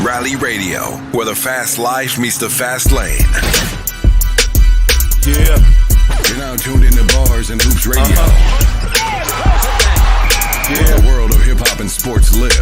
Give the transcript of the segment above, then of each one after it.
Rally Radio, where the fast life meets the fast lane. Yeah. You're now tuned into Bars and Hoops Radio. Yeah. The world of hip-hop and sports live.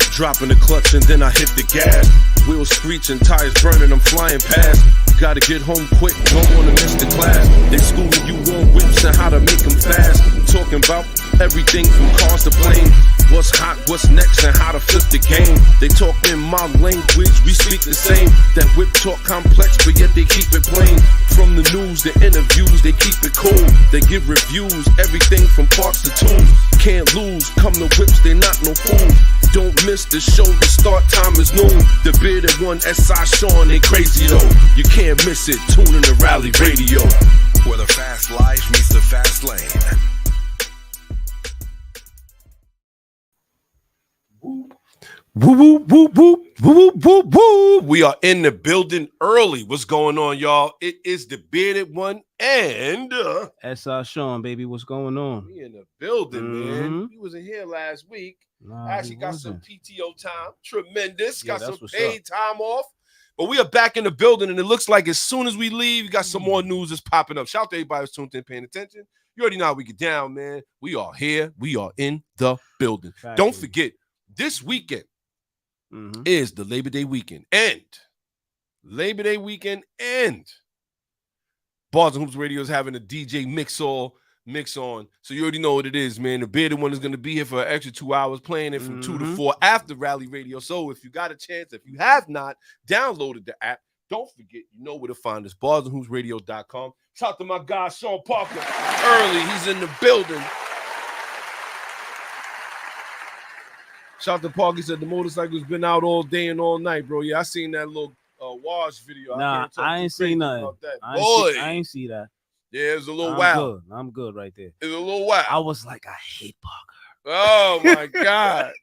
Dropping the clutch and then I hit the gas. Wheels screeching, tires burning, I'm flying past. Gotta get home quick, don't wanna miss the class. They schooling you on whips and how to make them fast. Talking about everything from cars to planes. What's hot, what's next, and how to flip the game. They talk in my language, we speak the same. That whip talk complex, but yet they keep it plain. From the news, the interviews, they keep it cool. They give reviews, everything from parts to tunes. Can't lose, come to whips, they not no fools. Don't miss the show, the start time is noon. The bearded one, S.I Shawn, they crazy though. You can't miss it, tune in to Rally Radio. Where the fast life meets the fast lane. Woo, woo, woo, woo, woo, woo, woo. We are in the building early. What's going on, y'all? It is the bearded one and S.I Shawn, baby. What's going on? we in the building, man. We wasn't here last week. Nah, Actually he got wasn't. some PTO time. Tremendous. Yeah, Got that's some what's paid time off. But we are back in the building, and it looks like as soon as we leave, we got some more news that's popping up. Shout out to everybody who's tuned in, paying attention. You already know how we get down, man. We are here. We are in the building. Factory. Don't forget, this weekend is the Labor Day weekend. And Labor Day weekend and Bars and Hoops Radio is having a DJ mix on. So you already know what it is, man. The bearded one is going to be here for an extra 2 hours, playing it from 2 to 4 after Rally Radio. So if you got a chance, if you have not downloaded the app, don't forget, you know where to find us, barsandhoopsradio.com. Shout out to my guy, Sean Parker. Early, he's in the building. Shout out to Parker. He said the motorcycle's been out all day and all night, bro. Yeah, I seen that little wash video. Nah, I ain't seen nothing. Boy. I ain't see that. Yeah, it was a little I'm wild. good. I'm good right there. It was a little wild. I was like, I hate Parker. Oh, my God.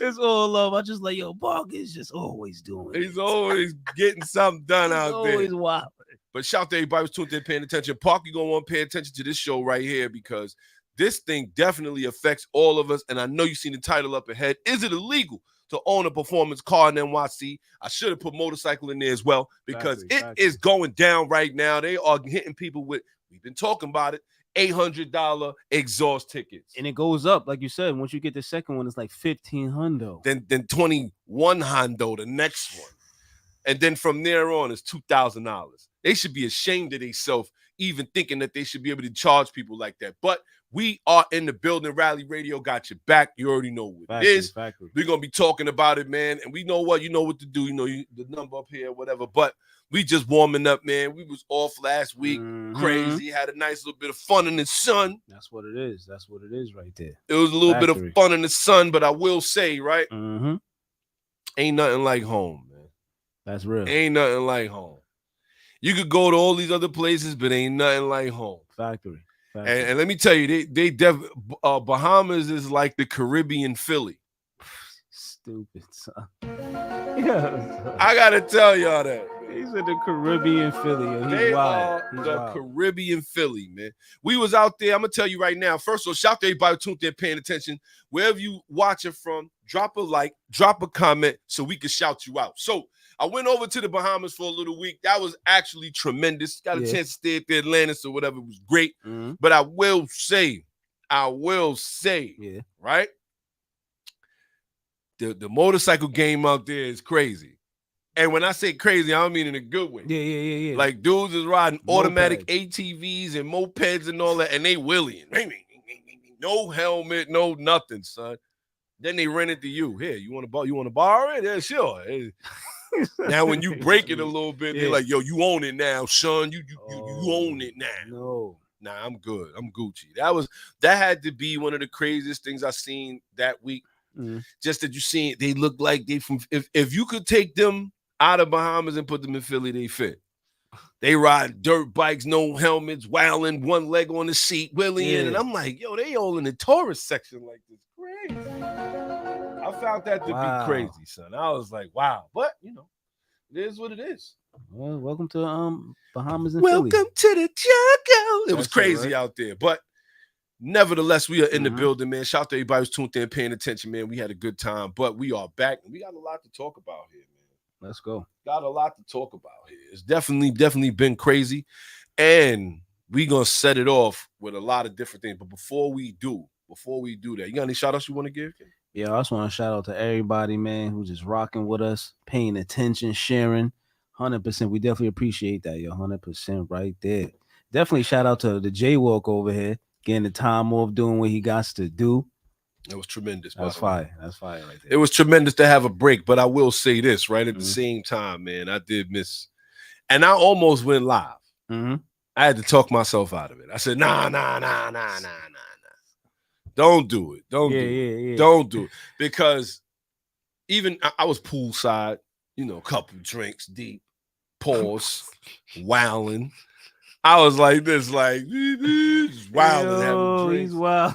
It's all love. I just like, yo, Parker is just always doing it. He's always getting something done out always there. wild. But shout out to everybody who's tuned in, paying attention. Parker, you're going to want to pay attention to this show right here because this thing definitely affects all of us. And I know you've seen the title up ahead. Is it illegal to own a performance car in NYC? I should have put motorcycle in there as well because it is going down right now. They are hitting people with, we've been talking about it, $800 exhaust tickets. And it goes up, like you said. Once you get the second one, it's like $1,500. Then 21 hundo, the next one. And then from there on, it's $2,000. They should be ashamed of themselves, even thinking that they should be able to charge people like that. But we are in the building. Rally Radio got your back. You already know what it is. We're going to be talking about it, man. And we know what, you know what to do. You know the number up here, whatever. But we just warming up, man. We was off last week. Crazy. Had a nice little bit of fun in the sun. That's what it is. That's what it is right there. It was a little bit of fun in the sun, but I will say, right? Ain't nothing like home, man. That's real. Ain't nothing like home. You could go to all these other places, but ain't nothing like home. Factory. And let me tell you, Bahamas is like the Caribbean Philly. Stupid, son. Yeah, I gotta tell y'all that. He's in the Caribbean Philly. And they wild. are the Caribbean Philly, man. We was out there. I'm gonna tell you right now. First of all, shout out to everybody who tuned in, paying attention. Wherever you watching from, drop a like, drop a comment, so we can shout you out. So I went over to the Bahamas for a little week. That was actually tremendous. Got a chance to stay at the Atlantis or whatever. It was great. But I will say, right? The motorcycle game out there is crazy. And when I say crazy, I don't mean in a good way. Yeah. Like dudes is riding automatic ATVs and mopeds and all that, and they wheeling. No helmet, no nothing, son. Then they rent it to you. Here, you want to borrow it? Yeah, sure. Now, when you break it a little bit, they're like, yo, you own it now, son. You own it now. No. Nah, I'm good. I'm Gucci. That had to be one of the craziest things I seen that week. Just that you seen, they look like they from, if you could take them out of Bahamas and put them in Philly, they fit. They ride dirt bikes, no helmets, wilding, one leg on the seat, wheeling. And I'm like, yo, they all in the tourist section like this. Crazy. I found that to be crazy, son. I was like, wow. But, you know, it is what it is. Well, welcome to Bahamas and Welcome Philly. to the jungle. It was crazy out there. But Nevertheless, we are in the building, man. Shout out to everybody who's tuned in, paying attention, man. We had a good time, but we are back, and we got a lot to talk about here, man. Let's go. Got a lot to talk about here. It's definitely been crazy, and we gonna set it off with a lot of different things. But before we do that, you got any shout outs you want to give? Yeah, I just want to shout out to everybody, man, who's just rocking with us, paying attention, sharing. 100%. We definitely appreciate that, yo. 100% right there. Definitely shout out to the Jaywalk over here, getting the time off, doing what he got to do. It was tremendous. That's fire. That's fire right there. It was tremendous to have a break, but I will say this, right? At the same time, man, I did miss, and I almost went live. I had to talk myself out of it. I said, nah. Don't do it. Don't do it. Because even I was poolside, a couple drinks deep, pause, wilding. I was like this, like wilding, having drinks. He's wild.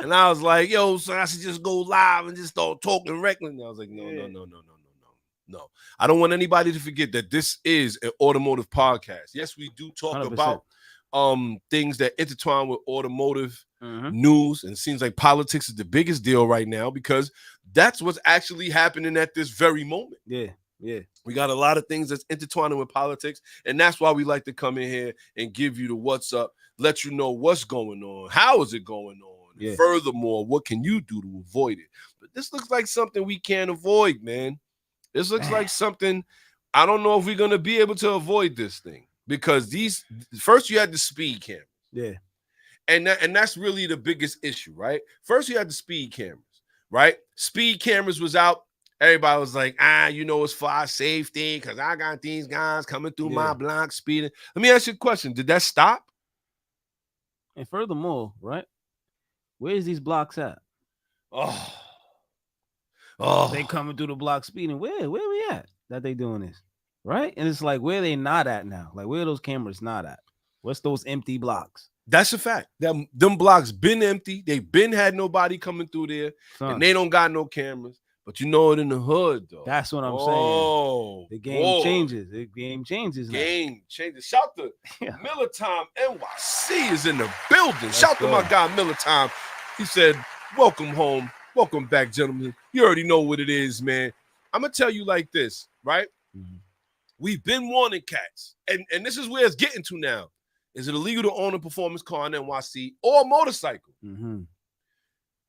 And I was like, yo, so I should just go live and just start talking reckless. And I was like, no. I don't want anybody to forget that this is an automotive podcast. Yes, we do talk 100%. about things that intertwine with automotive news, and it seems like politics is the biggest deal right now because that's what's actually happening at this very moment. Yeah. We got a lot of things that's intertwining with politics, and that's why we like to come in here and give you the what's up, let you know what's going on, how is it going on, and furthermore, what can you do to avoid it. But this looks like something we can't avoid, man. This looks like something, I don't know if we're going to be able to avoid this thing, because first you had the speed cameras. Yeah. And that's really the biggest issue, right? First you had the speed cameras, right? Speed cameras was out. Everybody was like, it's for our safety because I got these guys coming through my block speeding. Let me ask you a question. Did that stop? And furthermore, right? Where's these blocks at? Oh. They coming through the block speeding. Where we at that they doing this? Right? And it's like, where they not at now? Like, where are those cameras not at? What's those empty blocks? That's a fact. Them blocks been empty. They been had nobody coming through there. And they don't got no cameras. But you know it in the hood, though. That's what I'm saying. The game changes. The game changes now. Game changes. Shout to Miller Time NYC is in the building. Shout to my guy Miller Time. He said, welcome home. Welcome back, gentlemen. You already know what it is, man. I'm going to tell you like this, right? We've been warning cats. And this is where it's getting to now. Is it illegal to own a performance car in NYC or a motorcycle?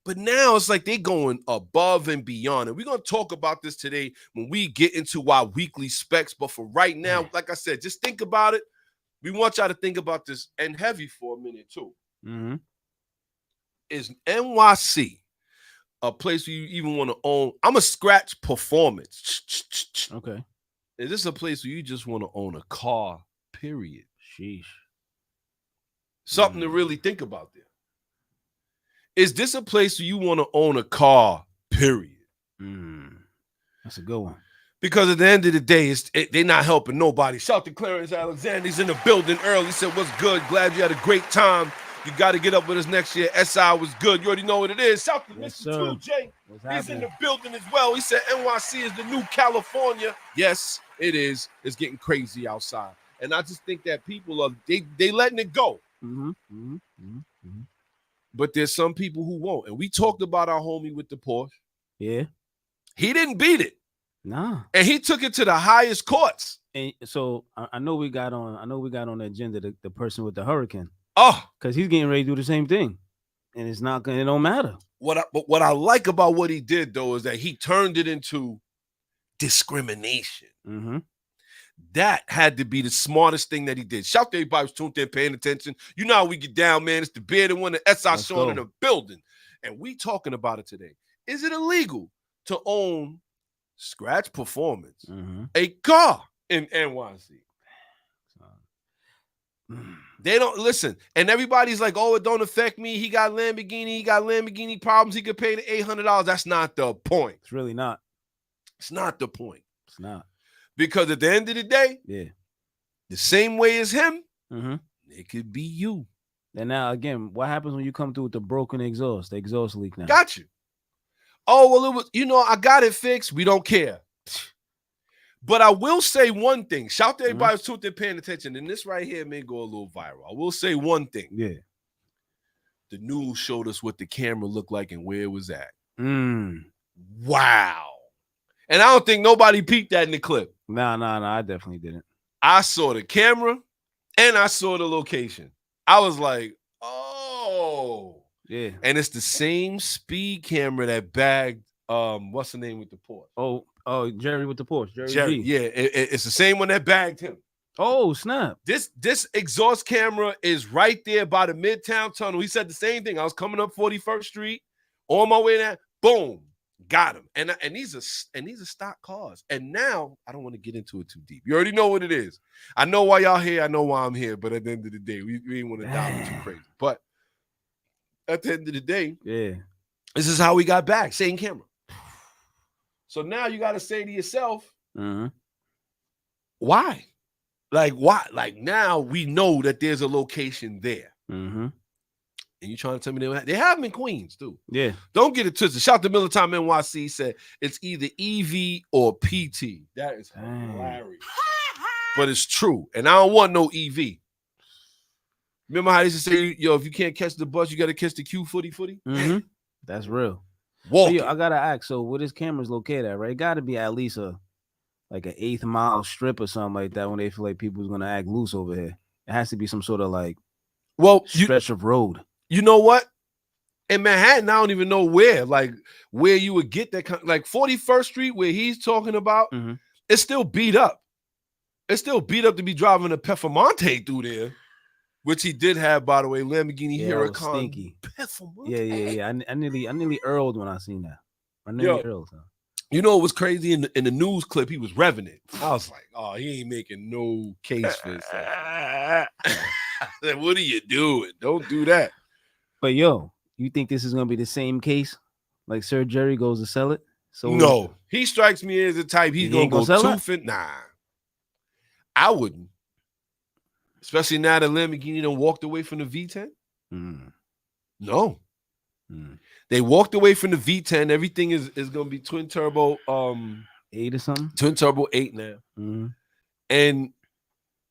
But now it's like they're going above and beyond. And we're going to talk about this today when we get into our weekly specs. But for right now, like I said, just think about it. We want y'all to think about this and heavy for a minute too. Is NYC a place where you even want to own? I'm a scratch performance. Okay. Is this a place where you just want to own a car, period? Sheesh. Something to really think about there. Is this a place where you want to own a car, period? That's a good one. Because at the end of the day, they're not helping nobody. Shout to Clarence Alexander. He's in the building early. He said, what's good? Glad you had a great time. You got to get up with us next year. SI was good. You already know what it is. Shout to Mr. 2J. He's in the building as well. He said NYC is the new California. Yes, it is. It's getting crazy outside. And I just think that people are, they letting it go. But there's some people who won't. And we talked about our homie with the Porsche. Yeah. He didn't beat it. Nah. And he took it to the highest courts. And so I know we got on the agenda the person with the Hurricane. Oh, because he's getting ready to do the same thing. And it don't matter. But what I like about what he did, though, is that he turned it into discrimination. That had to be the smartest thing that he did. Shout to everybody who's tuned in, paying attention. You know how we get down, man. It's the bearded one, the S.I Shawn in the building. And we talking about it today. Is it illegal to own scratch performance, a car in NYC? They don't listen. And everybody's like, oh, it don't affect me. He got Lamborghini problems. He could pay the $800. That's not the point. It's really not. It's not the point. It's not. Because at the end of the day, the same way as him, it could be you. And now, again, what happens when you come through with the broken exhaust? The exhaust leak now. Got you. Oh, well, it was, I got it fixed. We don't care. But I will say one thing. Shout to everybody who's tuned in, paying attention. And this right here may go a little viral. I will say one thing. Yeah. the news showed us what the camera looked like and where it was at. Wow. And I don't think nobody peeped that in the clip. No, I definitely didn't. I saw the camera and I saw the location. I was like, oh. Yeah. And it's the same speed camera that bagged, what's the name with the Porsche? Oh, Jerry with the Porsche. Jerry. G. Yeah, it's the same one that bagged him. Oh, snap. This exhaust camera is right there by the Midtown Tunnel. He said the same thing. I was coming up 41st Street on my way there. Boom. Got him. And these are stock cars. And now I don't want to get into it too deep. You already know what it is. I know why y'all here. I know why I'm here. But at the end of the day, we didn't want to dive too crazy. But at the end of the day, this is how we got back. Same camera. So now you got to say to yourself, why? Like, why? Like, now we know that there's a location there. And you trying to tell me they have them in Queens, too. Yeah. Don't get it twisted. Shout to Militime NYC said it's either EV or PT. That is hilarious. But it's true. And I don't want no EV. Remember how they used to say, yo, if you can't catch the bus, you got to catch the Q footy? That's real. Walk. Yo, I got to ask, so where this camera's located at, right? It got to be at least like an 8th mile strip or something like that when they feel like people's going to act loose over here. It has to be some sort of like stretch of road. You know what? In Manhattan, I don't even know where you would get that. Like 41st Street, where he's talking about, it's still beat up. It's still beat up to be driving a Performante through there, which he did have, by the way, Lamborghini Huracan. Stinky. Performante. Yeah. I nearly earled when I seen that. I nearly earled. Huh? You know what was crazy? In the news clip, he was revving it. I was like, oh, he ain't making no case for this. I said, what are you doing? Don't do that. But yo, you think this is gonna be the same case? Like Sir Jerry goes to sell it? So no, he strikes me as the type he's gonna go tooth. Nah, I wouldn't. Especially now that Lamborghini done walked away from the V10. No. They walked away from the V10. Everything is gonna be twin turbo 8 or something. Twin turbo 8 now. And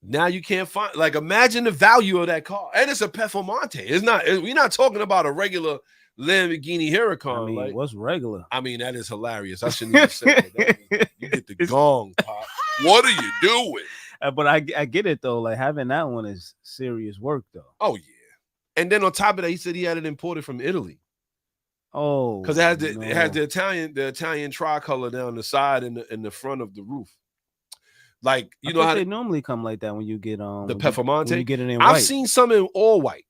now you can't find, like, imagine the value of that car. And it's a Performante. We're not talking about a regular Lamborghini Huracan. I mean, what's regular? I mean, that is hilarious. I shouldn't even say that. You get the gong, Pop. What are you doing? But I get it, though. Like, having that one is serious work, though. Oh, yeah. And then on top of that, he said he had it imported from Italy. Oh. Because it had the Italian tricolor down the side and the front of the roof. Like, you know how they normally come like that when you get the Performante. When you get it in white. I've seen some in all white.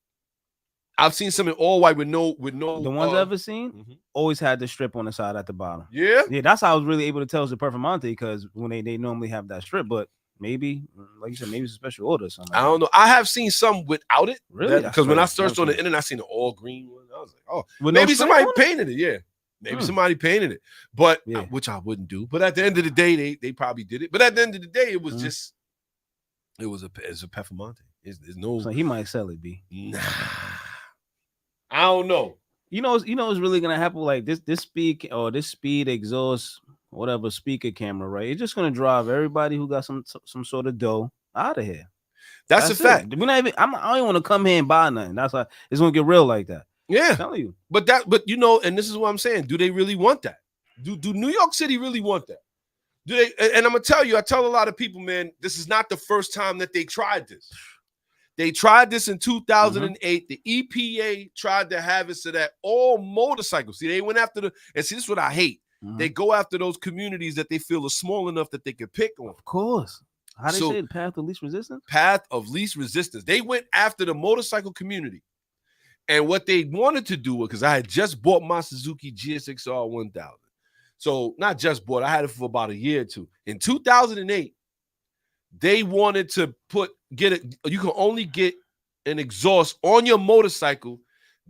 with no. The ones I've ever seen always had the strip on the side at the bottom. Yeah, that's how I was really able to tell it's a Performante, because when they normally have that strip, but maybe, like you said, maybe it's a special order or something. I don't know. I have seen some without it. Really? Because when I searched on the internet, I seen the all green one. I was like, oh, maybe somebody painted it. Yeah. Maybe somebody painted it, but which I wouldn't do. But at the end of the day, they probably did it. But at the end of the day, it was just it's a Performante. There's no. So he might sell it, B. Nah, I don't know. You know what's really gonna happen? Like this speed exhaust, whatever speaker camera, right? It's just gonna drive everybody who got some sort of dough out of here. That's a fact. We're not even. I don't even want to come here and buy nothing. That's why it's gonna get real like that. Yeah, I'm telling you. But you know, and this is what I'm saying. Do they really want that? Do New York City really want that? Do they? And I'm gonna tell you, I tell a lot of people, man, this is not the first time that they tried this. They tried this in 2008. The EPA tried to have it so that all motorcycles. See, they went after and see, this is what I hate. They go after those communities that they feel are small enough that they can pick on. Of course. How they say it? Path of least resistance? Path of least resistance. They went after the motorcycle community. And what they wanted to do, because I had just bought my Suzuki GSX-R 1000. So not just bought, I had it for about a year or two. In 2008, they wanted to you can only get an exhaust on your motorcycle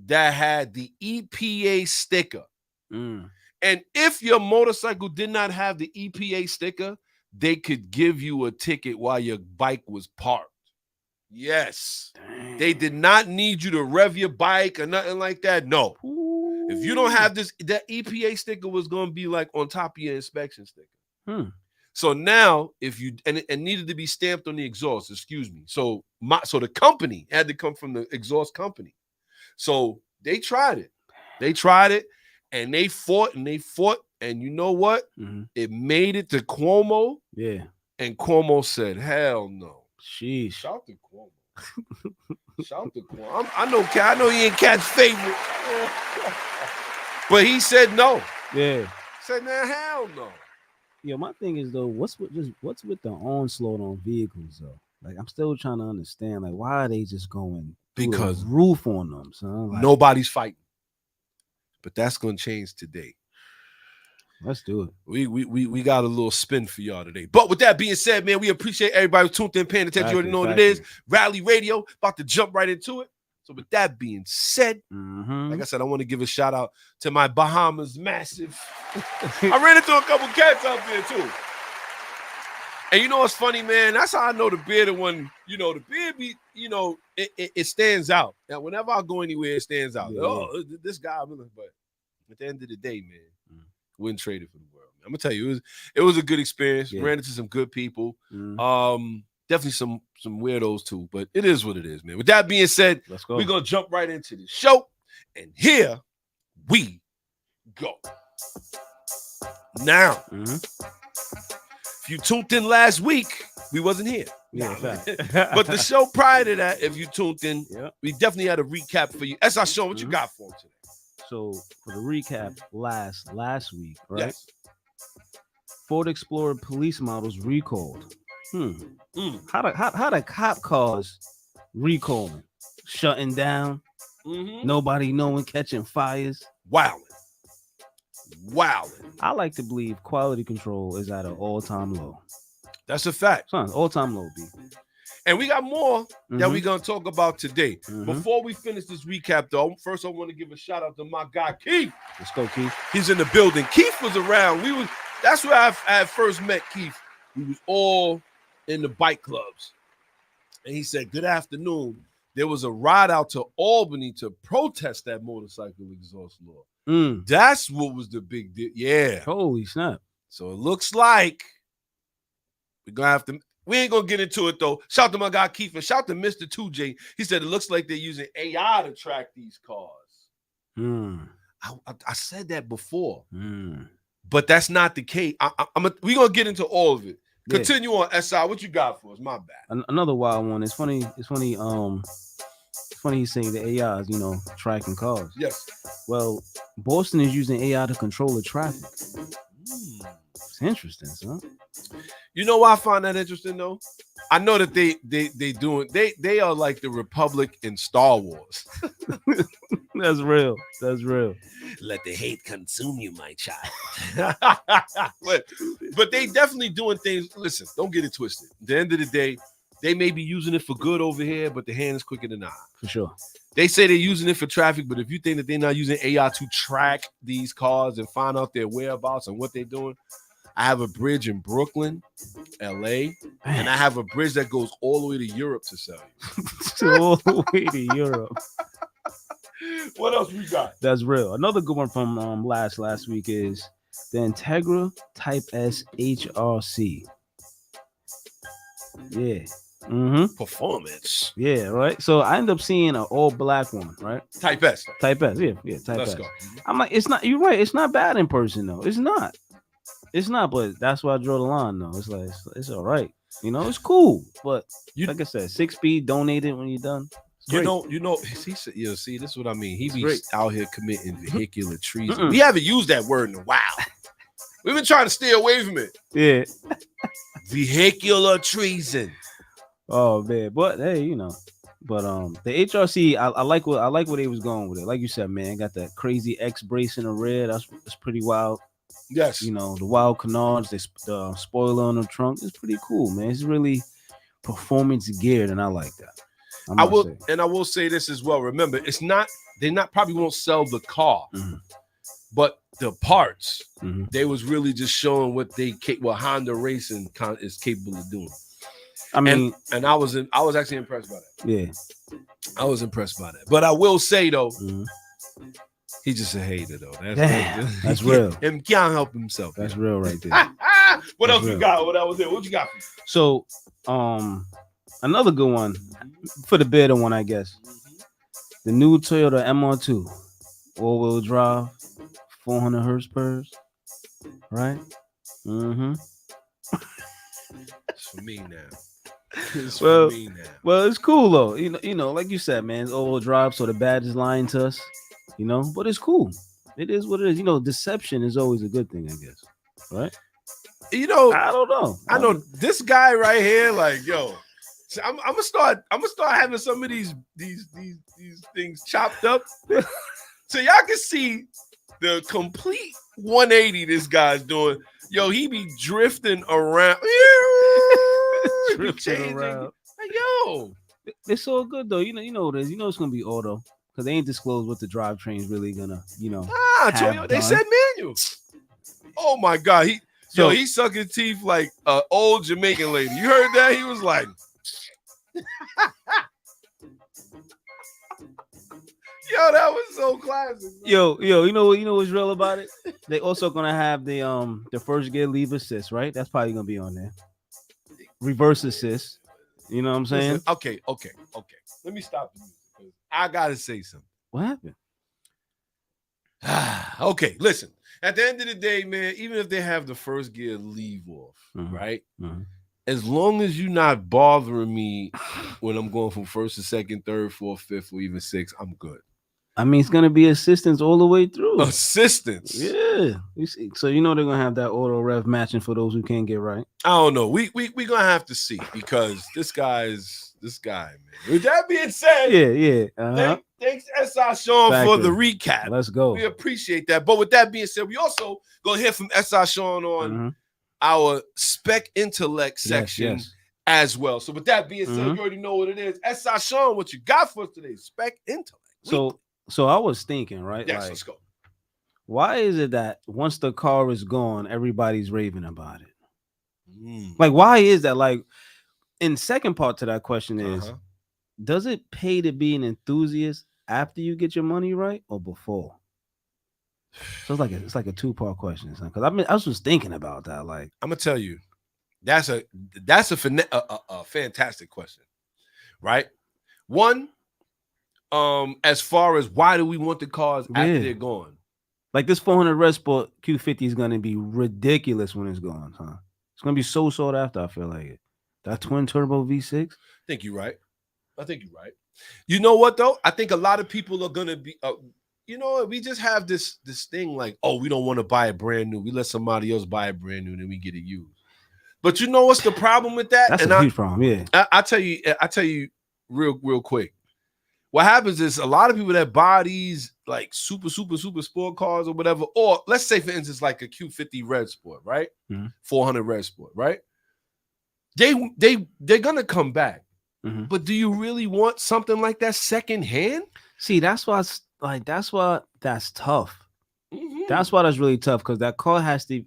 that had the EPA sticker. And if your motorcycle did not have the EPA sticker, they could give you a ticket while your bike was parked. Yes. Dang. They did not need you to rev your bike or nothing like that. No. Ooh. If you don't have this, that EPA sticker was going to be like on top of your inspection sticker. So now, if you and needed to be stamped on the exhaust, excuse me. So the company had to come from the exhaust company. So They tried it, and they fought, and you know what? It made it to Cuomo. Yeah. And Cuomo said, "Hell no." Sheesh. Shout to Cuomo. Shout to Cuomo. I know he ain't catch favorite, but he said no. Yeah. Said, "Nah, hell no." Yeah, my thing is though, what's with the onslaught on vehicles though? Like, I'm still trying to understand, like, why are they just going because the roof on them, son? Like, nobody's fighting. But that's gonna change today. Let's do it. We got a little spin for y'all today. But with that being said, man, we appreciate everybody who tuned in, paying attention. You already know what it is. Rally Radio, about to jump right into it. So with that being said, like I said, I want to give a shout out to my Bahamas Massive. I ran into a couple cats out there too. And you know what's funny, man? That's how I know the bearded one, the beard be, it stands out. Now, whenever I go anywhere, it stands out. Yeah. Oh, this guy, but at the end of the day, man, wouldn't trade it for the world. I'm gonna tell you, it was a good experience. Yeah. Ran into some good people. Definitely some weirdos too, but it is what it is, man. With that being said, let's go. We're gonna jump right into the show, and here we go. Now, if you tuned in last week, we wasn't here. Yeah, but the show prior to that, if you tuned in, we definitely had a recap for you. S.I Shawn, what you got for him today? So for the recap, last week, right? Yes. Ford Explorer police models recalled. How the cop cars recalling, shutting down, nobody knowing, catching fires, wilding. I like to believe quality control is at an all-time low. That's a fact, son. All-time low, B. And we got more that we're gonna talk about today. Before we finish this recap, though, first I want to give a shout out to my guy Keith. Let's go, Keith. He's in the building. Keith was around. That's where I first met Keith. We was all in the bike clubs, and he said, "Good afternoon." There was a ride out to Albany to protest that motorcycle exhaust law. That's what was the big deal. Yeah. Holy snap! So it looks like we're gonna have to. We ain't gonna get into it though. Shout to my guy Keith and shout to Mr. 2J. He said it looks like they're using AI to track these cars. I said that before, but that's not the case. We're gonna get into all of it. Continue on, SI. What you got for us? My bad. Another wild one. It's funny. It's funny he's saying the AI is, tracking cars. Yes. Well, Boston is using AI to control the traffic. It's interesting, son. You know why I find that interesting though? I know that they are like the Republic in Star Wars. That's real. Let the hate consume you, my child. but they definitely doing things. Listen, don't get it twisted. At the end of the day, they may be using it for good over here, but the hand is quicker than the eye. For sure. They say they're using it for traffic, but if you think that they're not using AI to track these cars and find out their whereabouts and what they're doing, I have a bridge in Brooklyn, LA, and I have a bridge that goes all the way to Europe to sell you. All the way to Europe. What else we got? That's real. Another good one from last week is the Integra Type S HRC. Yeah. Performance. Yeah, right. So I end up seeing an all black one, right? Type S. Yeah, Type Let's S. Go. I'm like, it's not. You're right. It's not bad in person though. It's not, but that's why I draw the line though. It's like it's all right. It's cool. But like I said, 6 speed, donated when you're done. You know, he said, see, this is what I mean. He be out here committing vehicular treason. We haven't used that word in a while. We've been trying to stay away from it. Yeah. Vehicular treason. Oh man, but hey, but the HRC, I like where they was going with it. Like you said, man, got that crazy X brace in the rear. That's pretty wild. Yes. The wild canards, the spoiler on the trunk. It's pretty cool, man. It's really performance geared, and I like that. I will say this as well. Remember, they probably won't sell the car, but the parts, they was really just showing what Honda Racing is capable of doing. I mean, and I was actually impressed by that. Yeah, I was impressed by that. But I will say though, he's just a hater though. That's real. Him can't help himself. That's real right there. What else you got? What you got? So, another good one for the better one, I guess. The new Toyota MR2, all-wheel drive, 400 hertz pers, right? Mm-hmm. It's for me now. It's Well, for me now. well, it's cool though. Like you said, man, it's all-wheel drive, so the badge is lying to us. But it's cool. It is what it is. Deception is always a good thing, I guess. Right? You know, I don't know. I know this guy right here, like, yo. So I'm gonna start having some of these things chopped up, so y'all can see the complete 180 this guy's doing. Yo, he be drifting around. Drifting around. Like, yo, it's all good though. You know what it is. You know it's gonna be auto because they ain't disclosed what the drivetrain's really gonna. Toyota, they said manual. Oh my God, he sucking teeth like an old Jamaican lady. You heard that? He was like. Yo, that was so classic. Bro. Yo, you know what's real about it? They also gonna have the first gear leave assist, right? That's probably gonna be on there. Reverse assist. You know what I'm saying? Listen, okay. Let me stop you. I gotta say something. What happened? Okay, listen. At the end of the day, man, even if they have the first gear leave off, right? Mm-hmm. As long as you're not bothering me when I'm going from first to second, third, fourth, fifth, or even sixth, I'm good. I mean, it's gonna be assistance all the way through. Assistance, yeah. You see, so they're gonna have that auto rev matching for those who can't get right. I don't know. We gonna have to see because this guy, man. With that being said, yeah. Thanks S.I Shawn for the recap. Let's go. We appreciate that. But with that being said, we also gonna hear from S.I Shawn on our spec intellect section as well. So with that being said, you already know what it is. S.I Shawn, what you got for us today? Spec intellect. So I was thinking, right? Yes, let's go. Why is it that once the car is gone, everybody's raving about it? Like, why is that? Like, in second part to that question is, does it pay to be an enthusiast after you get your money right or before? So it's like a two-part question, because I was just thinking about that. Like, I'm gonna tell you, that's a fantastic question, right? One, as far as why do we want the cars after they're gone? Like this 400 Red Sport Q50 is gonna be ridiculous when it's gone, huh? It's gonna be so sought after. I feel like it. That twin turbo V6. I think you're right. You know what though? I think a lot of people are gonna be. We just have this thing like, oh, we don't want to buy it brand new. We let somebody else buy it brand new, and then we get it used. But you know what's the problem with that? That's a huge problem. Yeah, I tell you real quick. What happens is a lot of people that buy these like super sport cars or whatever, or let's say for instance like a Q50 Red Sport, right? 400 Red Sport, right? They're gonna come back, but do you really want something like that secondhand? See, that's why that's tough. That's why that's really tough, because that car has to.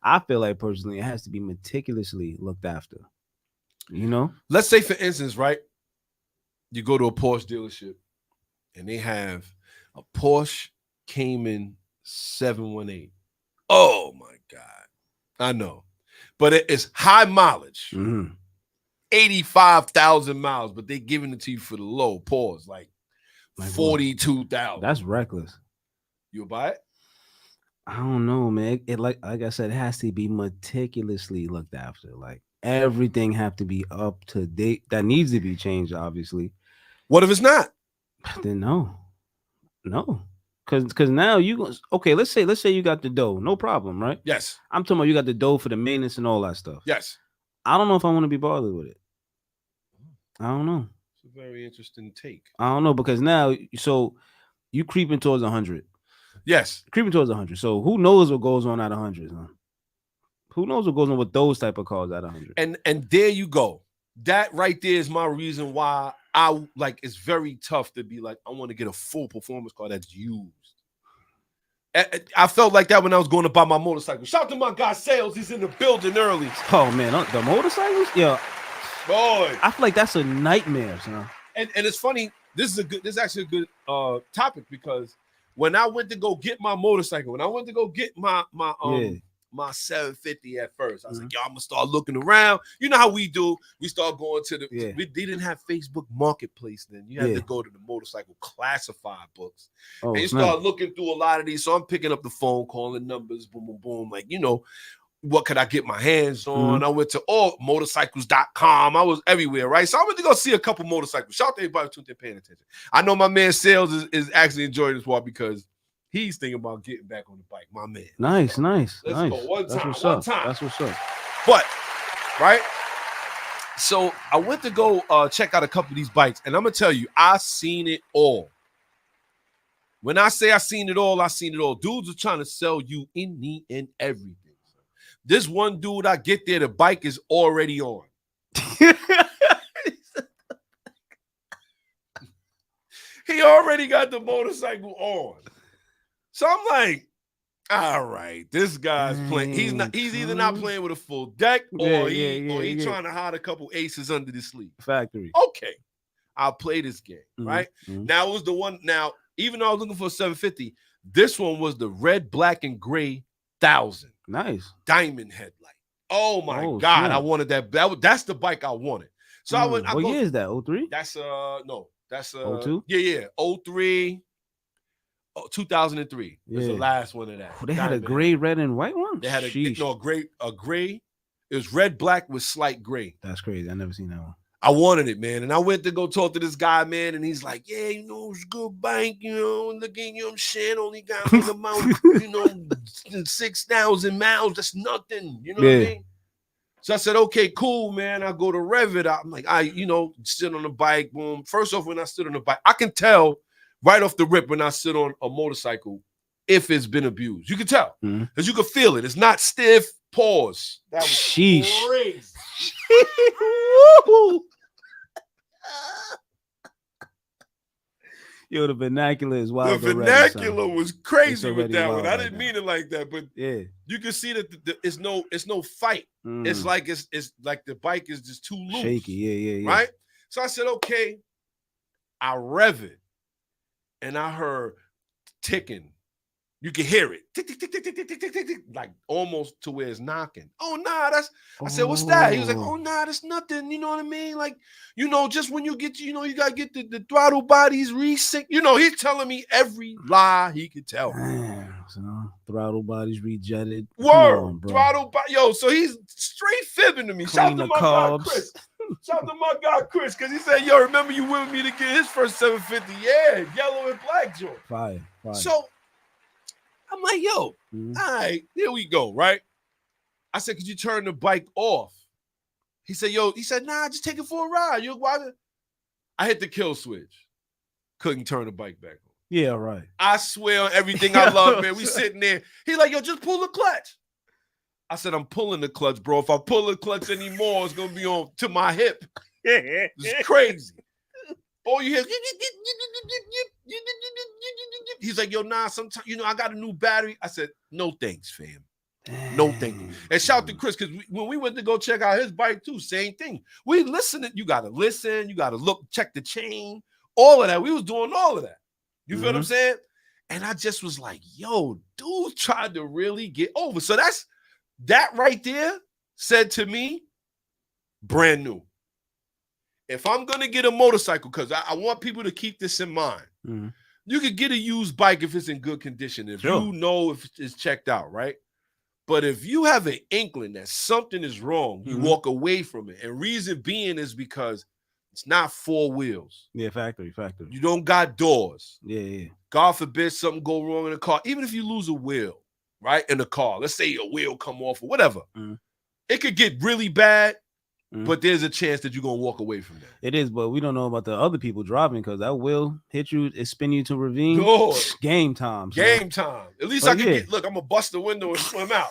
I feel like personally, it has to be meticulously looked after. Let's say for instance, right? You go to a Porsche dealership and they have a Porsche Cayman 718. Oh my God. I know. But it's high mileage. 85,000 miles, but they giving it to you for the low. Pause. Like 42,000. That's reckless. You'll buy it? I don't know, man. It like I said, it has to be meticulously looked after. Like everything have to be up to date. That needs to be changed, obviously. What if it's not? Then no, because now okay. Let's say you got the dough, no problem, right? Yes. I'm talking about you got the dough for the maintenance and all that stuff. Yes. I don't know if I want to be bothered with it. I don't know. It's a very interesting take. I don't know, because now you creeping towards 100. Yes, creeping towards 100. So who knows what goes on at 100? Huh? Who knows what goes on with those type of cars at 100? And there you go. That right there is my reason why it's very tough to be like, I want to get a full performance car that's used. I felt like that when I was going to buy my motorcycle. Shout out to my guy Sales. He's in the building early. Oh man, the motorcycles? Yeah. Boy. I feel like that's a nightmare, son. And it's funny. This is actually a good topic, because when I went to go get my motorcycle, when I went to go get my my 750 at first. I was like, yo, I'm gonna start looking around. You know how we do. We start going to the they didn't have Facebook Marketplace then. You had to go to the motorcycle classified books. And you start looking through a lot of these. So I'm picking up the phone, calling numbers, boom, boom, boom. Like, you know, what could I get my hands on? I went to motorcycles.com. I was everywhere, right? So I went to go see a couple motorcycles. Shout out to everybody who's paying attention. I know my man Sales is actually enjoying this part because he's thinking about getting back on the bike. My man. Nice. Let's go. One time. That's what's up. But, right? So I went to go check out a couple of these bikes, and I'm going to tell you, I seen it all. When I say I seen it all, I seen it all. Dudes are trying to sell you any and everything. This one dude, I get there, the bike is already on. He already got the motorcycle on. So I'm like, all right, this guy's playing. He's either not playing with a full deck or he's trying to hide a couple aces under the sleeve. Factory. Okay. I'll play this game, right? Now it was the one. Now, even though I was looking for a 750, this one was the red, black, and gray 1000. Nice. Diamond headlight. Oh my God. Snap. I wanted that. That's the bike I wanted. So I went. What year is that? 03? That's no. That's 02? Yeah. 03. 2003. That's the last one of that. They had a gray, red, and white one? They had a gray. It was red, black with slight gray. That's crazy. I never seen that one. I wanted it, man. And I went to go talk to this guy, man. And he's like, yeah, you know, it's a good bike, you know, look at, you know what I'm saying? Only got about, you know, 6,000 miles. That's nothing. You know what I mean? So I said, okay, cool, man. I go to rev it. I'm like, you know, sit on the bike. Boom. First off, when I sit on the bike, I can tell right off the rip when I sit on a motorcycle if it's been abused. You can tell. Because you can feel it. It's not stiff. Pause. That was crazy. Yo, the vernacular is wild. The vernacular was crazy with that one. I didn't mean it like that, but you can see that it's no fight. It's like it's like the bike is just too loose. Shaky, yeah. Right? So I said, okay, I rev it, and I heard ticking. You can hear it. Tick, tick, tick, tick, tick, tick, tick, tick, tick, like almost to where it's knocking. Oh, nah, that's... I said, what's that? He was like, oh, nah, that's nothing. You know what I mean? Like, you know, just when you get, you know, you got to get the throttle bodies reset. You know, he's telling me every lie he could tell. Damn, so throttle bodies rejetted. Word. Throttle body. Yo, so he's straight fibbing to me. Shout out to my guy, Chris. Shout out to my guy, Chris, because he said, yo, remember you with me to get his first 750? Yeah, yellow and black joint. Fire. So, I'm like, yo, all right, here we go, right? I said, could you turn the bike off? He said, nah, just take it for a ride. I hit the kill switch. Couldn't turn the bike back on. Yeah, right. I swear on everything I love, man. We sitting there. He's like, yo, just pull the clutch. I said, I'm pulling the clutch, bro. If I pull the clutch anymore, it's going to be on to my hip. It's crazy. Oh, you hear? He's like, yo, nah, sometimes, you know, I got a new battery. I said, no thanks, fam. No thank you. And shout out to Chris, because when we went to go check out his bike too, same thing. We listened. You got to listen. You got to look, check the chain, all of that. We was doing all of that. You feel what I'm saying? And I just was like, yo, dude tried to really get over. So that right there said to me, brand new. If I'm going to get a motorcycle, because I want people to keep this in mind, you could get a used bike if it's in good condition, if you know if it's checked out, right? But if you have an inkling that something is wrong, you walk away from it. And reason being is because it's not 4 wheels. Yeah, factory. You don't got doors. Yeah. God forbid something go wrong in the car. Even if you lose a wheel, right, in the car. Let's say a wheel come off or whatever. It could get really bad. But there's a chance that you're going to walk away from that. It is, but we don't know about the other people driving because that will hit you, it spin you to ravine. Lord. Game time. Game time. At least I can get, look, I'm going to bust the window and swim out.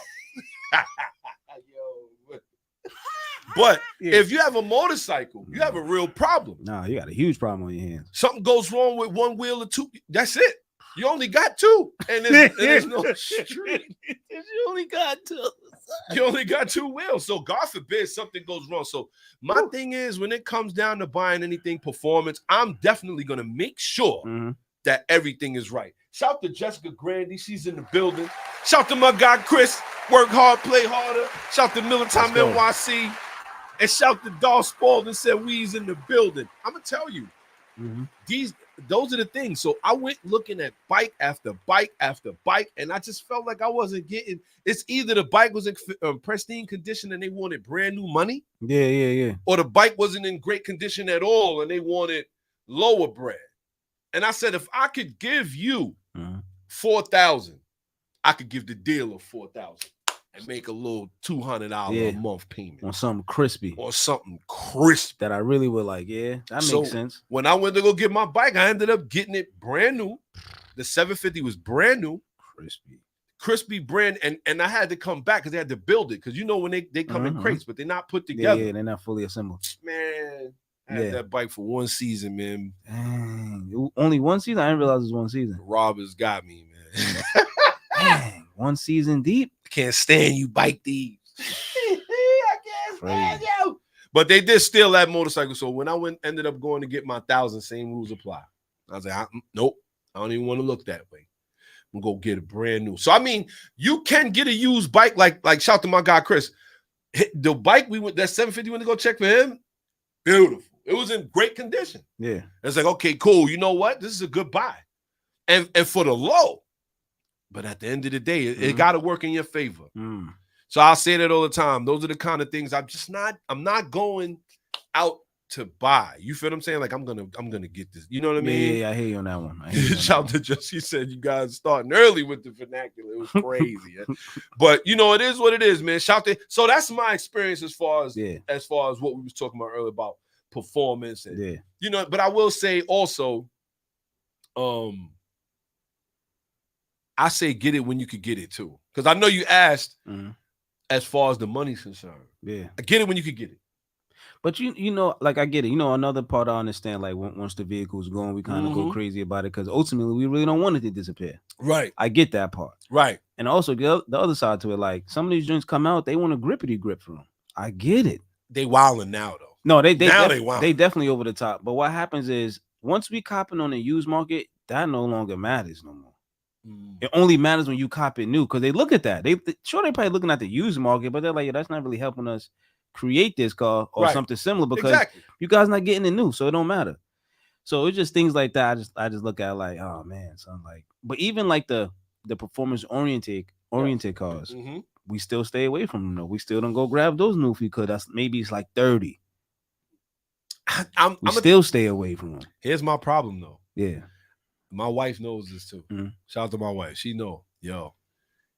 But if you have a motorcycle, you have a real problem. Nah, you got a huge problem on your hands. Something goes wrong with one wheel or two. That's it. You only got 2. And there's no street. You only got 2. You only got 2 wheels. So God forbid something goes wrong. So my thing is, when it comes down to buying anything performance, I'm definitely going to make sure that everything is right. Shout to Jessica Grandy. She's in the building. Shout to my guy, Chris. Work hard, play harder. Shout to Militime NYC. And shout to Dar Spalding said we's in the building. I'm going to tell you, those are the things. So I went looking at bike after bike after bike, and I just felt like I wasn't getting. It's either the bike was in pristine condition and they wanted brand new money. Yeah. Or the bike wasn't in great condition at all and they wanted lower bread. And I said, if I could give you $4,000, I could give the dealer $4,000 and make a little $200 a month payment on something crispy. Or something crisp that I really would like. Yeah, that makes sense. When I went to go get my bike, I ended up getting it brand new. The 750 was brand new, crispy brand, and I had to come back because they had to build it because when they come in crates, but they're not put together. Yeah, they're not fully assembled. Man, I had that bike for one season, man. Dang. Only one season? I didn't realize it was one season. Robbers got me, man. Dang, one season deep. Can't stand you, bike thieves. I can't stand you. But they did steal that motorcycle. So when I ended up going to get my 1,000, same rules apply. I was like, nope, I don't even want to look that way. I'm gonna go get a brand new. So I mean, you can get a used bike, like shout to my guy Chris. The bike that 750 went to go check for him, beautiful. It was in great condition. Yeah. It's like, okay, cool. You know what? This is a good buy. And for the low. But at the end of the day, it got to work in your favor. So I'll say that all the time. Those are the kind of things I'm not going out to buy. You feel what I'm saying? Like I'm gonna get this. You know what I mean? Yeah, I hear you on that one. Shout to just she said you guys starting early with the vernacular. It was crazy. But it is what it is, man. Shout to so that's my experience as far as what we was talking about earlier about performance and but I will say also, I say get it when you could get it too. Because I know you asked as far as the money's concerned. Yeah. I get it when you could get it. But like I get it. Another part I understand, like once the vehicle's going, we kind of go crazy about it because ultimately we really don't want it to disappear. Right. I get that part. Right. And also the other side to it, like some of these joints come out, they want a grippity grip for them. I get it. They wilding now though. No, they wilding. Definitely over the top. But what happens is once we copping on the used market, that no longer matters no more. It only matters when you cop it new because they look at that. They're probably looking at the used market, but they're like, that's not really helping us create this car or something similar because you guys not getting it new, so it don't matter. So it's just things like that. I just look at it like, oh man, so I'm like, but even like the performance oriented cars, we still stay away from them. Though. We still don't go grab those new because that's maybe it's like 30. We still stay away from them. Here's my problem though. Yeah. My wife knows this too. Shout out to my wife. She know,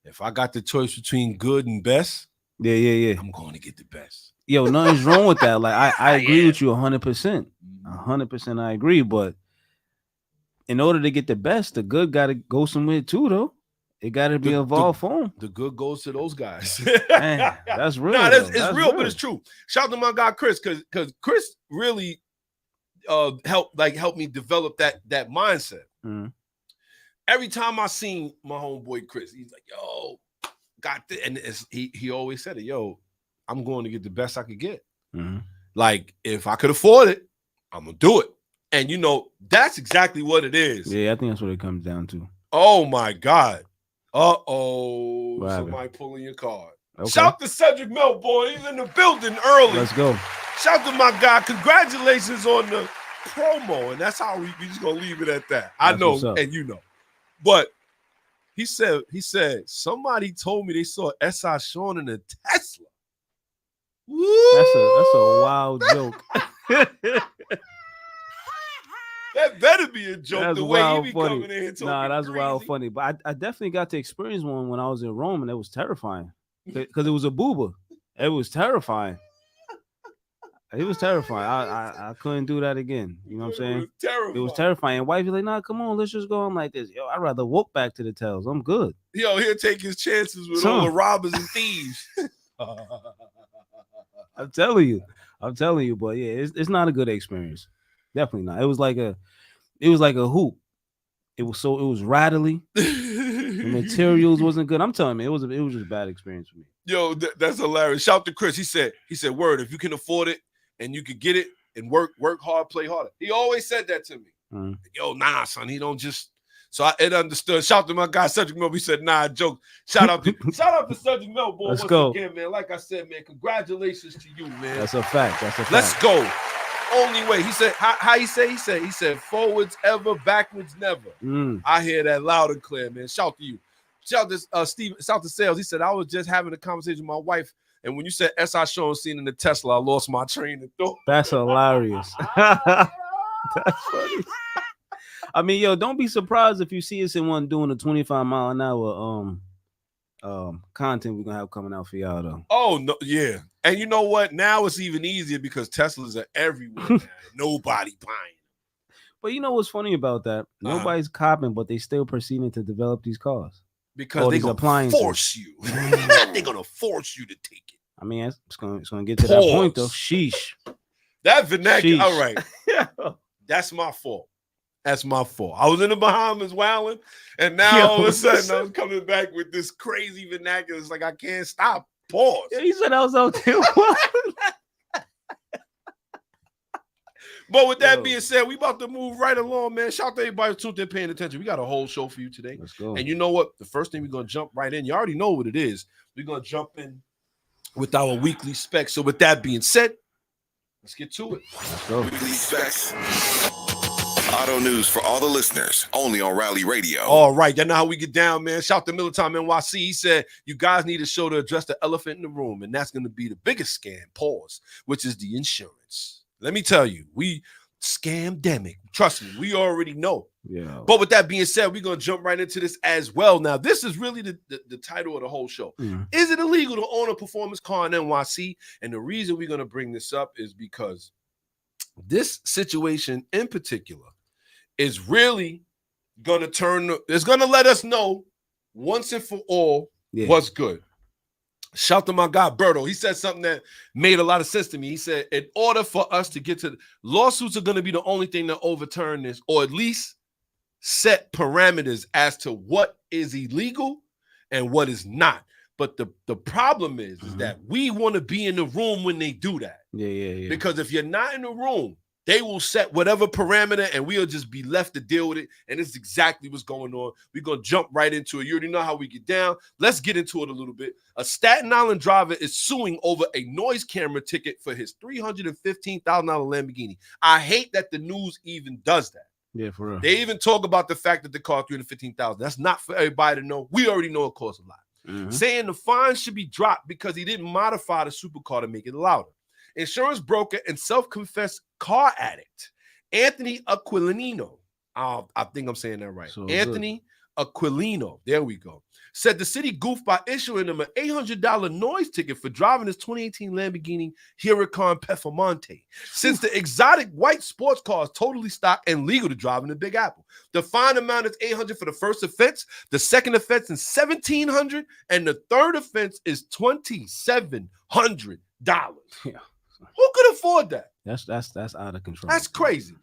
if I got the choice between good and best, I'm going to get the best. Yo, nothing's wrong with that. Like I agree with you 100%. 100% I agree. But in order to get the best, the good got to go somewhere too, though. It got to be evolved form. The good goes to those guys. Man, that's real. It's real, but it's true. Shout out to my guy Chris, because Chris really helped me develop that mindset. Every time I seen my homeboy Chris, he's like, yo, got this. And he always said it, yo, I'm going to get the best I could get. Like, if I could afford it, I'm going to do it. And, that's exactly what it is. Yeah, I think that's what it comes down to. Oh, my God. Uh-oh. Somebody pulling your card. Okay. Shout to Cedric Melbourne. He's in the building early. Let's go. Shout to my guy. Congratulations on the promo. And that's how we just going to leave it at that. I know, and you know. But he said, somebody told me they saw S.I Shawn in a Tesla. Woo! That's a wild joke. That better be a joke. That's the way he be funny. Coming in here talking that's crazy. Wild funny. But I definitely got to experience one when I was in Rome, and it was terrifying because it was a booba. It was terrifying. It was terrifying. I couldn't do that again. You know what I'm saying? It was terrifying. And wifey like, nah, come on, let's just go. I'm like this. Yo, I'd rather walk back to the tails. I'm good. Yo, he'll take his chances with all the robbers and thieves. I'm telling you, but yeah, it's not a good experience. Definitely not. It was like a hoop. It was rattly. The materials wasn't good. I'm telling you, it was just a bad experience for me. Yo, that's hilarious. Shout to Chris. He said, word, if you can afford it and you could get it and work hard, play harder. He always said that to me. Yo, nah, son, he don't just So it understood. Shout out to my guy Cedric Mel. He said, nah, joke. Shout out to Cedric Mel, boy. Let's once go. again, man. Like I said, man, congratulations to you, man. That's a fact. That's a fact. Let's go. Only way. He said, how he say? He said, forwards ever, backwards never. I hear that loud and clear, man. Shout to you. Shout to Steve, shout to Sales. He said, I was just having a conversation with my wife, and when you said S.I Shawn seen in the Tesla, I lost my train of thought. That's hilarious. That's funny. I mean, yo, don't be surprised if you see us in one doing a 25-mile-an-hour content we're gonna have coming out for y'all though. Oh no, yeah. And you know what? Now it's even easier because Teslas are everywhere now. Nobody buying. But you know what's funny about that? Nobody's copping, but they still proceeding to develop these cars. Because they're gonna force you. They're gonna force you to take it. I mean, it's gonna get to that point though. Sheesh. That vernacular. Sheesh. All right. That's my fault. That's my fault. I was in the Bahamas wilding, and now all of a sudden I'm coming back with this crazy vernacular. It's like I can't stop. Pause. Yeah, he said I was out there. But with that being said, we about to move right along, man. Shout out to everybody who's tuned in, paying attention. We got a whole show for you today. Let's go. And you know what? The first thing we're going to jump right in. You already know what it is. We're going to jump in with our weekly specs. So with that being said, let's get to it. Let's go. Weekly specs. Auto news for all the listeners, only on Rally Radio. All right, you know how we get down, man. Shout out to Militime NYC. He said, you guys need a show to address the elephant in the room, and that's going to be the biggest scam, pause, which is the insurance. Let me tell you, we scamdemic. Trust me, we already know. Yeah. But with that being said, we're going to jump right into this as well. Now, this is really the title of the whole show. Is it illegal to own a performance car in NYC? And the reason we're going to bring this up is because this situation in particular is really going to it's going to let us know once and for all what's good. Shout to my guy, Berto. He said something that made a lot of sense to me. He said, in order for us to get to lawsuits are going to be the only thing that overturn this, or at least set parameters as to what is illegal and what is not. But the problem is that we want to be in the room when they do that. Yeah. Because if you're not in the room, they will set whatever parameter and we'll just be left to deal with it. And it's exactly what's going on. We're going to jump right into it. You already know how we get down. Let's get into it a little bit. A Staten Island driver is suing over a noise camera ticket for his $315,000 Lamborghini. I hate that the news even does that. Yeah, for real. They even talk about the fact that the car $315,000. That's not for everybody to know. We already know it costs a lot. Saying the fine should be dropped because he didn't modify the supercar to make it louder. Insurance broker and self-confessed car addict Anthony Aquilino, I think I'm saying that right. So Anthony Aquilino, there we go, said the city goofed by issuing him an $800 noise ticket for driving his 2018 Lamborghini Huracan Performante. Since the exotic white sports car is totally stock and legal to drive in the Big Apple, the fine amount is $800 for the first offense, the second offense is $1,700, and the third offense is $2,700. Yeah. Who could afford that? That's out of control. That's crazy.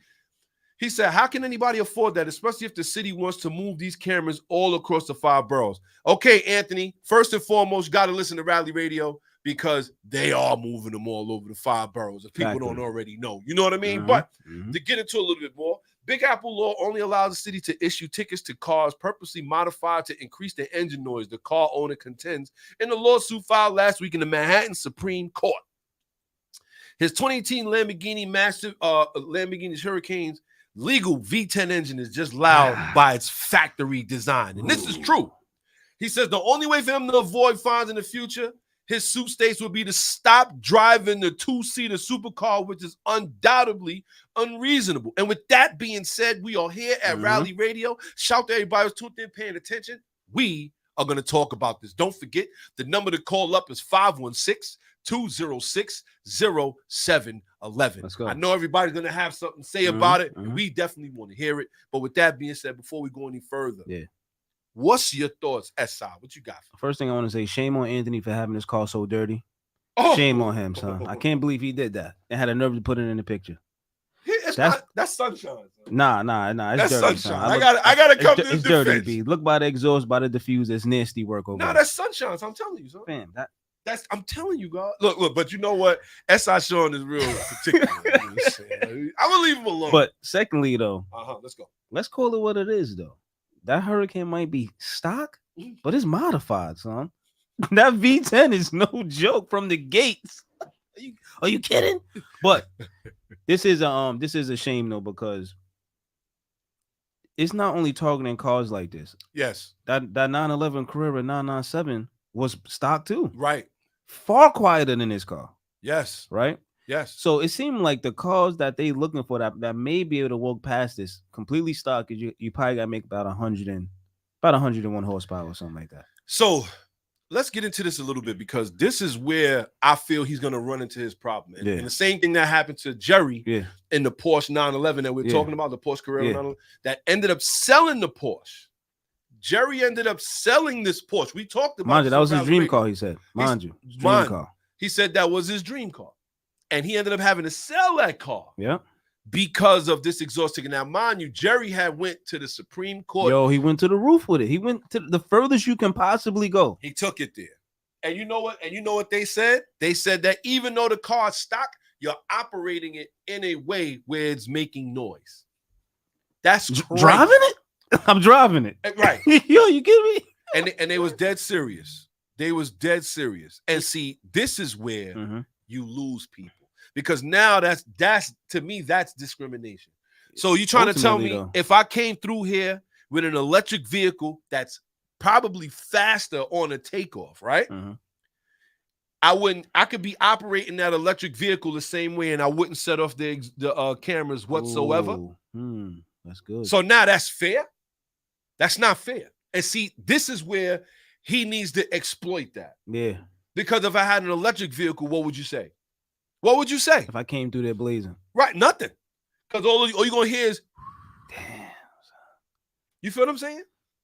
He said, how can anybody afford that, especially if the city wants to move these cameras all across the 5 boroughs? Okay, Anthony, first and foremost, you got to listen to Rally Radio because they are moving them all over the 5 boroughs if people don't already know. You know what I mean? But to get into a little bit more, Big Apple law only allows the city to issue tickets to cars purposely modified to increase the engine noise, the car owner contends in the lawsuit filed last week in the Manhattan Supreme Court. His 2018 Lamborghini Huracane's legal V10 engine is just loud by its factory design. And this is true. He says the only way for him to avoid fines in the future, his suit states, would be to stop driving the 2-seater supercar, which is undoubtedly unreasonable. And with that being said, we are here at Rally Radio. Shout to everybody who's tuned in, paying attention. We are going to talk about this. Don't forget, the number to call up is 516-206-0711. I know everybody's going to have something to say about it, and we definitely want to hear it. But with that being said, before we go any further, what's your thoughts, S.I? What you got? First thing I want to say, shame on Anthony for having his car so dirty. Shame on him, son. I can't believe he did that and had a nerve to put it in the picture. That's sunshine. Nah. It's that's dirty, sunshine. son. I gotta come to this It's defense. dirty, B. Look by the exhaust, by the diffuser. It's nasty work over there. That's sunshine. So I'm telling you, son. Fam, I'm telling you, God. Look, but you know what? S.I Shawn is real particular. I'm gonna leave him alone. But secondly, though, let's go. Let's call it what it is, though. that Hurricane might be stock, but it's modified, son. That V10 is no joke from the gates. Are you kidding? But this is a shame though, because it's not only targeting cars like this. Yes. That 911 Carrera 997 was stock too. Right. Far quieter than this car. Yes. Right? Yes. So it seemed like the cars that they looking for that may be able to walk past this completely stock, you probably gotta make about 101 horsepower or something like that. So let's get into this a little bit, because this is where I feel he's going to run into his problem. And, and the same thing that happened to Jerry in the Porsche 911 that we're talking about, the Porsche Carrera 911, that ended up selling the Porsche. Jerry ended up selling this Porsche. We talked about Mind you, that was his dream car, he said. Dream car. He said that was his dream car. And he ended up having to sell that car. Yeah. Because of this exhaust ticket. Now, mind you, Jerry had went to the Supreme Court. Yo, he went to the roof with it. He went to the furthest you can possibly go. He took it there. And you know what? And you know what they said? They said that even though the car is stock, you're operating it in a way where it's making noise. That's crazy. Driving it? I'm driving it. Right. Yo, you get me? And they was dead serious. They was dead serious. And see, this is where you lose people. Because now that's to me, that's discrimination. So you're trying to tell me if I came through here with an electric vehicle that's probably faster on a takeoff, right? I could be operating that electric vehicle the same way, and I wouldn't set off the cameras whatsoever. That's good. So now that's fair. That's not fair. And see, this is where he needs to exploit that. Yeah. Because if I had an electric vehicle, what would you say? What would you say? If I came through there blazing? Right, nothing. Because all you're going to hear is, damn. You feel what I'm saying?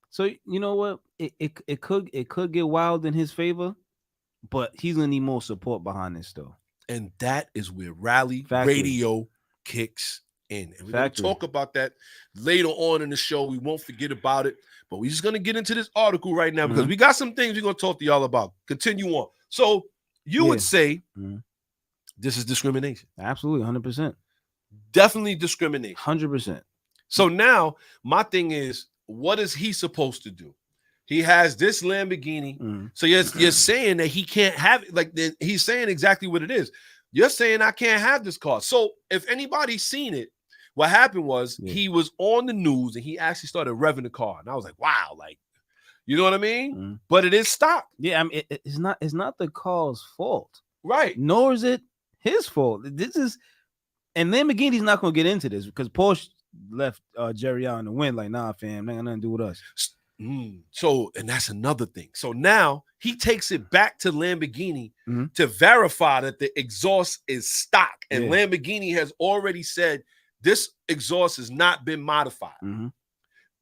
So, you know what? It could get wild in his favor, but he's going to need more support behind this, though. And that is where Rally Radio kicks in. And we're going to talk about that later on in the show. We won't forget about it. But we're just going to get into this article right now because we got some things we're going to talk to y'all about. Continue on. So you would say this is discrimination. Absolutely, 100%. Definitely discrimination. 100%. So now my thing is, what is he supposed to do? He has this Lamborghini. So you're saying that he can't have it. Like he's saying exactly what it is. You're saying I can't have this car. So if anybody's seen it, what happened was he was on the news and he actually started revving the car. And I was like, wow, like, you know what I mean? But it is stock. Yeah, I mean, it's not the car's fault. Right. Nor is it his fault. This is, and Lamborghini's not going to get into this because Porsche left Jerry out in the wind. Like, nah, fam, that got nothing to do with us. So, and that's another thing. So now he takes it back to Lamborghini to verify that the exhaust is stock. And Lamborghini has already said this exhaust has not been modified.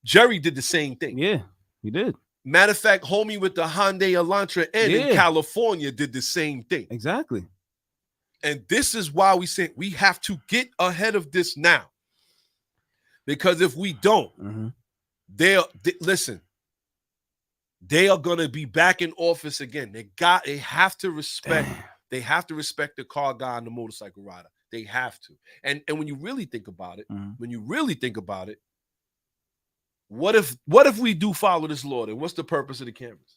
Jerry did the same thing. Yeah, he did. Matter of fact, homie with the Hyundai Elantra N in California did the same thing. Exactly. And this is why we say we have to get ahead of this now. Because if we don't, listen, they are going to be back in office again. They have to respect. They have to respect the car guy and the motorcycle rider. They have to. And when you really think about it, what if we do follow this law? Then what's the purpose of the cameras?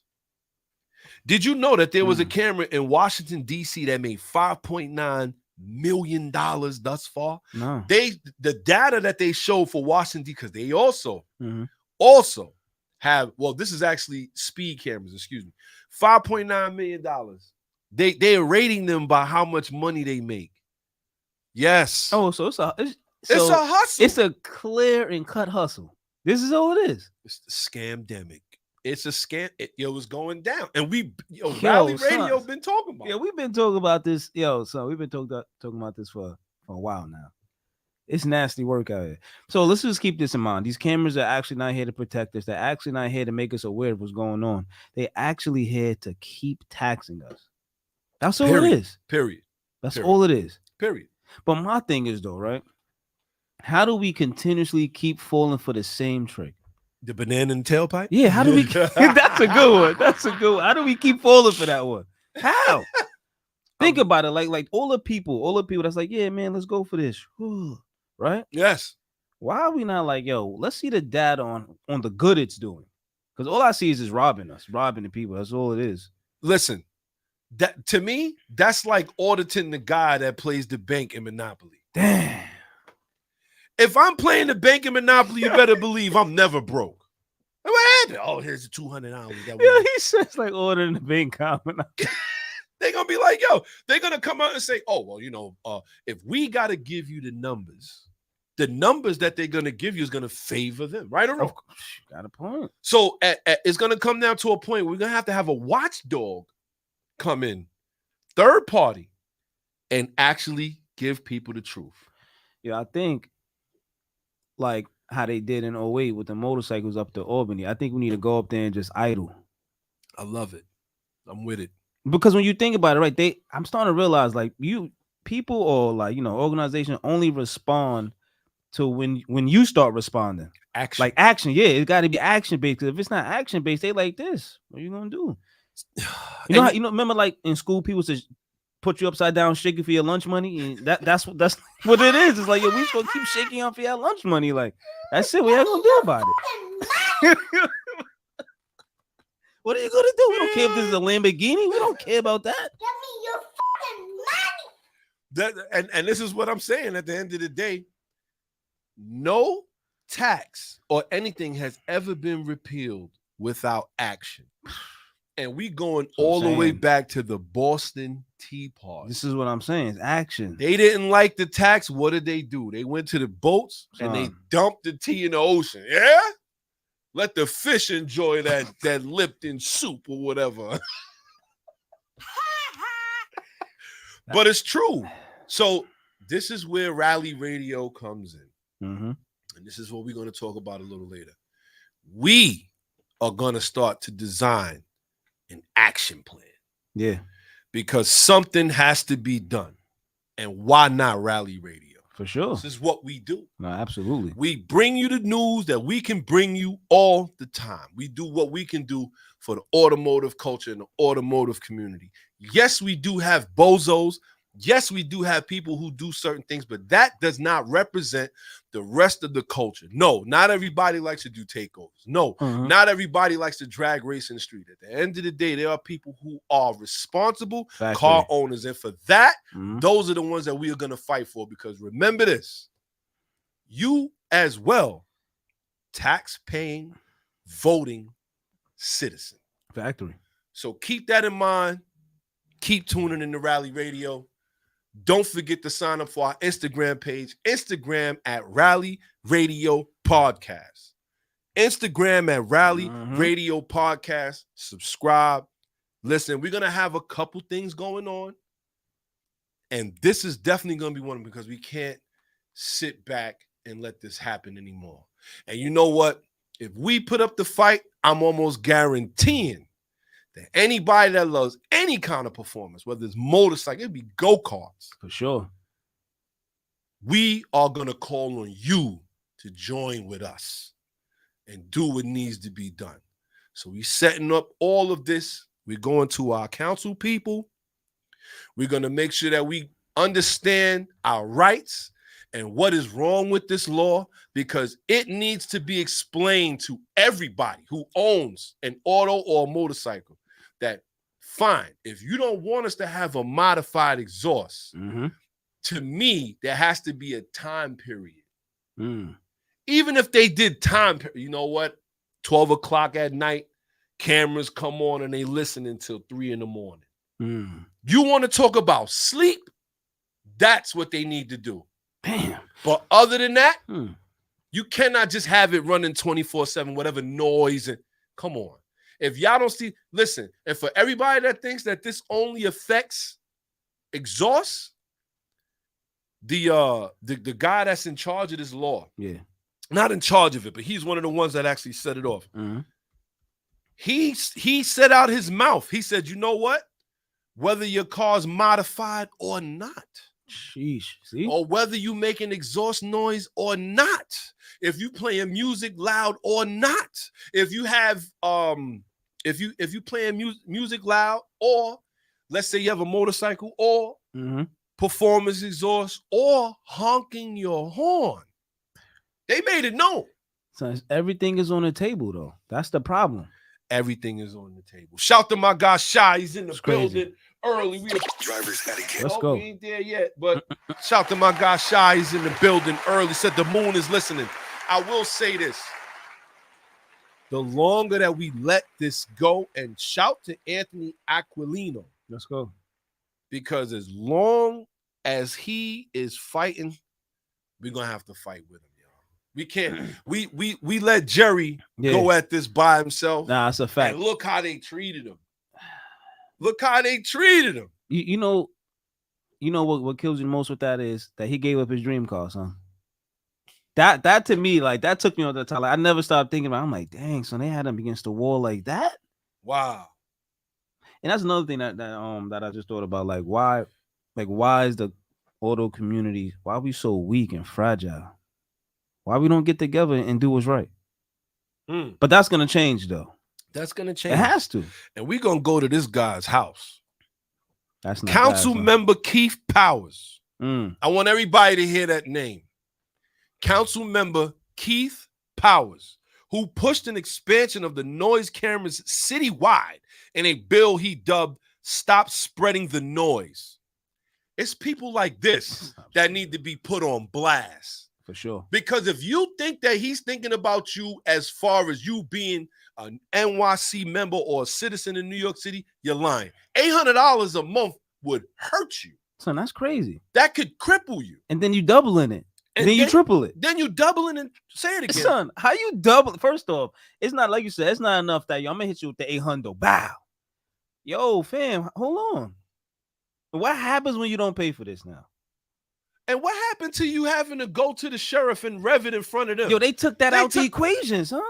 Did you know that there was a camera in Washington, D.C. that made $5.9 million thus far? No. The data that they showed for Washington, because they also have, well, this is actually speed cameras, excuse me, $5.9 million. They're rating them by how much money they make. Yes. Oh, so it's a hustle. It's a clear and cut hustle. This is all it is. It's the scamdemic. It's a scam. It was going down. And Rally Radio been talking about it. Yeah, we've been talking about this. So we've been talking about this for a while now. It's nasty work out here. So let's just keep this in mind. These cameras are actually not here to protect us. They're actually not here to make us aware of what's going on. They're actually here to keep taxing us. That's all it is. Period. That's all it is. Period. But my thing is though, right? How do we continuously keep falling for the same trick? The banana in the tailpipe? Yeah, how do we? That's a good one. That's a good one. How do we keep falling for that one? How? Think about it. Like all the people that's like, yeah, man, let's go for this. Right? Yes. Why are we not like, yo, let's see the data on the good it's doing? Because all I see is robbing us, robbing the people. That's all it is. Listen, that to me, that's like auditing the guy that plays the bank in Monopoly. Damn. If I'm playing the bank in Monopoly, you better believe I'm never broke. What happened? Oh, here's the $200. Yeah, he says like ordering the bank comment. They're gonna be like, yo, they're gonna come out and say, oh, well, if we gotta give you the numbers that they're gonna give you is gonna favor them, right or wrong? Got a point. So it's gonna come down to a point where we're gonna have a watchdog come in, third party, and actually give people the truth. Yeah, I think like how they did in 08 with the motorcycles up to Albany. I think we need to go up there and just idle. I love it. I'm with it. Because when you think about it, right, I'm starting to realize like people or like, organizations only respond to when you start responding. Action. Like action. Yeah, it's got to be action based. Because if it's not action based, they like this. What are you gonna do? Remember like in school, people said put you upside down, shake you for your lunch money. And that's what it is. It's like, yo, we just gonna keep shaking you for your lunch money. Like, that's it. What you gonna do about it? What are you gonna do? We don't care if this is a Lamborghini. We don't care about that. Give me your fucking money. And this is what I'm saying. At the end of the day, no tax or anything has ever been repealed without action. And we going all the way back to the Boston Tea Party. This is what I'm saying. It's action. They didn't like the tax. What did they do? They went to the boats and they dumped the tea in the ocean. Yeah? Let the fish enjoy that Lipton soup or whatever. But it's true. So this is where Rally Radio comes in. Mm-hmm. And this is what we're going to talk about a little later. We are going to start to design an action plan. Yeah. Because something has to be done. And why not Rally Radio? For sure. This is what we do. No, absolutely. We bring you the news that we can bring you all the time. We do what we can do for the automotive culture and the automotive community. Yes, we do have bozos. Yes, we do have people who do certain things, but that does not represent the rest of the culture. No, not everybody likes to do takeovers. No, not everybody likes to drag race in the street. At the end of the day, there are people who are responsible car owners. And for that, those are the ones that we are going to fight for. Because remember this, you as well, tax-paying, voting citizen. Factory. So keep that in mind. Keep tuning in to Rally Radio. Don't forget to sign up for our Instagram page, Instagram at Rally Radio Podcast. Instagram at Rally Radio Podcast. Subscribe. Listen, we're going to have a couple things going on. And this is definitely going to be one of them because we can't sit back and let this happen anymore. And you know what? If we put up the fight, I'm almost guaranteeing that anybody that loves any kind of performance, whether it's motorcycle, it'd be go-karts. For sure. We are going to call on you to join with us and do what needs to be done. So we're setting up all of this. We're going to our council people. We're going to make sure that we understand our rights and what is wrong with this law, because it needs to be explained to everybody who owns an auto or a motorcycle that, fine, if you don't want us to have a modified exhaust, to me, there has to be a time period. Even if they did time period, you know what? 12 o'clock at night, cameras come on and they listen until 3 in the morning. You want to talk about sleep? That's what they need to do. Damn. But other than that, you cannot just have it running 24/7, whatever noise. And come on. If y'all don't see, listen, and for everybody that thinks that this only affects exhaust, the guy that's in charge of this law, not in charge of it, but he's one of the ones that actually set it off. He set out his mouth. He said, you know what? Whether your car's modified or not, sheesh, see? Or whether you make an exhaust noise or not, if you playing music loud or not, if you have if you playing music loud, or let's say you have a motorcycle, or performance exhaust, or honking your horn, They made it known. So everything is on the table, though. That's the problem. Everything is on the table. Shout to my guy Shy. He's in the building early. Driver's etiquette. Let's go. We ain't there yet, but shout to my guy Shy. He's in the building early. Said the moon is listening. I will say this. The longer that we let this go, and shout to Anthony Aquilino. Let's go. Because as long as he is fighting, we're gonna have to fight with him, y'all. We can't. We let Jerry go at this by himself. Nah, it's a fact. And look how they treated him. Look how they treated him. You know what kills you the most with that is that he gave up his dream car, son. That to me, like, that took me on the top. Like, I never stopped thinking about it. I'm like, dang, son, they had him against the wall like that. Wow. And that's another thing that I just thought about. Like, why is the auto community, why are we so weak and fragile? Why we don't get together and do what's right? But that's gonna change, though. That's gonna change. It has to. And we're gonna go to this guy's house. That's not Council bad, member Keith Powers. I want everybody to hear that name. Council member Keith Powers, who pushed an expansion of the noise cameras citywide in a bill he dubbed Stop Spreading the Noise. It's people like this that need to be put on blast. For sure. Because if you think that he's thinking about you as far as you being an NYC member or a citizen in New York City, you're lying. $800 a month would hurt you. Son, that's crazy. That could cripple you. And then you doubling it. And then you triple it. Then you doubling and say it again. Son, how you double? First off, it's not like you said, it's not enough that I'm gonna hit you with the 800. Bow. Yo, fam, hold on. What happens when you don't pay for this now? And what happened to you having to go to the sheriff and rev it in front of them? Yo, they took that out the equations, huh?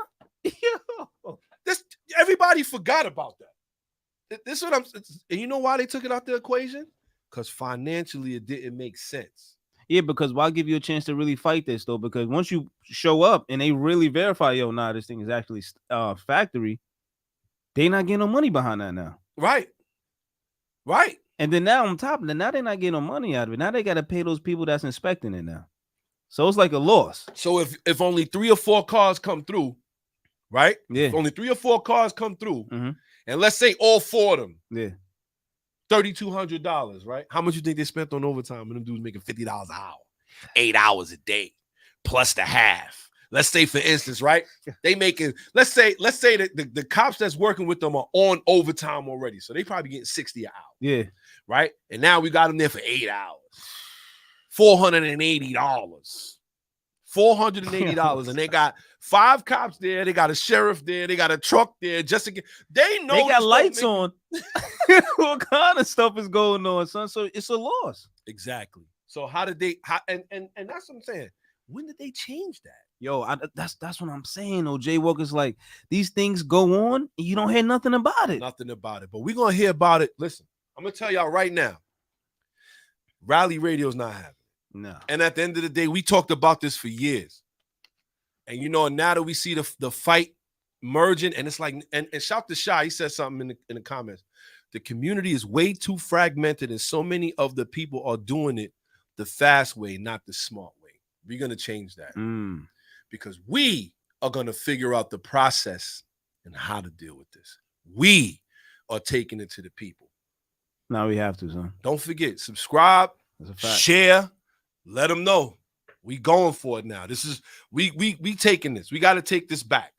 Yo. Everybody forgot about that. This is what and you know why they took it out the equation? Because financially it didn't make sense. Yeah, because why give you a chance to really fight this, though? Because once you show up and they really verify, yo, nah, this thing is actually factory, they not getting no money behind that now. Right. Right. And then now on top of that, now they're not getting no money out of it. Now they got to pay those people that's inspecting it now. So it's like a loss. So if only 3 or 4 cars come through, right? Yeah. If only 3 or 4 cars come through, and let's say all 4 of them. Yeah. $3,200, right? How much you think they spent on overtime when them dudes making $50 an hour, 8 hours a day, plus the half? Let's say, for instance, right? They making, let's say that the cops that's working with them are on overtime already. So they probably getting 60 an hour. Yeah. Right? And now we got them there for 8 hours. $480. $480. And they got 5 cops there. They got a sheriff there. They got a truck there. Just to get, they know they got lights on. What kind of stuff is going on, son? So it's a loss. Exactly. So how did they? And that's what I'm saying. When did they change that? Yo, that's what I'm saying. though. Jay Walker's like, these things go on, and you don't hear nothing about it. Nothing about it. But we're gonna hear about it. Listen, I'm gonna tell y'all right now. Rally radio's not happening. No. And at the end of the day, we talked about this for years. And you know, now that we see the fight merging, and it's like, and shout to Shy, he said something in the comments. The community is way too fragmented, and so many of the people are doing it the fast way, not the smart way. We're gonna change that because we are gonna figure out the process and how to deal with this. We are taking it to the people. Now we have to, son. Don't forget, subscribe, That's a fact. share, let them know. We going for it now. This is we taking this. We got to take this back.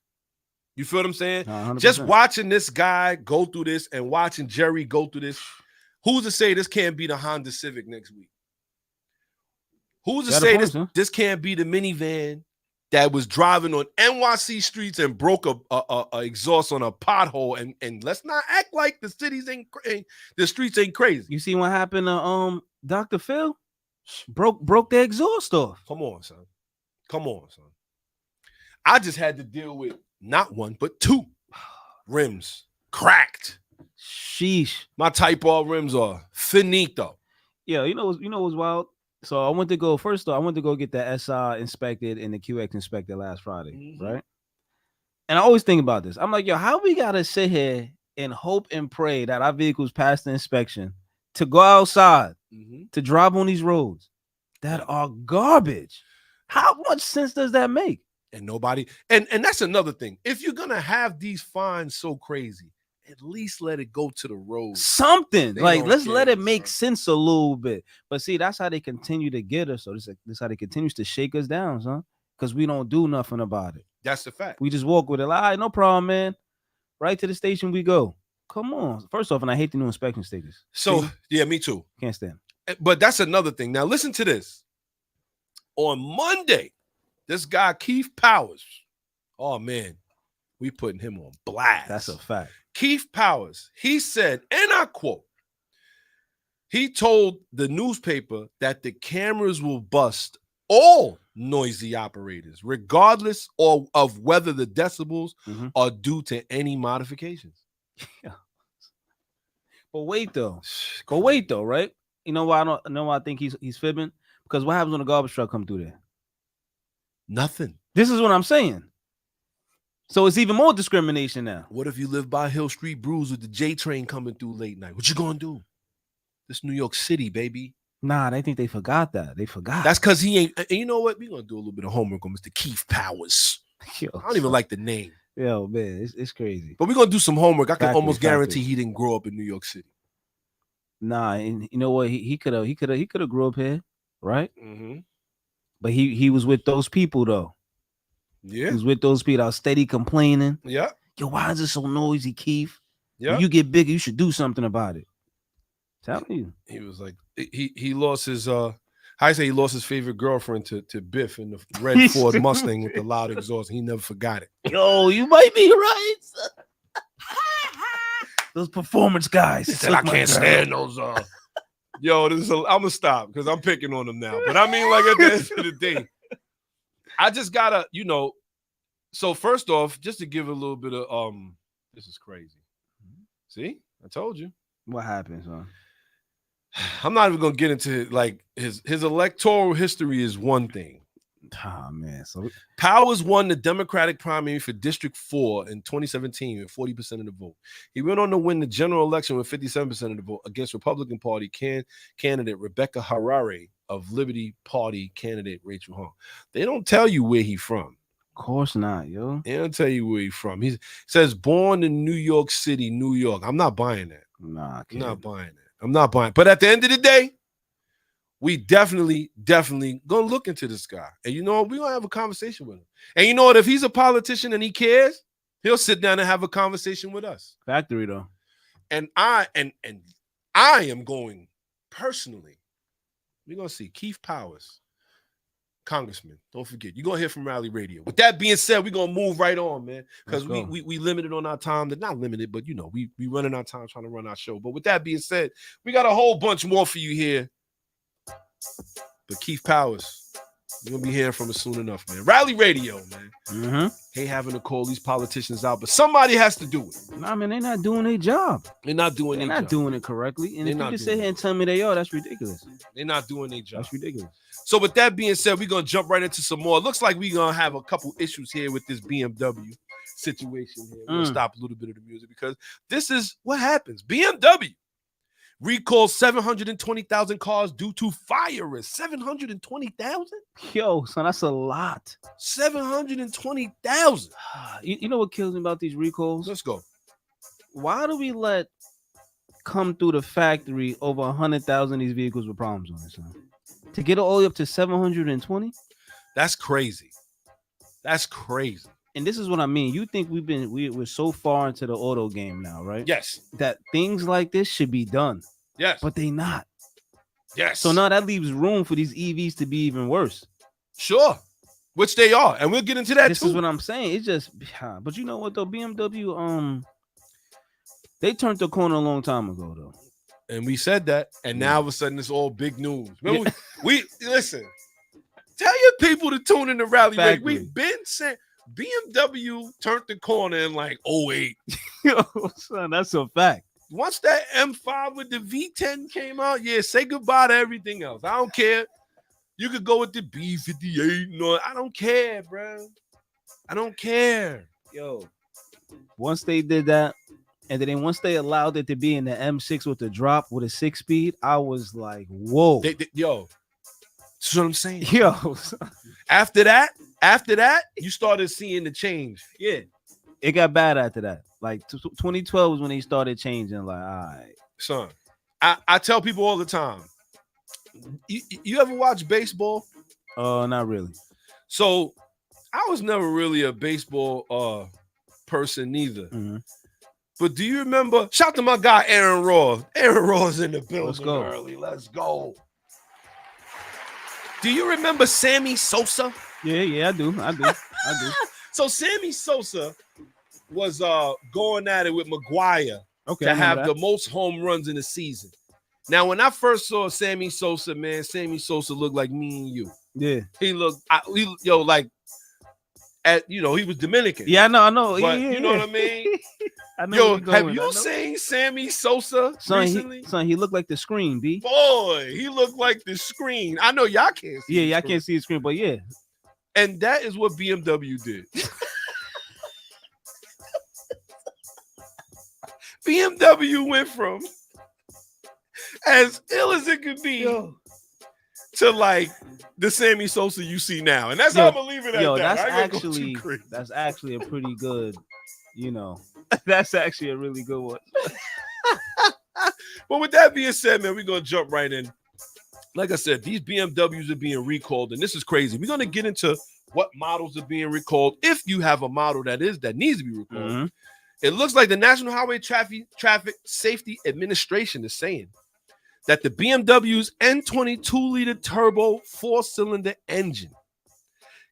You feel what I'm saying? 100%. Just watching this guy go through this and watching Jerry go through this. Who's to say this can't be the Honda Civic next week? Who's to say this can't be the minivan that was driving on NYC streets and broke a exhaust on a pothole? And let's not act like the streets ain't crazy. You see what happened to Dr. Phil? Broke the exhaust off. Come on, son. Come on, son. I just had to deal with not 1, but 2 rims cracked. Sheesh. My Type R rims are finito. Yeah, you know what's wild? So I went to go get the SI inspected and the QX inspected last Friday, right? And I always think about this. I'm like, yo, how we gotta sit here and hope and pray that our vehicles pass the inspection to go outside to drive on these roads that are garbage. How much sense does that make? And nobody, and that's another thing. If you're gonna have these fines so crazy, at least let it go to the road. Something They like don't let's care, let it make son. sense a little bit. But see, that's how they continue to get us. So this how they continues to shake us down, son. Because we don't do nothing about it. That's the fact. We just walk with it. Like, all right, no problem, man. Right to the station we go. Come on. First off, and I hate the new inspection stickers. So See? yeah, me too. Can't stand. But that's another thing. Now listen to this. On Monday, this guy Keith Powers. Oh man, we putting him on blast. That's a fact. Keith Powers, he said, and I quote, he told the newspaper that the cameras will bust all noisy operators, regardless of whether the decibels are due to any modifications. But wait though. Right? You know why I think he's fibbing? Because what happens when a garbage truck come through there? Nothing. This is what I'm saying. So it's even more discrimination now. What if you live by Hill Street Brews with the J train coming through late night? What you gonna do? This New York City, baby. Nah, they think they forgot that. They forgot. That's because he ain't. And you know what? We're gonna do a little bit of homework on Mr. Keith Powers. Yo, I don't even like the name. Yo, man, it's crazy. But we're gonna do some homework. I can almost guarantee factory. he didn't grow up in New York City. Nah, and you know what? He could have grew up here, right? Mm-hmm. But he was with those people though. Yeah. He was with those people that was steady complaining. Yeah. Yo, why is it so noisy, Keith? Yeah. When you get bigger, you should do something about it. Tell you. He was like, he lost his I say he lost his favorite girlfriend to Biff in the red Ford Mustang with the loud exhaust. He never forgot it. Yo, you might be right. Those performance guys. He said, I can't stand those. Yo, I'm gonna stop because I'm picking on them now. But I mean, like at the end of the day, I just gotta, so first off, just to give a little bit of this is crazy. See, I told you. What happens, huh? I'm not even gonna get into like his electoral history is one thing. Oh man, so Powers won the Democratic primary for District 4 in 2017 with 40% of the vote. He went on to win the general election with 57% of the vote against Republican Party candidate Rebecca Harare of Liberty Party candidate Rachel Hong. They don't tell you where he's from. Of course not, yo. They don't tell you where he's from. He says born in New York City, New York. I'm not buying that. Nah, I'm not buying that. I'm not buying. But at the end of the day, we definitely gonna look into this guy. And you know what? We're gonna have a conversation with him. And you know what? If he's a politician and he cares, he'll sit down and have a conversation with us. Factory though. And I am going personally. We're gonna see Keith Powers, Congressman. Don't forget, you're gonna hear from Rally Radio. With that being said, we're gonna move right on, man. Because we limited on our time. They're not limited, but we running our time trying to run our show. But with that being said, we got a whole bunch more for you here. But Keith Powers, you're gonna be hearing from us soon enough, man. Rally Radio, man. Hate having to call these politicians out, but somebody has to do it. Nah, man, they're not doing their job. They're not doing their job. They're not doing it correctly. And if you just sit here and tell me they are, that's ridiculous. They're not doing their job. That's ridiculous. So with that being said, we're gonna jump right into some more. Looks like we're gonna have a couple issues here with this BMW situation here. We're gonna stop a little bit of the music because this is what happens. BMW recalls 720,000 cars due to fire risk. 720,000? Yo, son, that's a lot. 720,000. You know what kills me about these recalls? Let's go. Why do we let come through the factory over 100,000 of these vehicles with problems on it, son? To get it all the way up to 720? That's crazy. That's crazy. And this is what I mean. You think we're so far into the auto game now, right? Yes. That things like this should be done. Yes. But they not. Yes. So now that leaves room for these EVs to be even worse. Sure. Which they are. And we'll get into that This too. is what I'm saying. It's just, but you know what though? BMW, they turned the corner a long time ago though. And we said that. And now all of a sudden it's all big news. Remember, we listen. Tell your people to tune in the Rally Radio. We've been saying BMW turned the corner in like 08. Yo, son, that's a fact. Once that M5 with the V10 came out, say goodbye to everything else. I don't care. You could go with the B58 and all. I don't care, bro. I don't care. Yo, once they did that, and then once they allowed it to be in the M6 with the drop with a 6-speed, I was like, whoa. That's what I'm saying. Yo, After that, you started seeing the change. yeah, it got bad after that. Like 2012 was when they started changing. Like, all right, Son, I tell people all the time, you ever watch baseball? not really. So I was never really a baseball person neither. Mm-hmm. But do you remember? Shout out to my guy Aaron Raw. Aaron Raw's in the building. Let's go. Early. Let's go. Do you remember Sammy Sosa? Yeah, I do. So Sammy Sosa was going at it with McGuire Okay, to have the most home runs in the season. Now, when I first saw Sammy Sosa, man, Sammy Sosa looked like me and you. Yeah, He looked, he was Dominican. yeah, I know. But Yeah, you know what I mean? I know Yo, where you're going. have you seen Sammy Sosa recently? He looked like the screen, B. Boy, he looked like the screen. I know y'all can't see. Yeah, I can't see the screen, but yeah. And that is what BMW did. BMW went from as ill as it could be to like the Sammy Sosa you see now. And that's how I'm gonna leave it at that. That's actually a pretty good, that's actually a really good one. But with that being said, man, we're gonna jump right in. Like I said, these BMWs are being recalled, and this is crazy. We're gonna get into what models are being recalled. If you have a model that needs to be recalled, Mm-hmm. It looks like the National Highway Traffic Safety Administration is saying that the BMW's N22-liter turbo 4-cylinder engine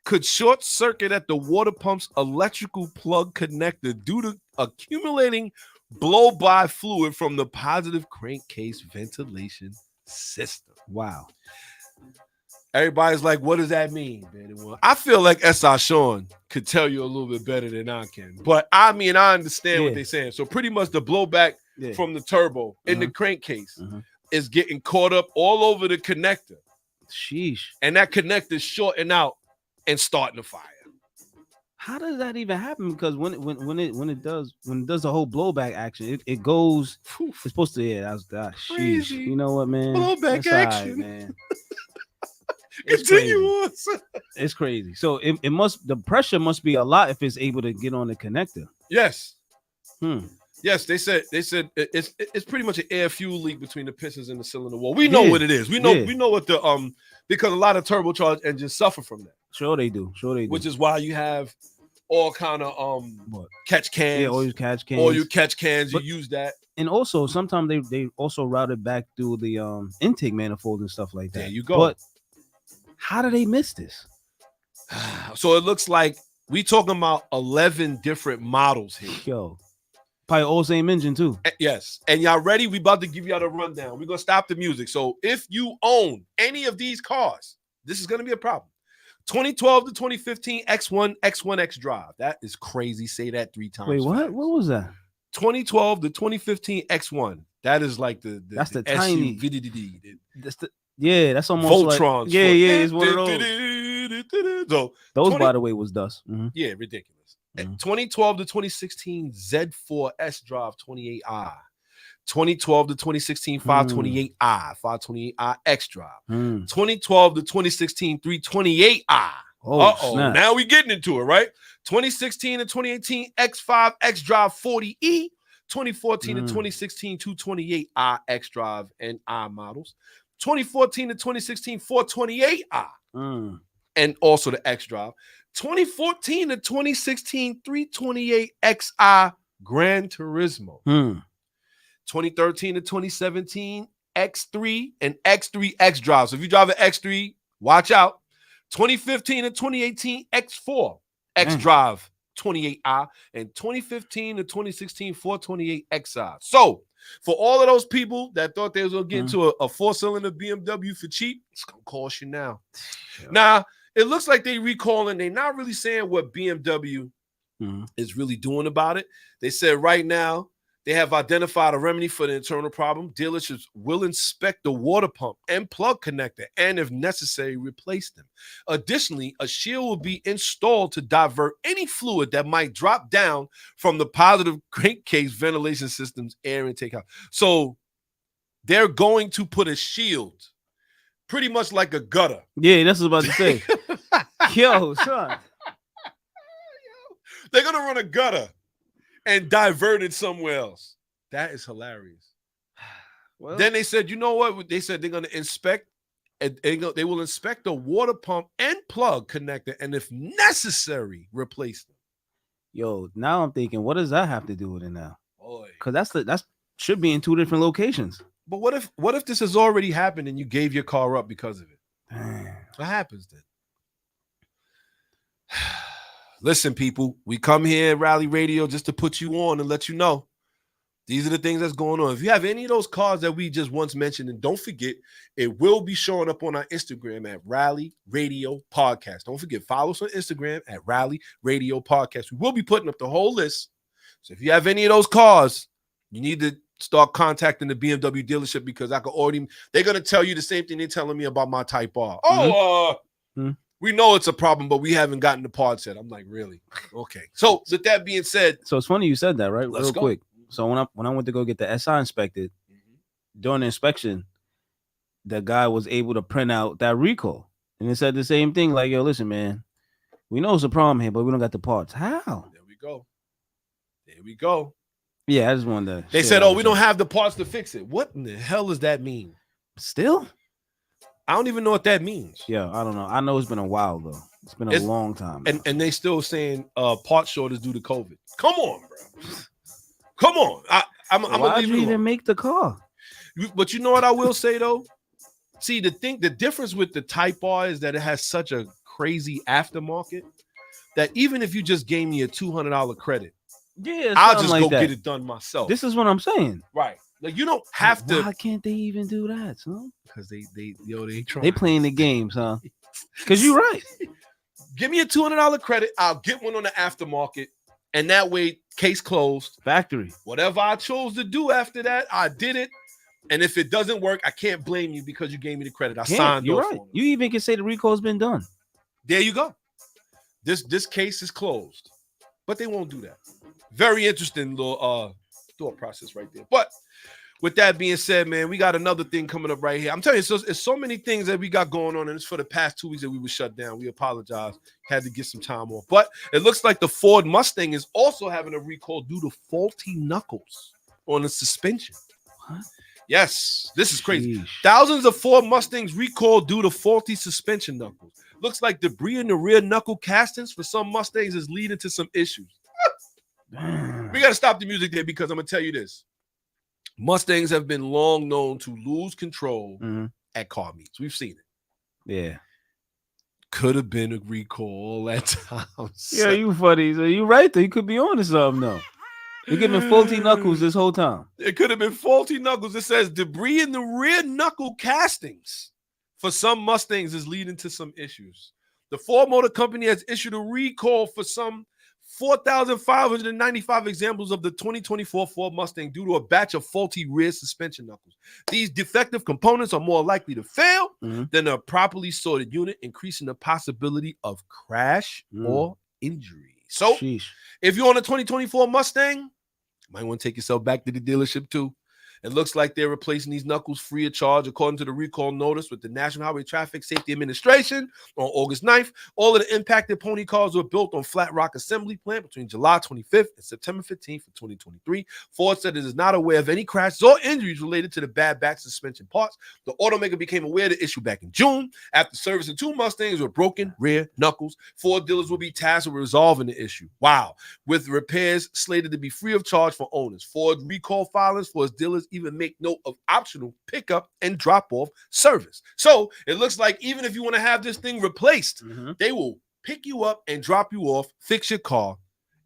could short circuit at the water pump's electrical plug connector due to accumulating blow-by fluid from the positive crankcase ventilation system. Wow. Everybody's like, what does that mean, man? Well, I feel like S.I Shawn could tell you a little bit better than I can. But I mean, I understand what they're saying. So pretty much the blowback from the turbo in the crankcase is getting caught up all over the connector. Sheesh. And that connector is shorting out and starting to fire. How does that even happen? Because when it does the whole blowback action, it goes. It's supposed to. Yeah, that's sheesh. You know what, man? Blowback action, right, man. Continue on. It's crazy. So the pressure must be a lot if it's able to get on the connector. Yes. Yes, they said it's pretty much an air fuel leak between the pistons and the cylinder wall. We know what it is. We know what the because a lot of turbocharged engines suffer from that. Sure they do. Which is why you have all kind of catch cans. Yeah, all your catch cans. All your catch cans, you use that. And also sometimes they also route it back through the intake manifold and stuff like that. There you go. But how do they miss this? So it looks like we talking about 11 different models here. Yo. Probably all same engine too. Yes. And y'all ready? We about to give y'all the rundown. We're going to stop the music. So if you own any of these cars, this is going to be a problem. 2012 to 2015 X1, X1X drive. That is crazy. Say that 3 times. Wait, what? What was that? 2012 to 2015 X1. That is like that's the tiny. SUV. That's almost Voltrons. Like, it's one of those. So those, by the way, was dust. Yeah, ridiculous. 2012 to 2016 Z4 S Drive 28i. 2012 to 2016 528i, 528i X Drive. 2012 to 2016 328i. Now we getting into it, right? 2016 to 2018 X5 X Drive 40e. 2014 to 2016 228i X Drive and I models. 2014 to 2016 428i. And also the X Drive. 2014 to 2016 328xi Gran Turismo. 2013 to 2017 X3 and X3 X Drive. So if you drive an X3, watch out. 2015 to 2018 X4 X Drive 28i and 2015 to 2016 428xi. So for all of those people that thought they was gonna get into a 4-cylinder BMW for cheap, it's gonna cost you now. Now it looks like they recalling. They're not really saying what BMW is really doing about it. They said right now they have identified a remedy for the internal problem. Dealerships will inspect the water pump and plug connector and, if necessary, replace them. Additionally, a shield will be installed to divert any fluid that might drop down from the positive crankcase ventilation system's air intake. So they're going to put a shield pretty much like a gutter. Yeah, that's what I was about to say. Yo, son. They're gonna run a gutter and divert it somewhere else. That is hilarious. Well, Then they said, you know what? They said they're gonna inspect, and they will inspect the water pump and plug connector, and if necessary, replace them. yo, now I'm thinking, what does that have to do with it now? Boy. Because that's should be in 2 different locations. But what if this has already happened and you gave your car up because of it? Damn. What happens then? Listen, people, we come here at Rally Radio just to put you on and let you know these are the things that's going on. If you have any of those cars that we just once mentioned, and don't forget, it will be showing up on our Instagram at Rally Radio Podcast. Don't forget, follow us on Instagram at Rally Radio Podcast. We will be putting up the whole list. So if you have any of those cars, you need to start contacting the BMW dealership, because I could already, they're going to tell you the same thing they're telling me about my Type R. We know it's a problem, but we haven't gotten the parts yet. I'm like, really? Okay. So with that being said, So it's funny you said that, right? Let's Real go. quick. So when I went to go get the SI inspected, during the inspection, the guy was able to print out that recall. And it said the same thing, like, yo, listen, man, we know it's a problem here, but we don't got the parts. How? There we go. There we go. Yeah, I just wanted to. They said, oh, we don't have the parts to fix it. What in the hell does that mean? Still? I don't even know what that means. Yeah, I don't know. I know it's been a while, though. It's been a long time. And they still saying part shortage due to COVID. Come on, bro. Come on. I'm Why gonna did leave you it even alone. make the car? But you know what I will say though? See, the difference with the Type R is that it has such a crazy aftermarket that even if you just gave me a $200 credit, Yeah, I'll just like go that. get it done myself. This is what I'm saying. Right. Like you don't have to. Why can't they even do that, son? Because they ain't trying. They playing the games, huh? Because you're right. Give me a $200 credit. I'll get one on the aftermarket. And that way, case closed. Factory. Whatever I chose to do after that, I did it. And if it doesn't work, I can't blame you because you gave me the credit. I signed You're off right. on it. You even can say the recall's been done. There you go. This case is closed. But they won't do that. Very interesting little thought process right there. But with that being said, man, we got another thing coming up right here. I'm telling you, it's so many things that we got going on, and it's for the past 2 weeks that we were shut down. We apologize. Had to get some time off. But it looks like the Ford Mustang is also having a recall due to faulty knuckles on the suspension. What? Yes, this is crazy. Sheesh. Thousands of Ford Mustangs recalled due to faulty suspension knuckles. Looks like debris in the rear knuckle castings for some Mustangs is leading to some issues. Damn. We got to stop the music there because I'm going to tell you this. Mustangs have been long known to lose control at car meets. We've seen it. Yeah. Could have been a recall at times. Yeah, you funny. So you right there. You could be on to something though. You're giving faulty knuckles this whole time. It could have been faulty knuckles. It says debris in the rear knuckle castings for some Mustangs is leading to some issues. The Ford Motor Company has issued a recall for some 4,595 examples of the 2024 Ford Mustang due to a batch of faulty rear suspension knuckles. These defective components are more likely to fail than a properly sorted unit, increasing the possibility of crash or injury. So, if you're on a 2024 Mustang, you might want to take yourself back to the dealership too. It looks like they're replacing these knuckles free of charge, according to the recall notice with the National Highway Traffic Safety Administration on August 9th. All of the impacted pony cars were built on Flat Rock Assembly Plant between July 25th and September 15th of 2023. Ford said it is not aware of any crashes or injuries related to the bad batch suspension parts. The automaker became aware of the issue back in June after servicing 2 Mustangs with broken rear knuckles. Ford dealers will be tasked with resolving the issue. Wow. With repairs slated to be free of charge for owners. Ford recall filings for its dealers even make note of optional pickup and drop-off service. So it looks like even if you want to have this thing replaced, they will pick you up and drop you off, fix your car,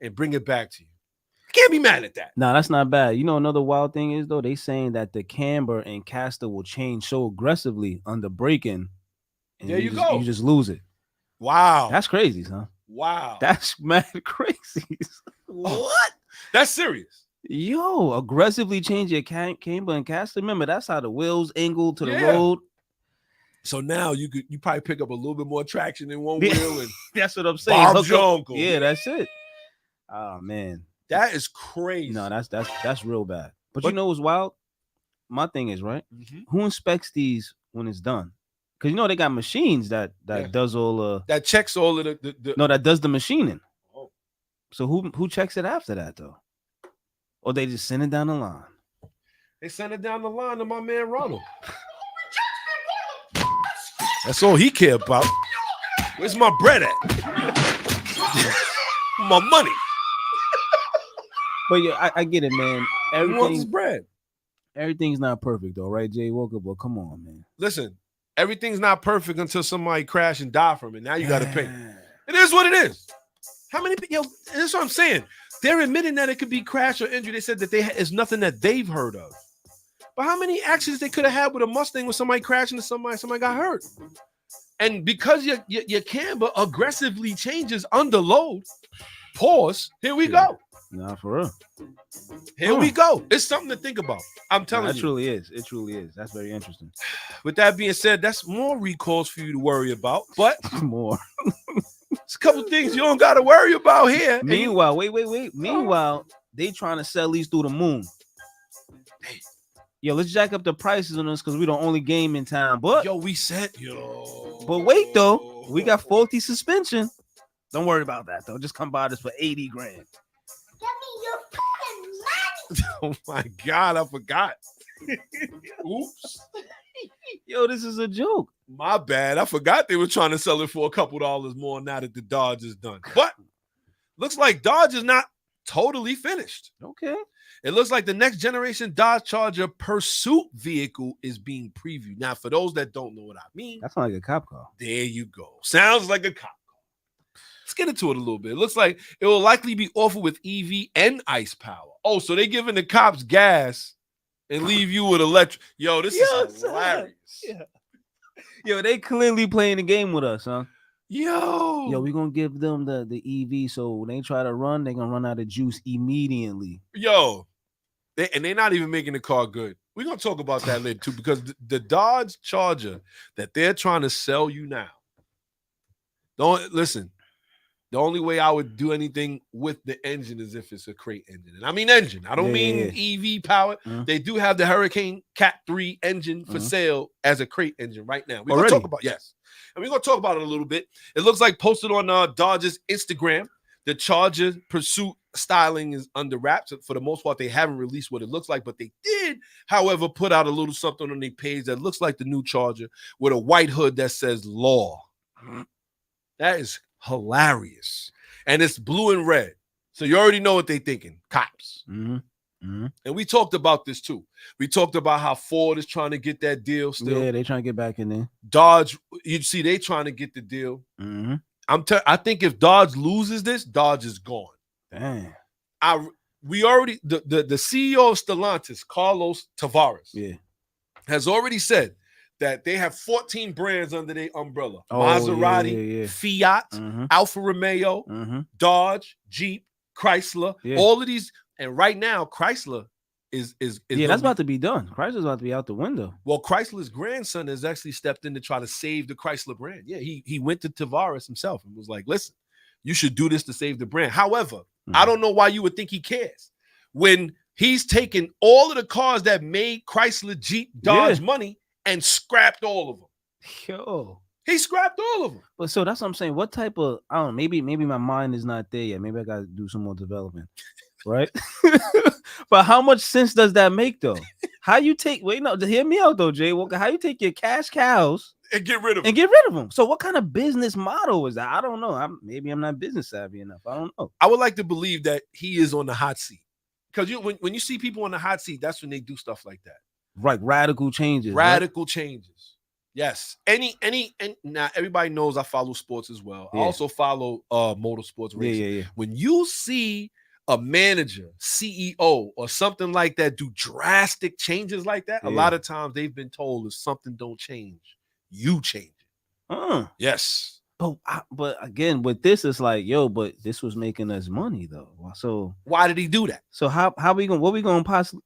and bring it back to you. Can't be mad at that. No, that's not bad. You know, another wild thing is though, they saying that the camber and caster will change so aggressively under braking. And there you just, go. You just lose it. Wow. That's crazy, son. Wow. That's mad crazy. What? That's serious. Yo, aggressively change your camber and caster. Remember, that's how the wheels angle to the road. So now you probably pick up a little bit more traction in one wheel, and that's what I'm saying. Bob's your uncle. Yeah, that's it. Oh man, that is crazy. No, that's real bad. But you know what's wild? My thing is right. Who inspects these when it's done? Because you know they got machines that does all that checks all of the no, that does the machining. Oh. So who checks it after that though? Or they just send it down the line? They send it down the line to my man Ronald. That's all he care about. Where's my bread at? My money. But yeah, I get it, man. Who wants his bread? Everything's not perfect though, right, Jay Walker? But come on, man. Listen, everything's not perfect until somebody crash and die from it. Now you got to pay. It is what it is. How many people? That's what I'm saying. They're admitting that it could be crash or injury. They said that it's nothing that they've heard of. But how many accidents they could have had with a Mustang with somebody crashing into somebody got hurt? And because your camber aggressively changes under load, pause. Here we go. Nah, for real. Here we go. It's something to think about. I'm telling you. It truly is. It truly is. That's very interesting. With that being said, that's more recalls for you to worry about. But more. It's a couple things you don't got to worry about here. Meanwhile, wait. Meanwhile, they trying to sell these through the moon. Yo, let's jack up the prices on this because we the only game in town. But But wait though, we got faulty suspension. Don't worry about that though. Just come buy this for 80 grand. Give me your fucking money. Oh my God, I forgot. Oops. Yo, this is a joke. My bad. I forgot they were trying to sell it for a couple dollars more now that the Dodge is done. But looks like Dodge is not totally finished. Okay. It looks like the next generation Dodge Charger Pursuit vehicle is being previewed. Now, for those that don't know what I mean, that's like a cop car. There you go. Sounds like a cop car. Let's get into it a little bit. It looks like it will likely be offered with EV and ICE power. Oh, so they're giving the cops gas and leave you with electric. Yo, this is hilarious. Yeah. Yo, they clearly playing the game with us, huh? Yo, we're gonna give them the EV, so when they try to run, they're gonna run out of juice immediately. Yo, they're not even making the car good. We're gonna talk about that later too, because the Dodge Charger that they're trying to sell you now. Don't listen. The only way I would do anything with the engine is if it's a crate engine. And I mean engine. I don't mean EV powered. They do have the Hurricane Cat 3 engine for sale as a crate engine right now. We're going to talk about, and we're going to talk about it a little bit. It looks like posted on Dodge's Instagram, the Charger Pursuit styling is under wraps. For the most part, they haven't released what it looks like, but they did, however, put out a little something on their page that looks like the new Charger with a white hood that says law. That is hilarious. And it's blue and red. So you already know what they're thinking. Cops. And we talked about this too. We talked about how Ford is trying to get that deal still. Yeah, they trying to get back in there. Dodge, you see, they trying to get the deal. I think if Dodge loses this, Dodge is gone. Damn. We already the CEO of Stellantis, Carlos Tavares, has already said that they have 14 brands under their umbrella. Maserati, Fiat, Alfa Romeo, Dodge, Jeep, Chrysler, all of these. And right now, Chrysler is that's about to be done. Chrysler's about to be out the window. Well, Chrysler's grandson has actually stepped in to try to save the Chrysler brand. Yeah, he went to Tavares himself and was like, listen, you should do this to save the brand. However, I don't know why you would think he cares when he's taken all of the cars that made Chrysler, Jeep, Dodge money and scrapped all of them. Yo, he scrapped all of them. But so that's what I'm saying. What type of, I don't know, maybe my mind is not there yet. Maybe I got to do some more development, right? But how much sense does that make though? How you take, hear me out though, Jay Walker. How you take your cash cows and get rid of them? So what kind of business model is that? I don't know. Maybe I'm not business savvy enough. I don't know. I would like to believe that he is on the hot seat, because when you see people on the hot seat, that's when they do stuff like that. Right, radical changes. Changes. Yes. And now everybody knows I follow sports as well. I also follow motorsports racing. When you see a manager, CEO, or something like that do drastic changes like that, a lot of times they've been told if something don't change, you change it. Yes. But again, with this, it's like, but this was making us money though. So why did he do that? So what we gonna possibly?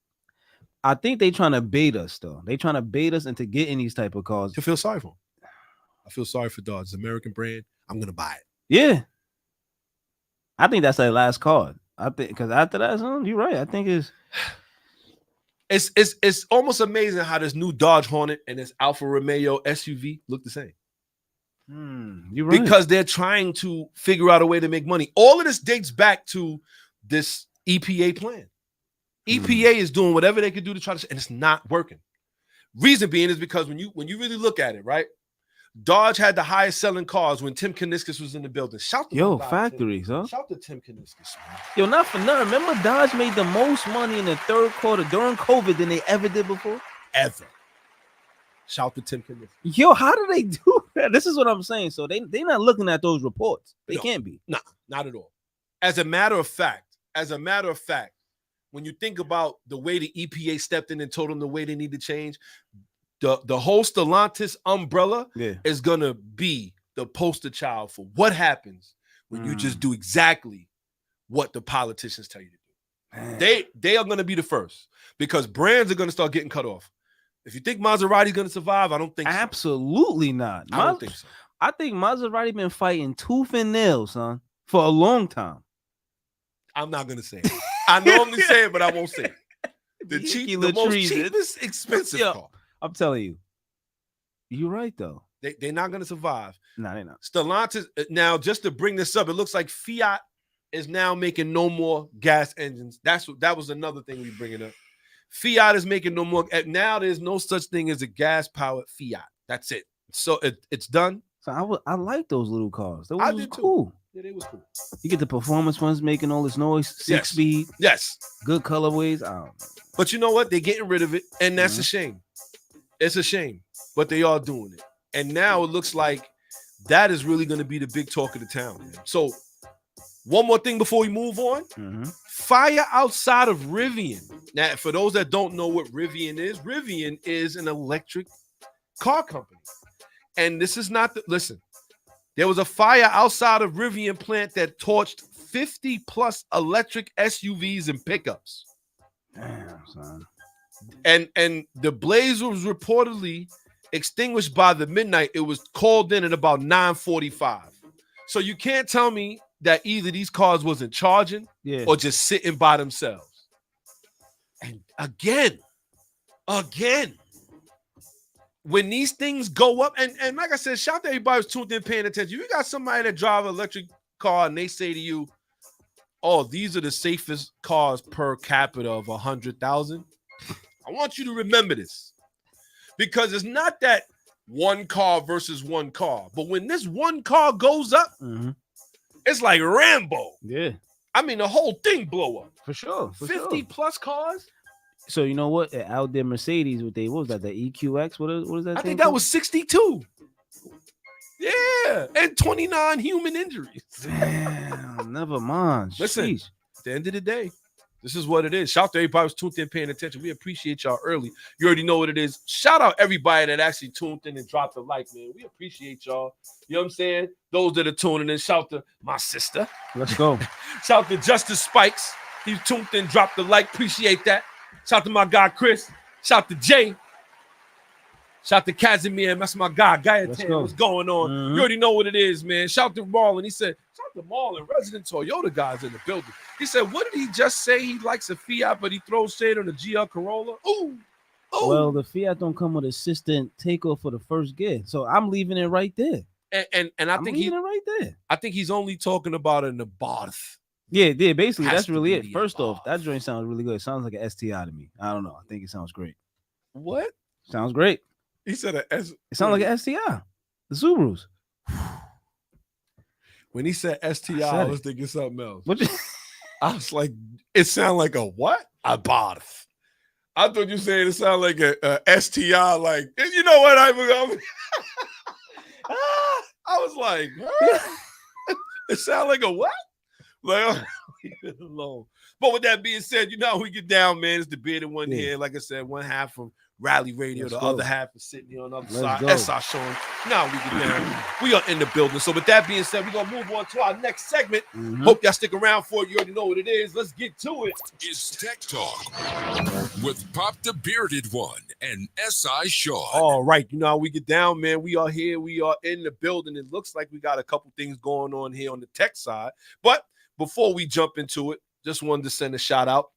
I think they trying to bait us though. They trying to bait us into getting these type of cars. You feel sorry for them. I feel sorry for Dodge. It's an American brand. I'm gonna buy it. Yeah. I think that's their last card. I think because after that, you're right. I think it's It's almost amazing how this new Dodge Hornet and this Alfa Romeo SUV look the same. You're right. Because they're trying to figure out a way to make money. All of this dates back to this EPA plan. EPA is doing whatever they can do to try to, and it's not working. Reason being is because when you really look at it, right? Dodge had the highest selling cars when Tim Kuniskis was in the building. Shout to Yo, my guy, factories, Tim. huh? Shout to Tim Kuniskis, man. Yo, not for nothing. Remember, Dodge made the most money in the third quarter during COVID than they ever did before? Ever. Shout to Tim Kuniskis. Yo, how do they do that? This is what I'm saying. So they not looking at those reports. They can't be. Nah, not at all. As a matter of fact, when you think about the way the EPA stepped in and told them the way they need to change, the whole Stellantis umbrella is gonna be the poster child for what happens when you just do exactly what the politicians tell you to do. Man. They are gonna be the first because brands are gonna start getting cut off. If you think Maserati's gonna survive, I don't think absolutely not. I don't think so. I think Maserati been fighting tooth and nail, son, for a long time. I'm not gonna say it. I normally say it, but I won't say it. The cheapest expensive car. I'm telling you. You're right, though. They're not going to survive. No, they're not. Stellantis, now, just to bring this up, it looks like Fiat is now making no more gas engines. That was another thing we bringing up. Fiat is making no more. Now there's no such thing as a gas-powered Fiat. That's it. So it's done. So I like those little cars. Those I was did cool. Too. Yeah, they was cool. You get the performance ones making all this noise, 6-speed. Yes. Good colorways. I don't know. But you know what? They're getting rid of it, and that's a shame. It's a shame, but they are doing it. And now it looks like that is really going to be the big talk of the town. Man. So one more thing before we move on. Fire outside of Rivian. Now, for those that don't know what Rivian is an electric car company. And this is not listen. There was a fire outside of Rivian plant that torched 50 plus electric SUVs and pickups. Damn, son. And the blaze was reportedly extinguished by the midnight. It was called in at about 9:45. So you can't tell me that either these cars wasn't charging or just sitting by themselves. And again, when these things go up, and like I said, shout out to everybody who's tuned in, paying attention. You got somebody that drive an electric car and they say to you, oh, these are the safest cars per capita of 100,000. I want you to remember this because it's not that one car versus one car, but when this one car goes up, it's like Rambo. Yeah. I mean, the whole thing blow up. For sure. 50 plus cars. So you know what? Out there, Mercedes, what was that? The EQX? What is that? I think that was 62. Yeah, and 29 human injuries. Damn, never mind. Listen, at the end of the day, this is what it is. Shout out to everybody who's tuned in, paying attention. We appreciate y'all early. You already know what it is. Shout out everybody that actually tuned in and dropped a like, man. We appreciate y'all. You know what I'm saying? Those that are tuning in, shout to my sister. Let's go. Shout out to Justice Spikes. He tuned in, dropped the like. Appreciate that. Shout out to my guy, Chris. Shout out to Jay. Shout out to Casimir. That's my guy. What's going on? You already know what it is, man. Shout out to Marlon. He said, shout out to Marlon, resident Toyota guys in the building. He said, what did he just say? He likes a Fiat, but he throws shade on the GL Corolla. Ooh. Well, the Fiat don't come with assistant takeoff for the first gear. So I'm leaving it right there. And I think leaving it right there. I think he's only talking about an Abarth. Yeah, basically, that's really it. First off, that joint sounds really good. It sounds like an STI to me. I don't know. I think it sounds great. What? Sounds great. He said it sounds like an STI. The Subarus. When he said STI, I was thinking something else. I was like, it sounded like a what? Abarth. I thought you said it sounded like a STI, like, you know what? I was like, it sounded like a what? Like, leave it alone. But with that being said, you know how we get down, man. It's the beard in one here. Like I said, one half from Rally Radio, other half is sitting here on the other side. S.I Shawn. Now we get down. We are in the building. So with that being said, we're gonna move on to our next segment. Hope y'all stick around for it. You already know what it is. Let's get to it. It's Tech Talk with Pop the Bearded One and S.I Shawn. All right, you know how we get down, man. We are here. We are in the building. It looks like we got a couple things going on here on the tech side. But before we jump into it, just wanted to send a shout out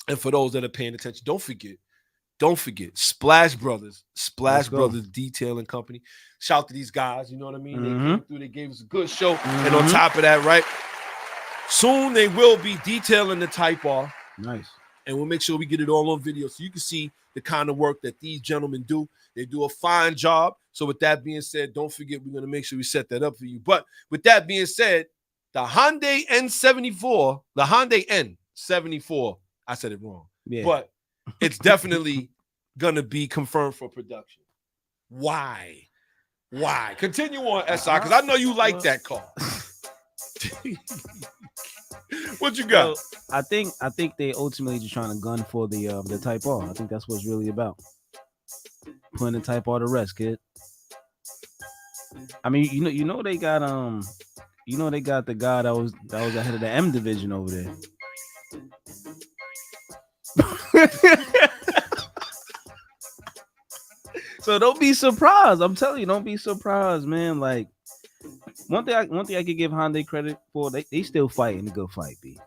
And for those that are paying attention, don't forget, Splash Brothers Detailing Company. Shout out to these guys, you know what I mean? They came through, they gave us a good show. And on top of that, right, soon they will be detailing the Type R. Nice. And we'll make sure we get it all on video so you can see the kind of work that these gentlemen do. They do a fine job. So with that being said, don't forget, we're going to make sure we set that up for you. But with that being said, the Hyundai N74, I said it wrong. Yeah. But it's definitely going to be confirmed for production. Why? Continue on, S.I, because I know you like that car. What you got? So, I think they ultimately just trying to gun for the Type R. I think that's what it's really about. Putting the Type R to rest, kid. I mean, you know they got they got the guy that was ahead of the M division over there. So don't be surprised. I'm telling you, don't be surprised, man. Like one thing I could give Hyundai credit for, they still fighting a good fight, B.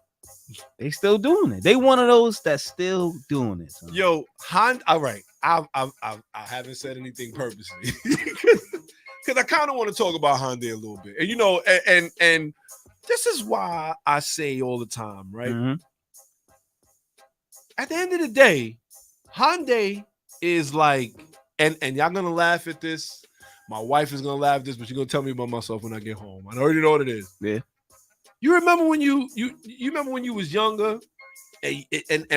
They still doing it. They one of those that's still doing it. Son. Yo, Hyundai. All right, I haven't said anything purposely because I kind of want to talk about Hyundai a little bit, and you know, and this is why I say all the time, right? Mm-hmm. At the end of the day, Hyundai is like, and y'all gonna laugh at this. My wife is gonna laugh at this, but she's gonna tell me about myself when I get home. I already know what it is. Yeah. You remember when you remember when you was younger, and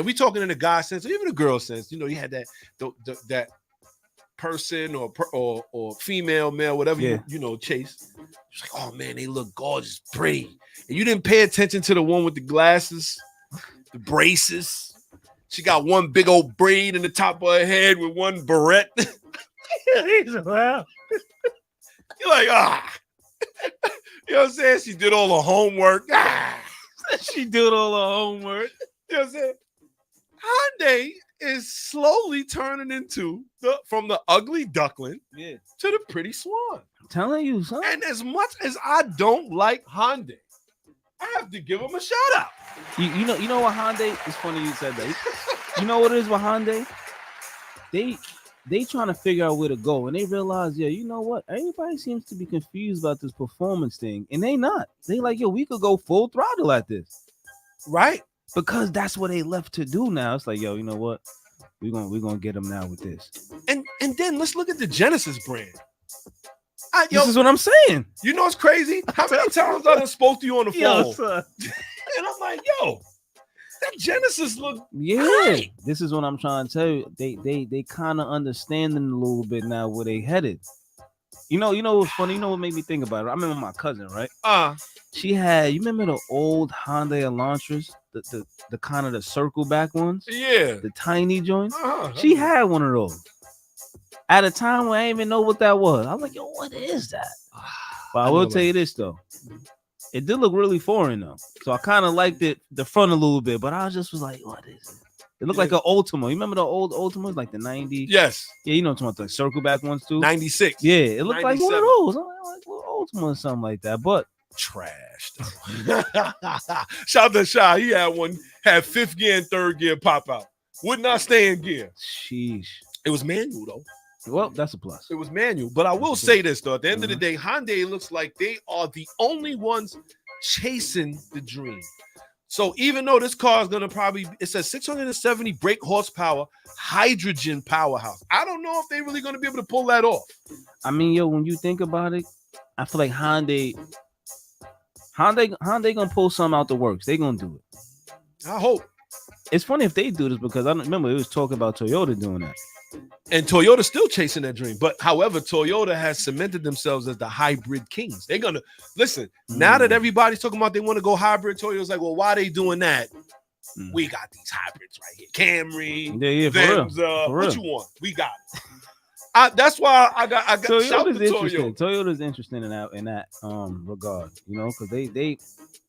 we talking in the guy sense, or even the girl sense. You know, you had that person or female, male, whatever you know, chase. It's like, oh man, they look gorgeous, pretty, and you didn't pay attention to the one with the glasses, the braces. She got one big old braid in the top of her head with one barrette. Wow. You're like, you know what I'm saying? She did all the homework. She did all the homework. You know what I'm saying? Hyundai is slowly turning into from the ugly duckling to the pretty swan. I'm telling you, son. And as much as I don't like Hyundai, I have to give them a shout out. You know what Hyundai? It's funny you said that. You know what it is with Hyundai? They trying to figure out where to go, and they realize, you know what? Everybody seems to be confused about this performance thing, and they not. They like, we could go full throttle at this, right? Because that's what they left to do now. It's like, you know what? We're gonna get them now with this. And then let's look at the Genesis brand. This is what I'm saying. You know what's crazy? How many times I done spoke to you on the phone? And I'm like, that Genesis look great. This is what I'm trying to tell you. They kind of understanding a little bit now where they headed. You know what's funny? You know what made me think about it? I remember my cousin, right? She had, you remember the old Hyundai Elantras? The kind of the circle back ones? Yeah. The tiny joints? She had one of those. At a time when I didn't even know what that was. I was like, what is that? But I will tell you this, though. It did look really foreign, though. So I kind of liked the front a little bit, but I was like, what is it? It looked like an Ultima. You remember the old Ultimas, like the 90s? Yes. Yeah, you know what I'm talking about, the circle back ones, too? 96. Yeah, it looked like one of those. I'm like Ultima or something like that, but trash. Shout out to Shy. He had fifth gear and third gear pop out. Would not stay in gear. Sheesh. It was manual, though. Well, that's a plus. It was manual. But I will say this, though. At the end of the day, Hyundai looks like they are the only ones chasing the dream. So even though this car is going to it says 670 brake horsepower, hydrogen powerhouse. I don't know if they're really going to be able to pull that off. I mean, when you think about it, I feel like Hyundai going to pull something out the works. They're going to do it. I hope. It's funny if they do this because I remember it was talking about Toyota doing that. And Toyota's still chasing that dream. But however, Toyota has cemented themselves as the hybrid kings. They're going to listen. Now that everybody's talking about they want to go hybrid, Toyota's like, well, why are they doing that? We got these hybrids right here. Camry, Venza, what you want? We got it. That's why I got Toyota's interesting. Toyota's interesting in that regard, because they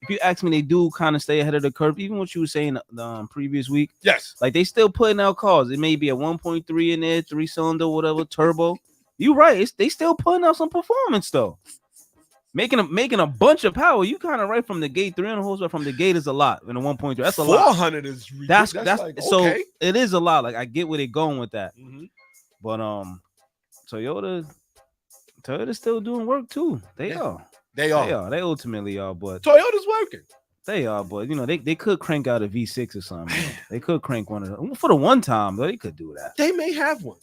if you ask me, they do kind of stay ahead of the curve. Even what you were saying the previous week. Yes. Like they still putting out cars. It may be a 1.3 in there, 3-cylinder, whatever, turbo. You're right. They still putting out some performance though. Making a bunch of power. You kind of right from the gate. 300 horsepower from the gate is a lot in a 1.3. That's a lot. 400 is ridiculous. That's like, so okay. it is a lot. Like I get where they're going with that. Mhm. But Toyota's still doing work too. They are. They They ultimately are, but Toyota's working. they are, but they could crank out a V6 or something. They could crank one of them for the one time, though. They could do that. They may have one.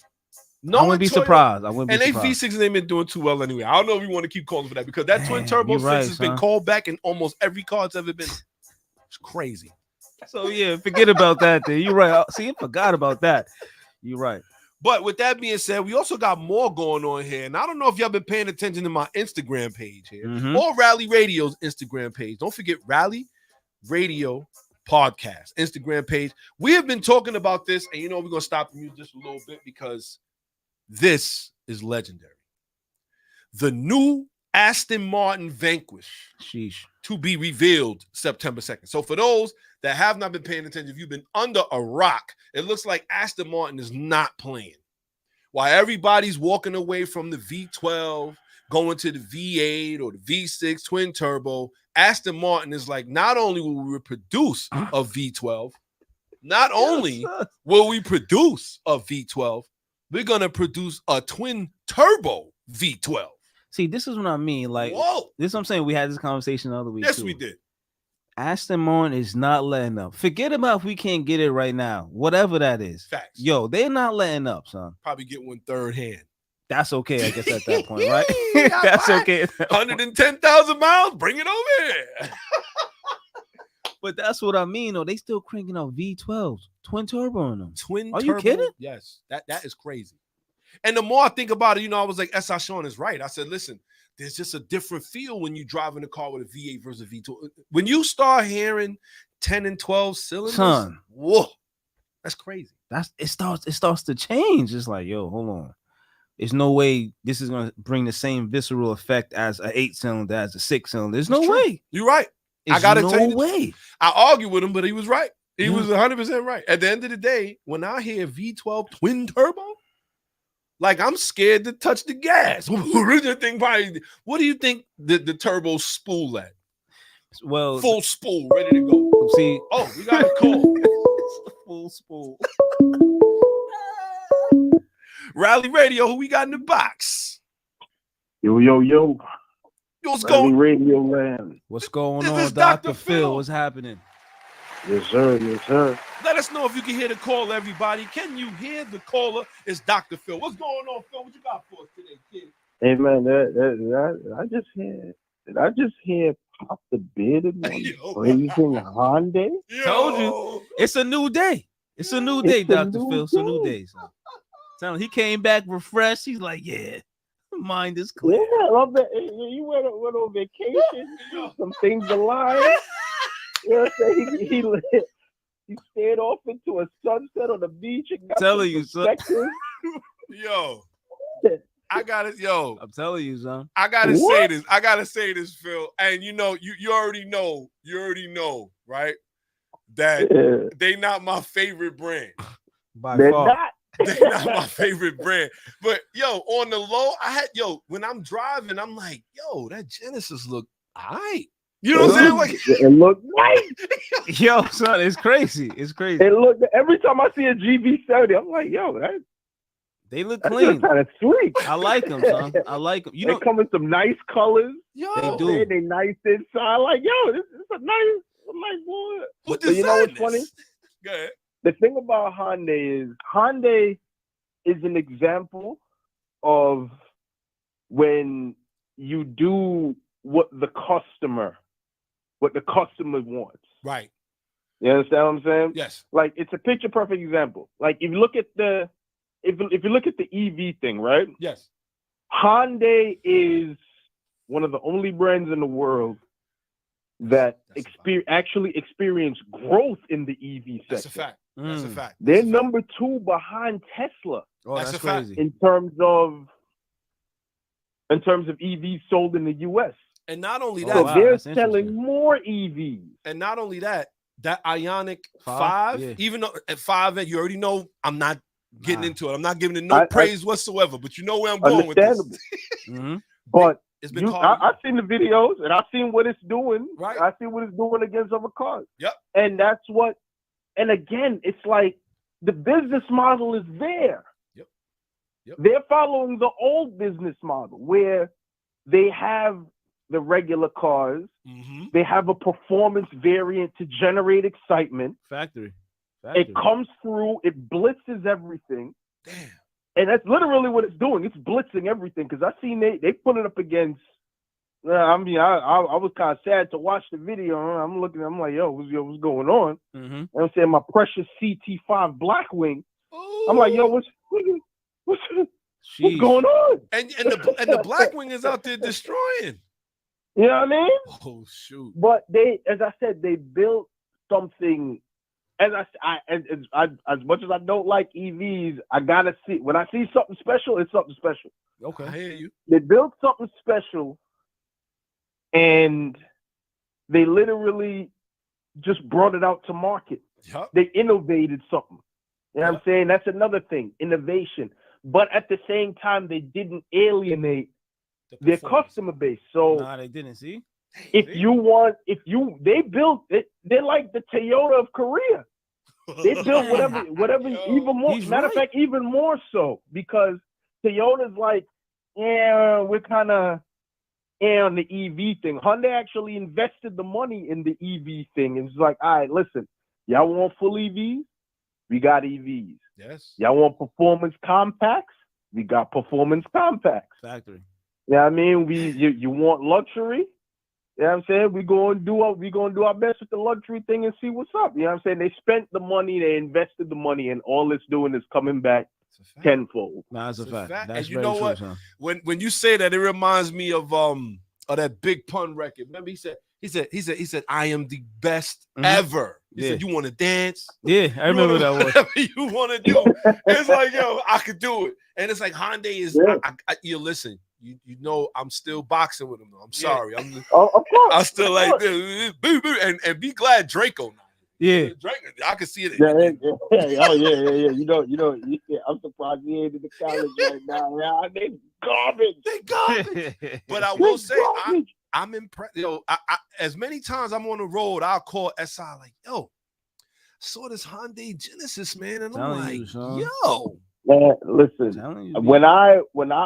I wouldn't be surprised. I wouldn't be And surprised. they V6s ain't been doing too well anyway. I don't know if we want to keep calling for that because that twin turbo you're 6 right, has been son. called back in almost every car it's ever been. It's crazy. So yeah, forget about that. Then you're right. See, I forgot about that. You're right. But with that being said, we also got more going on here. And I don't know if y'all been paying attention to my Instagram page here or Rally Radio's Instagram page. Don't forget Rally Radio Podcast Instagram page. We have been talking about this, and we're going to stop the music just a little bit because this is legendary. The new Aston Martin Vanquish. Sheesh. To be revealed September 2nd. So for those that have not been paying attention, if you've been under a rock, it looks like Aston Martin is not playing. While everybody's walking away from the V12, going to the V8 or the V6 twin turbo, Aston Martin is like, not only will we produce a V12, not only will we produce a V12, we're going to produce a twin turbo V12. See, this is what I mean. Like, whoa, this is what I'm saying. We had this conversation the other week. Yes, too. we did. Aston Martin is not letting up. Forget about if we can't get it right now. Whatever that is. Facts. Yo, they're not letting up, son. Probably get one third hand. That's okay, I guess, at that point, right? That's okay. 110,000 miles, bring it over here. But that's what I mean, though. They still cranking out V12s, twin turbo on them. Are Turbo? you kidding? Yes, that is crazy. And the more I think about it, I was like, S.I Shawn is right. I said, listen, there's just a different feel when you drive in a car with a V8 versus a V12. When you start hearing 10 and 12 cylinders, son, whoa, that's crazy. It starts to change. It's like, yo, hold on. There's no way this is gonna bring the same visceral effect as an 8-cylinder, as a 6-cylinder. There's no way. You're right. I gotta tell you, no way. I argue with him, but he was right. He was 100% right. At the end of the day, when I hear V12 twin turbo, like I'm scared to touch the gas. What do you think the turbo spool at? Well, full spool, ready to go. See, oh, we got a call. Full spool. Rally Radio, who we got in the box? Yo. What's Rally going? Radio land. What's going This on, is Dr. Dr. Phil? Phil. What's happening? Yes, sir. Let us know if you can hear the call, everybody. Can you hear the caller? It's Dr. Phil. What's going on, Phil? What you got for us today, kid? Hey man, I just hear Pop the Bearded One praising Hyundai. Told you. It's a new day. It's a new day, Dr. Phil. It's a new day. Son. Tell him he came back refreshed. He's like, yeah, mind is clear. Yeah, I love that. You went on vacation. Some things aligned. You know what I'm saying? He stared off into a sunset on the beach and got telling you, son. Yo, I got it. Yo, I'm telling you, son. I gotta say this. I gotta say this, Phil. And you already know. You already know, right? That they not my favorite brand. They're not. They're not my favorite brand. But yo, on the low, when I'm driving, I'm like, yo, that Genesis look all right. You know what I'm saying? Like, it looked nice. Yo, son, it's crazy. It's crazy. It looked every time I see a GV70, I'm like, yo, they look clean. Kind of sweet. I like them, son. I like them. They come in some nice colors. Yo, they do. They nice inside. Like, yo, this is a nice boy. What But you know what's funny? Go ahead. The thing about Hyundai is an example of when you do what the customer wants. Right. You understand what I'm saying? Yes. Like, it's a picture perfect example. Like, if you look at the EV thing, right? Yes. Hyundai is one of the only brands in the world that actually experienced growth in the EV sector. That's a fact. That's a fact. They're number 2 behind Tesla. Oh, that's crazy. crazy. In terms of EVs sold in the US. And not only that, So they're selling more EVs. And not only that Ioniq 5, 5, even though at 5, you already know I'm not getting into it. I'm not giving it no praise whatsoever, but you know where I'm going with this. But It's been called. I've seen the videos and I've seen what it's doing. Right. I see what it's doing against other cars. Yep. And that's what. And again, it's like the business model is there. Yep. They're following the old business model where they have the regular cars. Mm-hmm. They have a performance variant to generate excitement. Factory. It comes through. It blitzes everything. Damn. And that's literally what it's doing. It's blitzing everything. Because I seen they put it up against. I mean, I was kind of sad to watch the video. I'm looking. I'm like, yo, what's going on? Mm-hmm. And I'm saying my precious CT5 Blackwing. Ooh. I'm like, yo, what's going on? And the Blackwing is out there destroying. You know what I mean? Oh shoot! But they, as I said, they built something. As much as I don't like EVs, I gotta see when I see something special, it's something special. Okay, I hear you. They built something special, and they literally just brought it out to market. Yep. They innovated something. You know what I'm saying? That's another thing, innovation. But at the same time, they didn't alienate their customer base. So nah, they didn't. See, they built it. They're like the Toyota of Korea. They built whatever, even more. Matter of fact, even more so because Toyota's like, yeah, we're kind of on the EV thing. Hyundai actually invested the money in the EV thing. It's like, all right, listen, y'all want full EVs? We got EVs. Yes. Y'all want performance compacts? We got performance compacts. Factory. Yeah, you know I mean, you want luxury? You know what I'm saying? We're gonna do our best with the luxury thing and see what's up. You know what I'm saying? They spent the money, they invested the money, and all it's doing is coming back tenfold. Nah, that's a fact. That's and you very know true, what? son. When you say that, it reminds me of that Big Pun record. Remember, he said, I am the best ever. He said, you want to dance? Yeah, I remember that one. Whatever you want to do. It's like, yo, I could do it. And it's like Hyundai is. You listen. You know I'm still boxing with him though. I'm sorry. Of course. I still like this. And be glad Draco. Yeah. Draco, I can see it. Yeah. Oh yeah. You know. I'm surprised he ain't in the college right now. Man. They garbage. But I will say I'm impressed. Yo, I as many times I'm on the road, I'll call SI like, yo, I saw this Hyundai Genesis, man, and I'm like, yo. Man, listen, when I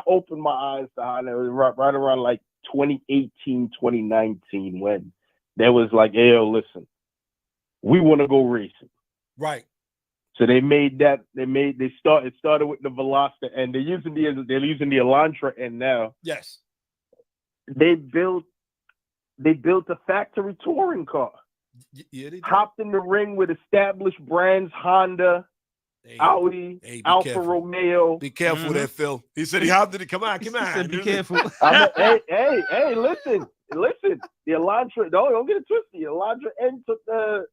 opened my eyes to Hyundai, it was right around like 2018, 2019, when there was like, hey, yo, listen, we want to go racing. Right. So they made that. It started with the Veloster, and they're using the Elantra end now. Yes. They built a factory touring car. Yeah, they did. Hopped in the ring with established brands, Honda, Audi, Alfa careful. Romeo. Be careful there, Phil. He said he hopped in it. Come on. He said, be careful. Hey, listen. The Elantra, don't get it twisted. The Elantra N took the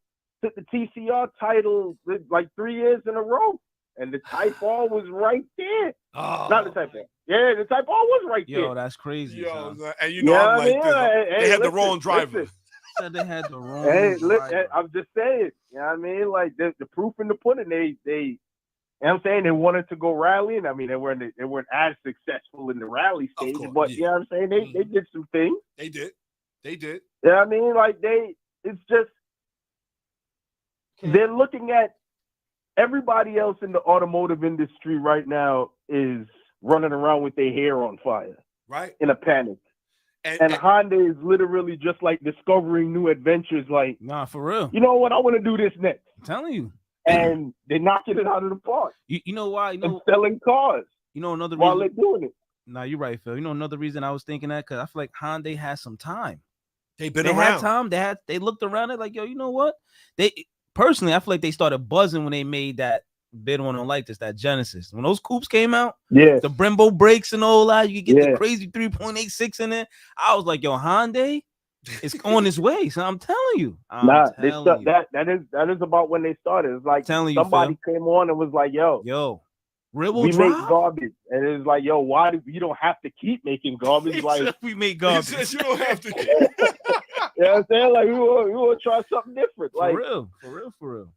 TCR title like 3 years in a row. And the Type R was right there. Oh. Not the Type R. Yeah, the Type R was right there. Yo, that's crazy. Yo, and you know, I'm like, they had the wrong driver. Said they had the wrong. Listen, I'm just saying. You know what I mean? Like the proof in the pudding. They you know what I'm saying? They wanted to go rallying. I mean, they weren't as successful in the rally stage, but you know what I'm saying? They did some things. They did. You know what I mean? Like it's just they're looking at everybody else in the automotive industry right now is running around with their hair on fire. Right. In a panic. And Honda is literally just like discovering new adventures. Like, nah, for real. You know what? I want to do this next. I'm telling you. And they're knocking it out of the park. You know why? And selling cars. You know another reason while they're doing it. Nah, you're right, Phil. You know another reason I was thinking that, because I feel like Hyundai has some time. They've been around. They had time. They looked around it like, yo, you know what? Personally, I feel like they started buzzing when they made that bid one on like this, that Genesis. When those coupes came out, the Brembo brakes and all that, you could get the crazy 3.86 in there. I was like, yo, Hyundai is on its way. So I'm telling you. That is about when they started. It's like somebody came on and was like, yo, we make garbage. And it's like, yo, why do you don't have to keep making garbage? Like we make garbage. You don't have to keep. You know what I'm saying? Like we want to try something different. Like for real.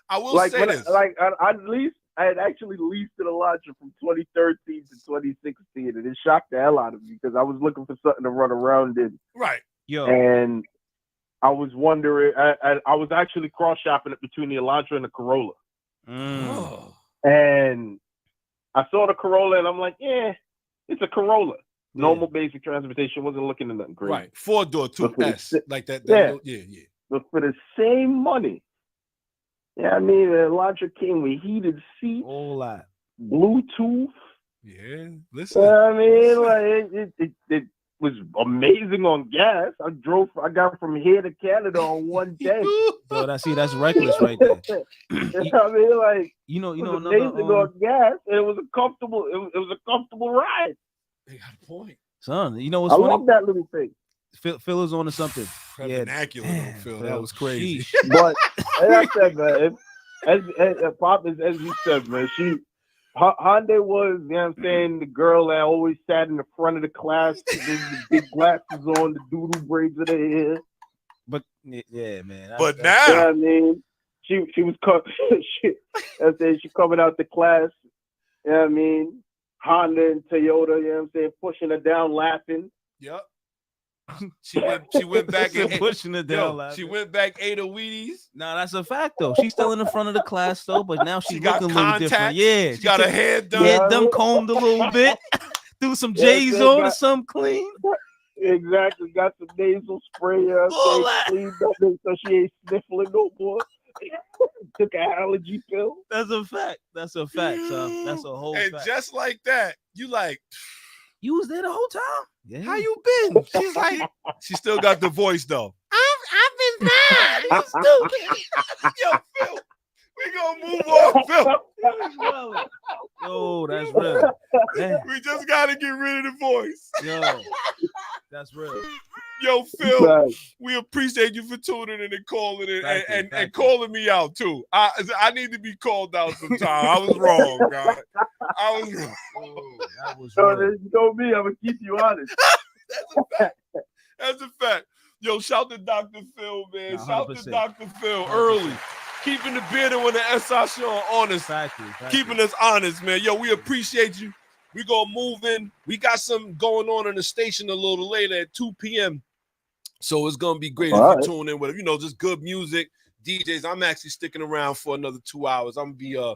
I will say this. At least had actually leased an Elantra from 2013 to 2016, and it shocked the hell out of me because I was looking for something to run around in. Right. Yo. And I was wondering, I was actually cross shopping it between the Elantra and the Corolla. Oh. And I saw the Corolla, and I'm like, yeah, it's a Corolla. Normal basic transportation. Wasn't looking at nothing crazy. Right. 4-door, 2S. Like that. Yeah. Yeah. But for the same money, I mean, the Elantra came with heated seats, all that, Bluetooth. Yeah, listen. I mean, like it was amazing on gas. I got from here to Canada on one day. Yo, that's reckless right there. I mean, like you know, another, amazing on gas, and it was a comfortable. It was a comfortable ride. They got a point, son. You know what's I funny? love that little thing. Phil is on to something. Vernacular, Phil. That was crazy. But like I said, man, as Pop as you said, man, Hyundai was, you know what I'm saying, the girl that always sat in the front of the class with the big glasses on, the doodle braids in her hair. But yeah, man. But now, you know what I mean, she was she coming out the class. You know what I mean, Honda and Toyota. You know what I'm saying, pushing her down, laughing. Yep. She went back and pushing it down. She went back, ate a Wheaties. No, that's a fact though. She's still in the front of the class though, but now she's looking a little different. Contacts. Yeah, she got her hair done. Yeah, them combed a little bit. Threw some J's on or some clean. Exactly. Got some nasal spray. Cleaned up so she ain't sniffling no more. Took an allergy pill. That's a fact. That's a fact, son. That's a whole fact. And just like that, you like. You was there the whole time? Yeah. How you been? She's like, she still got the voice though. I've been fine. You stupid. Yo, Phil, we gonna move on, Phil. Yo, that's real. Man. We just gotta get rid of the voice. Yo, that's real. Yo, Phil, we appreciate you for tuning in and calling in and calling me out too. I need to be called out sometime. I was wrong, God. I was wrong. Oh, that was you know me, I'm gonna keep you honest. That's a fact. That's a fact. Yo, shout to Dr. Phil, man. 100%. Shout to Dr. Phil early. Keeping the beard with the S.I Shawn honest. Keeping us honest, man. Yo, we appreciate you. We gonna move in. We got something going on in the station a little later at 2 p.m. So it's gonna be great if you tune in with, just good music, DJs. I'm actually sticking around for another 2 hours. I'm gonna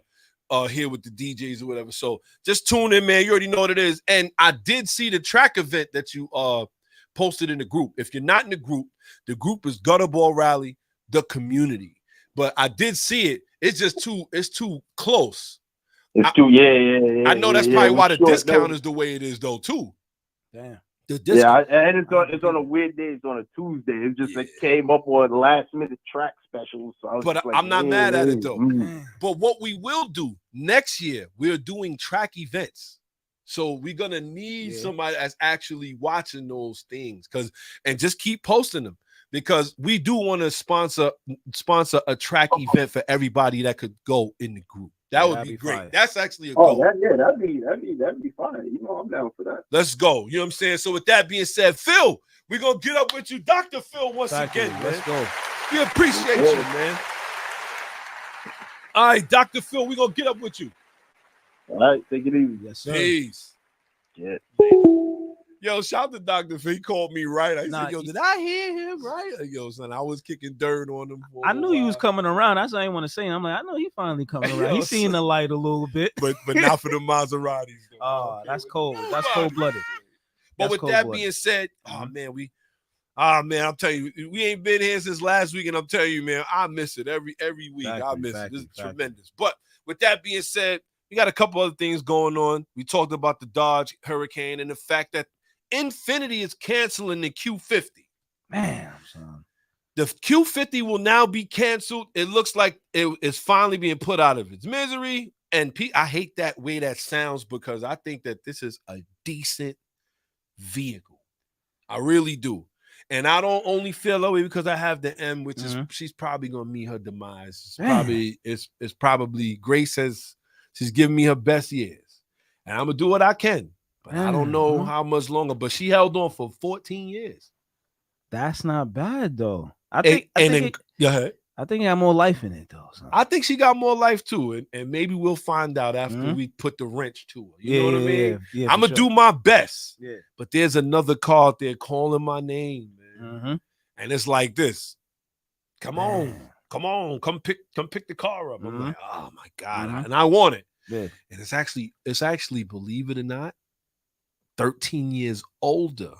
be here with the DJs or whatever. So just tune in, man. You already know what it is. And I did see the track event that you posted in the group. If you're not in the group is Gutter Ball Rally, the community. But I did see it. It's just too close. I know that's probably why the discount is the way it is, though, too. Damn. And it's on a weird day. It's on a Tuesday. It just came up on last minute track specials. So I'm not mad at it though. But what we will do next year, we're doing track events. So we're gonna need somebody that's actually watching those things, and just keep posting them, because we do want to sponsor a track event for everybody that could go in the group. That would be great. Fire. That's actually a goal. That'd be fine. I'm down for that. Let's go. You know what I'm saying? So with that being said, Phil, we're gonna get up with you, Dr. Phil, once again. Man. Let's go. We appreciate you, man. All right, Dr. Phil, we're gonna get up with you. All right, take it easy. Yes, sir. Peace. Yeah. Yo, shout out to Dr. Phil. He called me right. I said, yo, did I hear him right? Yo, son, I was kicking dirt on him. I knew he was coming around. That's what I didn't want to say. I'm like, I know he finally coming around. He's seeing the light a little bit. But not for the Maseratis. Oh, that's cold. That's cold-blooded. But with that being said, I'm telling you, we ain't been here since last week, and I'm telling you, man, I miss it every week. I miss it. This is tremendous. But with that being said, we got a couple other things going on. We talked about the Dodge Hurricane and the fact that Infiniti is canceling the Q50. Man, son. The Q50 will now be canceled. It looks like it is finally being put out of its misery. And I hate that way that sounds, because I think that this is a decent vehicle. I really do. And I don't only feel that way because I have the M, which is she's probably gonna meet her demise. It's probably Grace says she's giving me her best years. And I'm gonna do what I can. But I don't know how much longer. But she held on for 14 years. That's not bad though. I I think it got more life in it though. Son. I think she got more life too, and maybe we'll find out after we put the wrench to her. You know what I mean? Yeah, I'm gonna do my best. Yeah. But there's another car out there calling my name, man. And it's like this. Come on, come pick the car up. I'm like, oh my God. And I want it. Yeah. And it's actually, believe it or not, 13 years older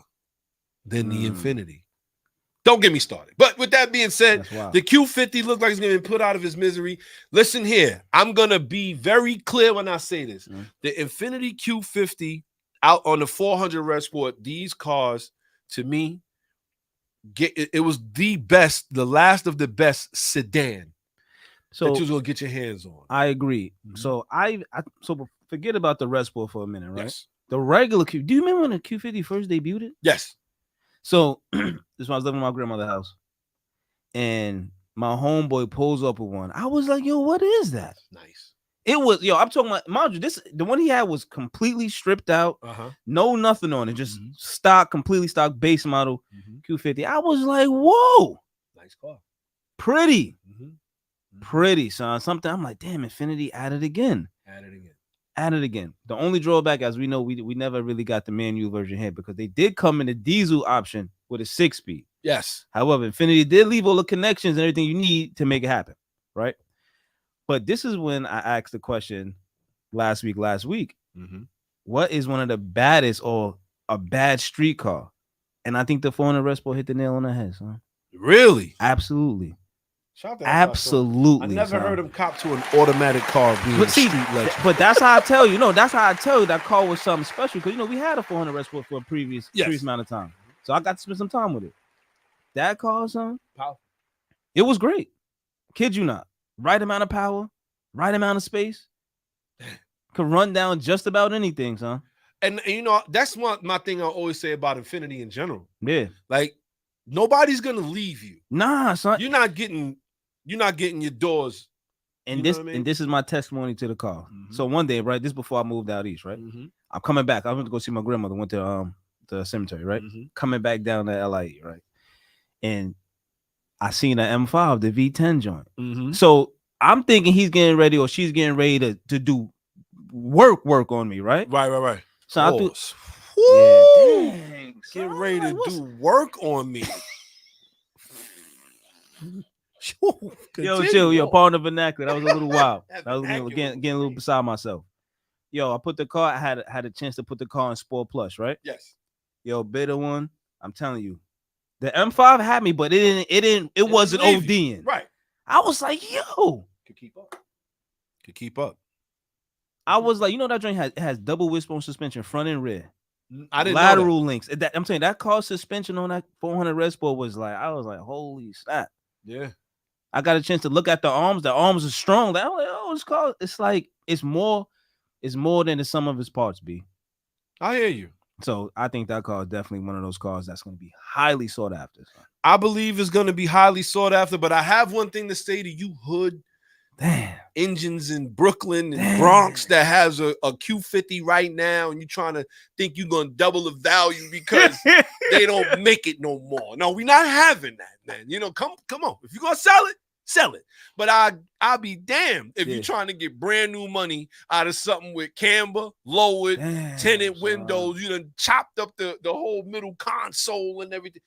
than the Infinity. Don't get me started. But with that being said, the Q50 looks like it's going to be put out of his misery. Listen here. I'm going to be very clear when I say this. The Infinity Q50 out on the 400 Red Sport, these cars, to me, it was the best, the last of the best sedan that you're going to get your hands on. I agree. So so forget about the Red Sport for a minute, right? Yes. The regular Q. Do you remember when the Q50 first debuted? Yes. So this is when I was living in my grandmother's house, and my homeboy pulls up with one. I was like, "Yo, what is that?" Nice. It was, I'm talking about, mind you, the one he had was completely stripped out, no nothing on it, just stock, completely stock base model Q50. I was like, "Whoa, nice car, pretty, pretty, son." Something I'm like, "Damn, Infinity at it again." At it again. The only drawback, as we know, we never really got the manual version here because they did come in the diesel option with a 6-speed. Yes. However, Infinity did leave all the connections and everything you need to make it happen, right? But this is when I asked the question last week. What is one of the baddest or a bad street car? And I think the 400 Red Sport hit the nail on the head, son. Really? Absolutely. Absolutely. I never heard him cop to an automatic car being but that's how I tell you. No, that's how I tell you that car was something special because we had a 400 Red Sport for a previous amount of time, so I got to spend some time with it. That car, son, powerful. It was great. Kid you not, right amount of power, right amount of space, could run down just about anything, son. And that's my thing I always say about Infinity in general. Yeah, like nobody's gonna leave you. Nah, son, you're not getting your doors. And this is my testimony to the car. So one day, right, this before I moved out east, right, I'm coming back. I went to go see my grandmother. Went to the cemetery, right, coming back down to LIE, right, and I seen an M5, the V10 joint. So I'm thinking he's getting ready or she's getting ready to do work on me, right? Right. So I threw, get ready to do work on me. Yo, pardon the vernacular. That was a little wild. I was getting a little beside myself. Yo, I put the car. I had a chance to put the car in Sport Plus, right? Yes. Yo, better one. I'm telling you, the M5 had me, but it wasn't ODing. Right. I was like, yo, could keep up. I was like, that joint has double wishbone suspension, front and rear. I didn't lateral links. I'm saying that car suspension on that 400 Red Sport was like, I was like, holy snap. Yeah. I got a chance to look at the arms. The arms are strong. I'm like, oh, it's called. It's like it's more than the sum of its parts. B. I hear you. So I think that car is definitely one of those cars that's going to be highly sought after. I believe it's going to be highly sought after. But I have one thing to say to you, hood. Engines in Brooklyn and Bronx that has a Q50 right now, and you're trying to think you're gonna double the value because they don't make it no more. No, we're not having that, man. Come on. If you're gonna sell it. But I'll be damned if you're trying to get brand new money out of something with camber, lowered, tinted windows. You done chopped up the whole middle console and everything.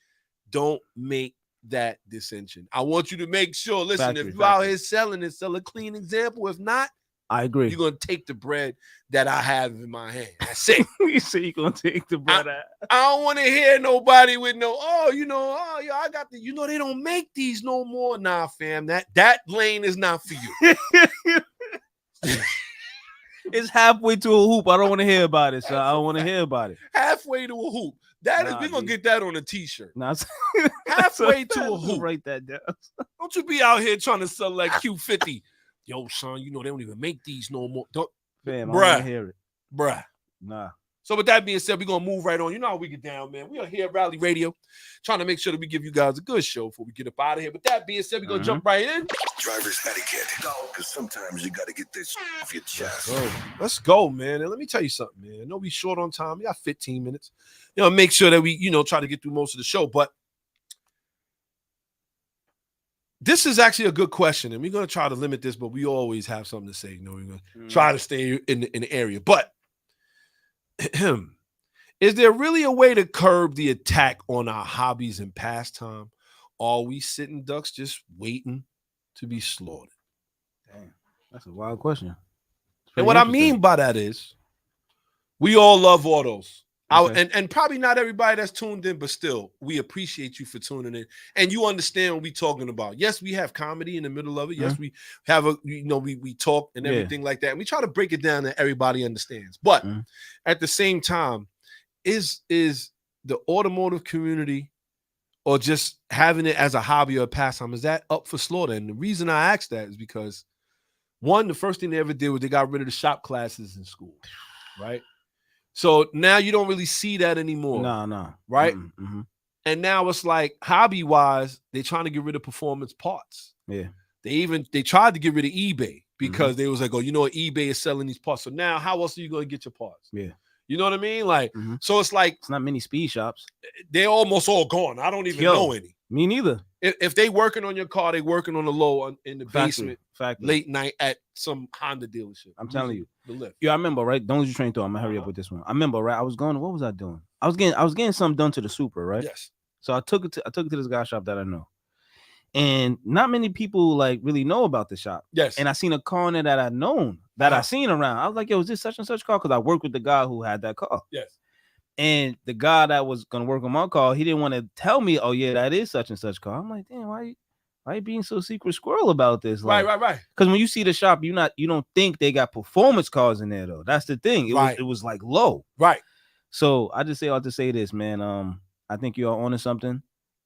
Don't make that dissension. I want you to make sure, listen, if you're out here selling it, sell a clean example. If not, I agree. You're going to take the bread that I have in my hand. That's it. You say you're going to take the bread out. I don't want to hear nobody with I got the, they don't make these no more. Nah, fam, that lane is not for you. It's halfway to a hoop. I don't want to hear about it, so I don't want to hear about it. Halfway to a hoop. We're going to get that on a t-shirt. Nah, halfway to a hoop. Write that down. Don't you be out here trying to sell like Q50. Yo, son, they don't even make these no more. Fam, I don't want to hear it. Bruh. Nah. So with that being said, we're going to move right on. You know how we get down, man. We are here at Rally Radio, trying to make sure that we give you guys a good show before we get up out of here. With that being said, we're going to jump right in. Driver's etiquette. Because sometimes you got to get this off your chest. Let's go, man. And let me tell you something, man. I know we short on time. We got 15 minutes. Make sure that we, try to get through most of the show. But This is actually a good question, and we're going to try to limit this, but we always have something to say. You know, we're going to try to stay in the area. But is there really a way to curb the attack on our hobbies and pastime? Or are we sitting ducks just waiting to be slaughtered? Damn, that's a wild question. And what I mean by that is we all love autos. Okay. And probably not everybody that's tuned in, but still, we appreciate you for tuning in. And you understand what we're talking about. Yes, we have comedy in the middle of it. Yes, we have we talk and everything like that. And we try to break it down that everybody understands. But at the same time, is the automotive community or just having it as a hobby or a pastime, is that up for slaughter? And the reason I asked that is because, one, the first thing they ever did was they got rid of the shop classes in school, right? So now you don't really see that anymore. No. Right? And now it's like hobby-wise, they're trying to get rid of performance parts. Yeah. They tried to get rid of eBay because they was like, oh, you know what? eBay is selling these parts. So now how else are you going to get your parts? Yeah. You know what I mean? Like, so it's like it's not many speed shops. They're almost all gone. I don't even know any. Me neither. If they working on your car, they working on the low in the basement, late night at some Honda dealership. I'm telling you. The lift. Yeah, I remember, right? Don't lose your train of thought. I'm gonna hurry up with this one. I remember, right? I was going, what was I doing? I was getting something done to the Supra, right? Yes. So I took it to this guy shop that I know. And not many people like really know about the shop. Yes. And I seen a car in there that I known, that I seen around. I was like, yo, is this such and such car? Because I worked with the guy who had that car. Yes. And the guy that was gonna work on my car, he didn't want to tell me, oh yeah, that is such and such car. I'm like, damn, why you being so secret squirrel about this? Like, right. Because when you see the shop, you don't think they got performance cars in there though. That's the thing. It was like low. Right. So I just say say this, man. I think you're onto something.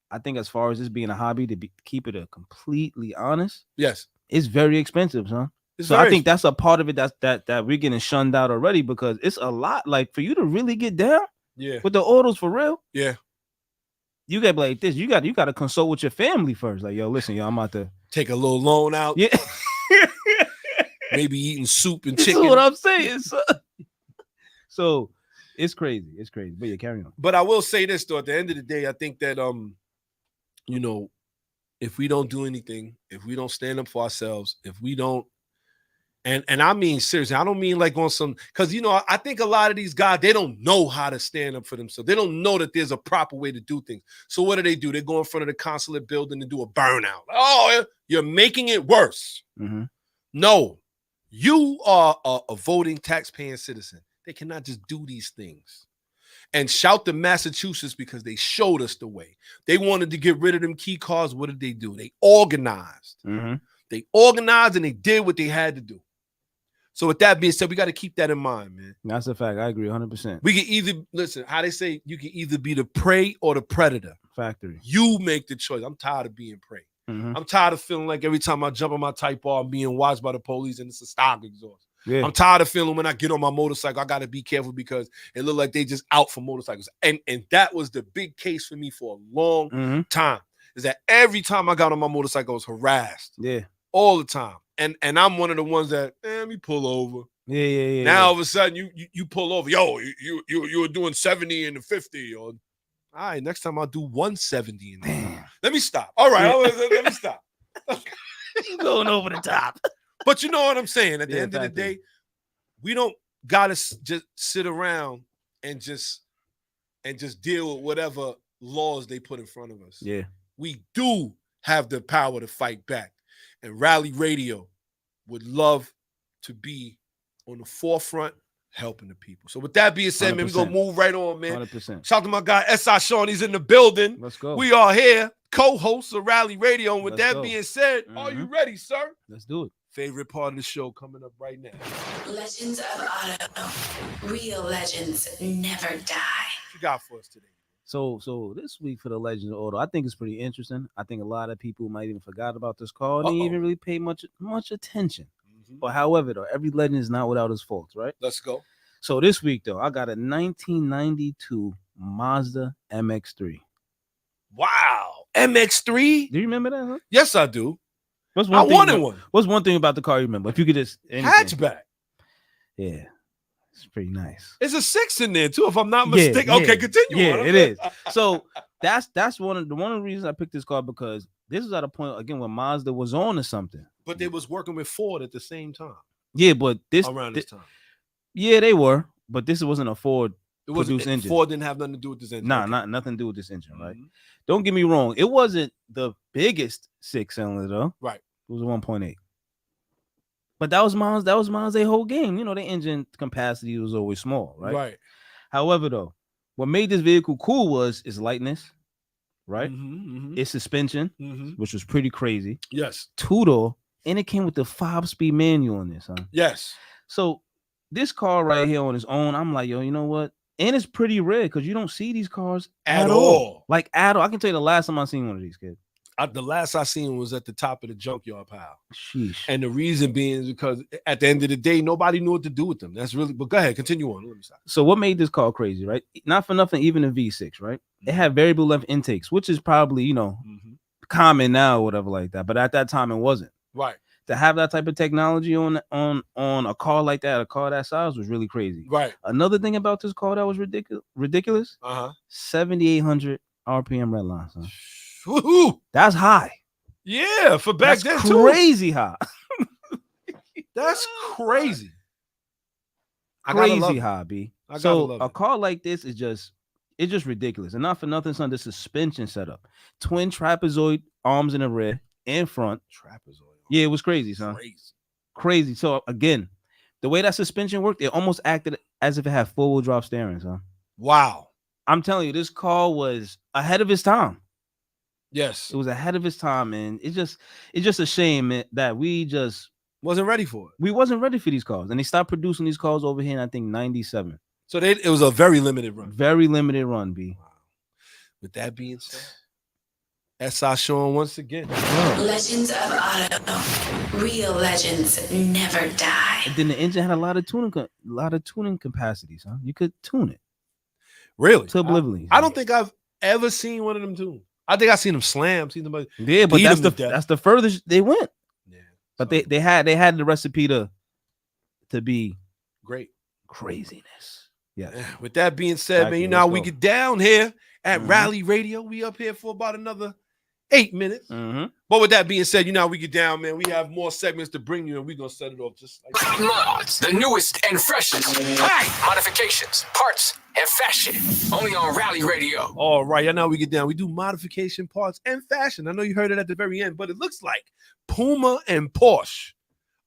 I think as far as this being a hobby, keep it completely honest. Yes. It's very expensive, son. I think that's a part of it that we're getting shunned out already because it's a lot. Like for you to really get down with the autos for real. Yeah. You gotta be like this. You got to consult with your family first. Like, yo, listen, yo, I'm about to take a little loan out. Yeah. Maybe eating soup and chicken. That's what I'm saying. So it's crazy. It's crazy. But yeah, carry on. But I will say this though, at the end of the day, I think that if we don't do anything, if we don't stand up for ourselves, if we don't, and I mean seriously, I don't mean like on some, because I think a lot of these guys, they don't know how to stand up for themselves. They don't know that there's a proper way to do things. So what do? They go in front of the consulate building and do a burnout. Oh, you're making it worse. No, you are a voting, tax-paying citizen. They cannot just do these things. And shout to Massachusetts because they showed us the way. They wanted to get rid of them key cards. What did they do? They organized. They organized and they did what they had to do. So with that being said, we got to keep that in mind, man. That's a fact. I agree 100%. We can either, listen, how they say, you can either be the prey or the predator. Factory. You make the choice. I'm tired of being prey. I'm tired of feeling like every time I jump on my Type R, I'm being watched by the police and it's a stock exhaust. Yeah. I'm tired of feeling when I get on my motorcycle, I got to be careful because it look like they just out for motorcycles. And that was the big case for me for a long time, is that every time I got on my motorcycle, I was harassed. Yeah. All the time. And I'm one of the ones that, let me pull over. Yeah. Now all of a sudden you pull over. Yo, you were doing 70 and 50. Or, all right, next time I'll do 170. Let me stop. All right, let me stop. You're going over the top. But you know what I'm saying? At the end of the day, we don't gotta just sit around and just deal with whatever laws they put in front of us. Yeah. We do have the power to fight back. And Rally Radio would love to be on the forefront helping the people. So with that being said, 100%. Man, we're going to move right on, man. 100%. Shout out to my guy, S.I Shawn. He's in the building. Let's go. We are here, co-hosts of Rally Radio. And with that being said, are you ready, sir? Let's do it. Favorite part of the show coming up right now. Legends of Auto. Real legends never die. What you got for us today? So this week for the Legends of Auto, I think it's pretty interesting. I think a lot of people might even forgot about this car. They didn't even really pay much attention. But however, though, every legend is not without its faults, right? Let's go. So this week, though, I got a 1992 Mazda MX-3. Wow. MX-3? Do you remember that, huh? Yes, I do. I wanted one. What's one thing about the car you remember? If you could just... Hatchback. Yeah. It's pretty nice. It's a 6 in there too, if I'm not mistaken. Yeah. Okay, continue. Yeah, it is. So that's one of the reasons I picked this car, because this was at a point again when Mazda was on to something. But they was working with Ford at the same time. Yeah, but Around this time. Yeah, they were, but this wasn't a Ford produced engine. Ford didn't have nothing to do with this engine. Nah, nothing to do with this engine, right? Don't get me wrong. It wasn't the biggest 6-cylinder though. Right. It was a 1.8. But that was Mazda's whole game. You know, the engine capacity was always small, right? Right. However, though, what made this vehicle cool was its lightness, right? Its suspension, which was pretty crazy. Yes. Two-door, and it came with the 5-speed manual on this, huh? Yes. So this car right here on its own, I'm like, yo, you know what? And it's pretty rare because you don't see these cars at all. Like at all. I can tell you the last time I seen one of these, kids. The last I seen was at the top of the junkyard pile. Sheesh. And the reason being is because at the end of the day, nobody knew what to do with them. That's really, but go ahead, continue on. Let me stop. So what made this car crazy, right? Not for nothing, even a V6, right? It had variable length intakes, which is probably, you know, common now or whatever like that. But at that time, it wasn't. Right. To have that type of technology on a car like that, a car that size, was really crazy. Right. Another thing about this car that was ridiculous. 7,800 RPM red line, son. Woohoo! That's high. Yeah, for back then too. Crazy high. That's crazy. Crazy high, B. So a car like this is just ridiculous. And not for nothing, son. The suspension setup, twin trapezoid arms in the rear and front. Trapezoid. Yeah, it was crazy, son. Crazy. So again, the way that suspension worked, it almost acted as if it had 4-wheel drive steering, son. Wow. I'm telling you, this car was ahead of its time. Yes, it was ahead of its time, and it's just a shame that we just wasn't ready for it. We wasn't ready for these cars, and they stopped producing these cars over here in, I think, 97. So it was a very limited run. Very limited run, B. Wow. With that being said, S.I Shawn once again. Legends of Auto. Real legends never die. And then the engine had a lot of tuning capacities, huh? You could tune it. Really? To oblivion. I don't think I've ever seen one of them tuned. I think I seen them slam. Seen them. Yeah, but that's the furthest they went. Yeah, but so. they had the recipe to be great. Craziness. Yeah. With that being said, man, you know how we get down here at Rally Radio. We up here for about another 8 minutes. But with that being said, you know how we get down, man. We have more segments to bring you, and we're gonna set it off just like mods, the newest and freshest. Modifications, parts, and fashion. Only on Rally Radio. All right, I know we get down. We do modification, parts, and fashion. I know you heard it at the very end, but it looks like Puma and Porsche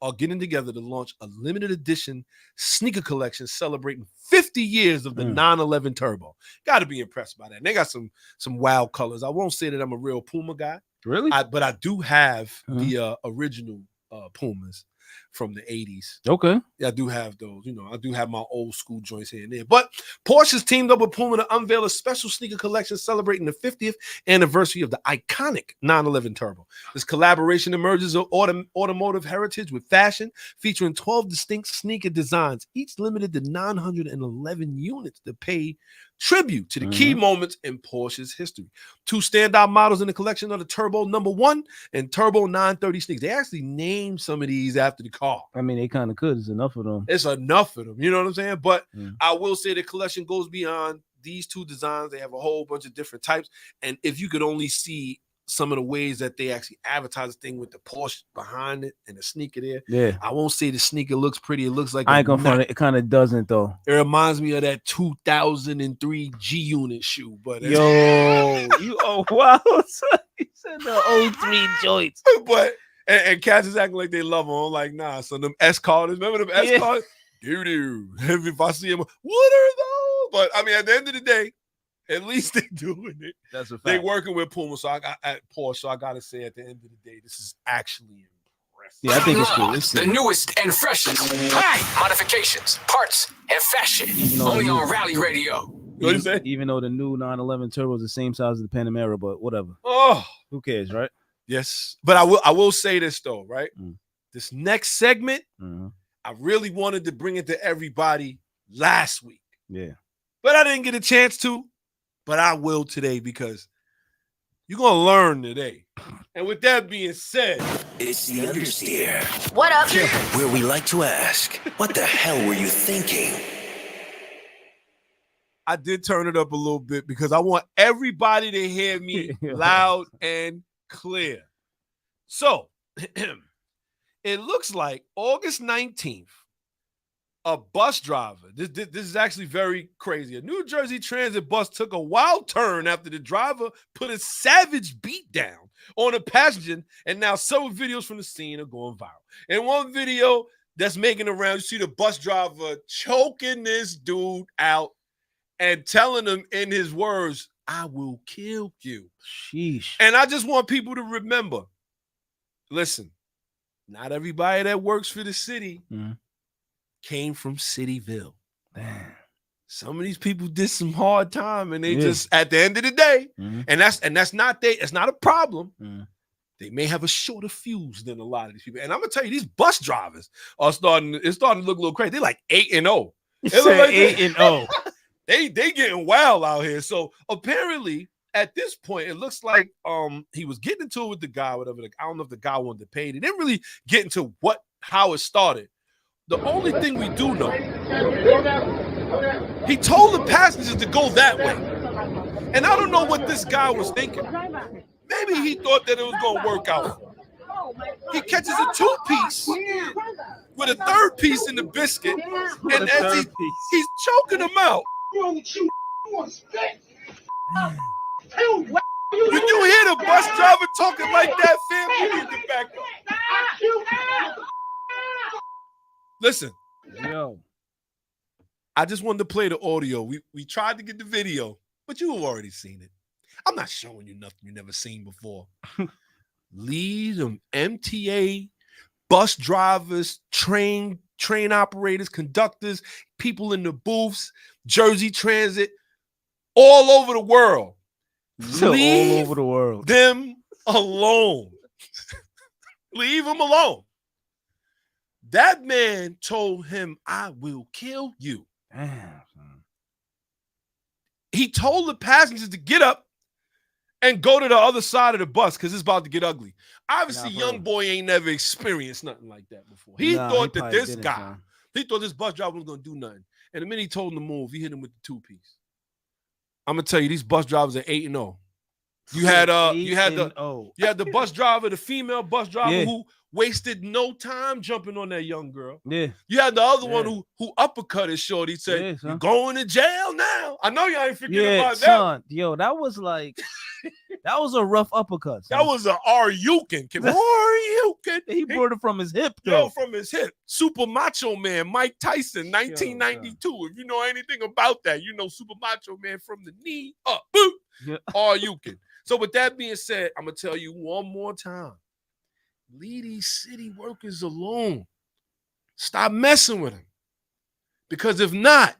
are getting together to launch a limited edition sneaker collection celebrating 50 years of the 911 Turbo. Got to be impressed by that. And they got some wild colors. I won't say that I'm a real Puma guy. Really? But I do have the original Pumas from the 80s. Okay. Yeah, I do have those. You know, I do have my old school joints here and there. But Porsche's teamed up with Puma to unveil a special sneaker collection celebrating the 50th anniversary of the iconic 911 Turbo. This collaboration emerges of automotive heritage with fashion, featuring 12 distinct sneaker designs, each limited to 911 units to pay tribute to the key moments in Porsche's history. 2 standout models in the collection are the Turbo #1 and Turbo 930 sneakers. They actually named some of these after the car. I mean, they kind of could. It's enough of them. It's enough of them. You know what I'm saying? But I will say the collection goes beyond these 2 designs. They have a whole bunch of different types. And if you could only see some of the ways that they actually advertise the thing with the Porsche behind it and the sneaker there. Yeah. I won't say the sneaker looks pretty. It looks like I ain't gonna front it. It kind of doesn't though. It reminds me of that 2003 G-Unit shoe. But yo, you wow. He said the 03 joints. But and cats is acting like they love them. I'm like, nah, so them S cars. Remember them S cars? Doo-doo. If I see them, what are those? But I mean, at the end of the day, at least they're doing it. That's a fact. They working with Puma, so I got at Porsche. So I gotta say, at the end of the day, this is actually impressive. Yeah, I think it's cool. It's the newest and freshest. Modifications, parts, and fashion. Only on Rally Radio. What you say? Even though the new 911 Turbo is the same size as the Panamera, but whatever. Oh, who cares, right? Yes, but I will say this though, right? This next segment, I really wanted to bring it to everybody last week. Yeah, but I didn't get a chance to. But I will today because you're going to learn today. And with that being said, it's the Understeer. What up? Where we like to ask, what the hell were you thinking? I did turn it up a little bit because I want everybody to hear me loud and clear. So it looks like August 19th, a bus driver, this is actually very crazy. A New Jersey Transit bus took a wild turn after the driver put a savage beat down on a passenger, and now several videos from the scene are going viral. In one video that's making the rounds, you see the bus driver choking this dude out and telling him in his words, "I will kill you." Sheesh. And I just want people to remember, listen, not everybody that works for the city came from Cityville. Damn. Some of these people did some hard time, and they just at the end of the day, and that's not it's not a problem. They may have a shorter fuse than a lot of these people. And I'm gonna tell you, these bus drivers are starting to look a little crazy. They're like 8-0. They look like 8-0. They getting wild out here. So apparently, at this point, it looks like he was getting into it with the guy, whatever. I don't know if the guy wanted to pay. They didn't really get into how it started. The only thing we do know, he told the passengers to go that way. And I don't know what this guy was thinking. Maybe he thought that it was going to work out. He catches a 2-piece with a 3rd piece in the biscuit, and as he's choking him out. You do hear the bus driver talking like that, fam? You need to back up. Listen, yo, I just wanted to play the audio. We tried to get the video, but you have already seen it. I'm not showing you nothing you never seen before. Lead them MTA, bus drivers, train operators, conductors, people in the booths, Jersey Transit, all over the world. Leave all over the world. them alone. Leave them alone. That man told him, "I will kill you." Damn. He told the passengers to get up and go to the other side of the bus because it's about to get ugly. Obviously, young boy ain't never experienced nothing like that before. He thought that this guy, he thought this bus driver was going to do nothing. And the minute he told him to move, he hit him with the 2-piece. I'm going to tell you, these bus drivers are 8-0. You had the bus driver, the female bus driver who wasted no time jumping on that young girl. Yeah. You had the other one who uppercut his shorty. Said, "You're going to jail now." I know y'all ain't forgetting about that. Yo, that was like, that was a rough uppercut. Son. That was a Aryukin. Aryukin. He brought it from his hip, though. Yo, from his hip. Super Macho Man, Mike Tyson, 1992. If you know anything about that, you know Super Macho Man from the knee up. Boop. Yeah. Aryukin. So with that being said, I'm going to tell you one more time. Leave these city workers alone. Stop messing with them. Because if not,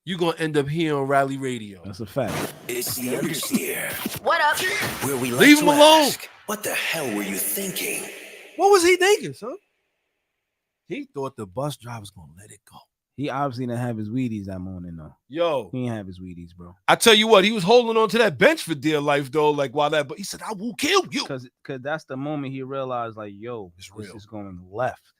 you're going to end up here on Rally Radio. That's a fact. It's the Understeer. What up? Where we leave him alone. What the hell were you thinking? What was he thinking, son? He thought the bus driver was going to let it go. He obviously didn't have his Wheaties that morning, though. Yo. He didn't have his Wheaties, bro. I tell you what, he was holding on to that bench for dear life, though. Like, while that, but he said, "I will kill you." Because that's the moment he realized, like, yo, this is going left.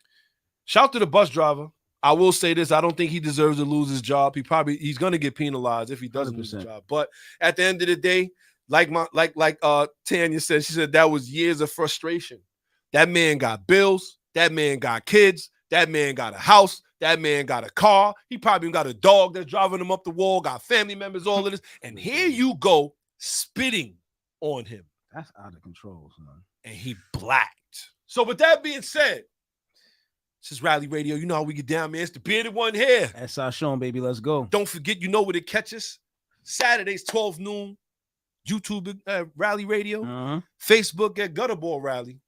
Shout to the bus driver. I will say this. I don't think he deserves to lose his job. He's going to get penalized if he doesn't 100%. Lose his job. But at the end of the day, like Tanya said, she said that was years of frustration. That man got bills. That man got kids. That man got a house. That man got a car. He probably got a dog that's driving him up the wall, got family members, all of this. And here you go spitting on him. That's out of control, son. And he blacked. So with that being said, this is Rally Radio. You know how we get down, man. It's the bearded one here. S.I Shawn, baby. Let's go. Don't forget, you know where to catch us. Saturdays, 12 noon. YouTube Rally Radio. Facebook at Gutterball Rally.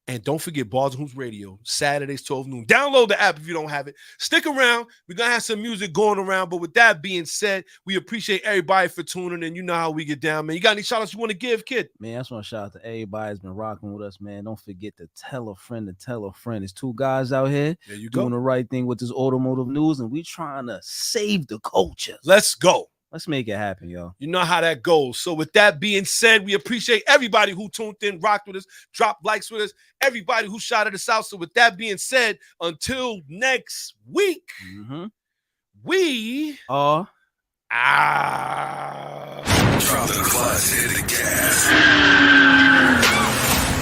And don't forget Bars and Hoops Radio, Saturdays, 12 noon. Download the app if you don't have it. Stick around. We're going to have some music going around. But with that being said, we appreciate everybody for tuning in. You know how we get down, man. You got any shout-outs you want to give, kid? Man, I just want to shout out to everybody that's been rocking with us, man. Don't forget to tell a friend to tell a friend. There's 2 guys out here doing the right thing with this automotive news, and we trying to save the culture. Let's go. Let's make it happen, yo. You know how that goes. So with that being said, we appreciate everybody who tuned in, rocked with us, dropped likes with us, everybody who shouted us out. So with that being said, until next week, we are drop the clutch, hit the gas.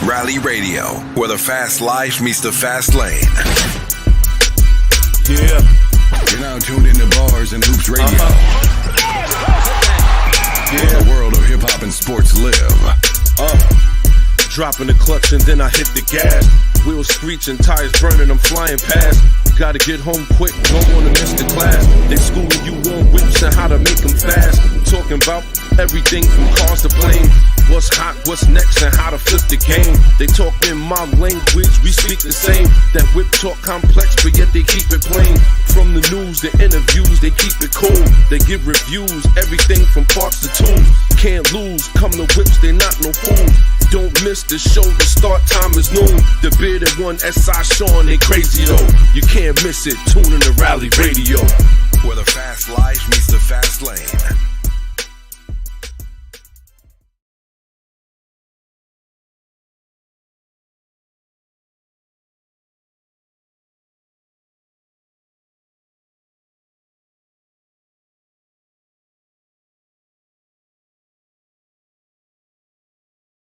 Rally Radio, where the fast life meets the fast lane. Yeah. You're now tuned into Bars and Hoops Radio. Where the world of hip-hop and sports live. Dropping the clutch and then I hit the gas. Wheels screeching, tires burning, I'm flying past. Gotta get home quick, don't wanna miss the class. They schooling you on whips and how to make them fast. Talking about everything from cars to plane. What's hot, what's next, and how to flip the game. They talk in my language, we speak the same. That whip talk complex, but yet they keep it plain. From the news, the interviews, they keep it cool. They give reviews, everything from parts to tunes. Can't lose, come to whips, they not no fool. Don't miss the show, the start time is noon. The bearded one, S.I Shawn, they crazy though. You can't miss it, tune in the Rally Radio. Where the fast life meets the fast lane.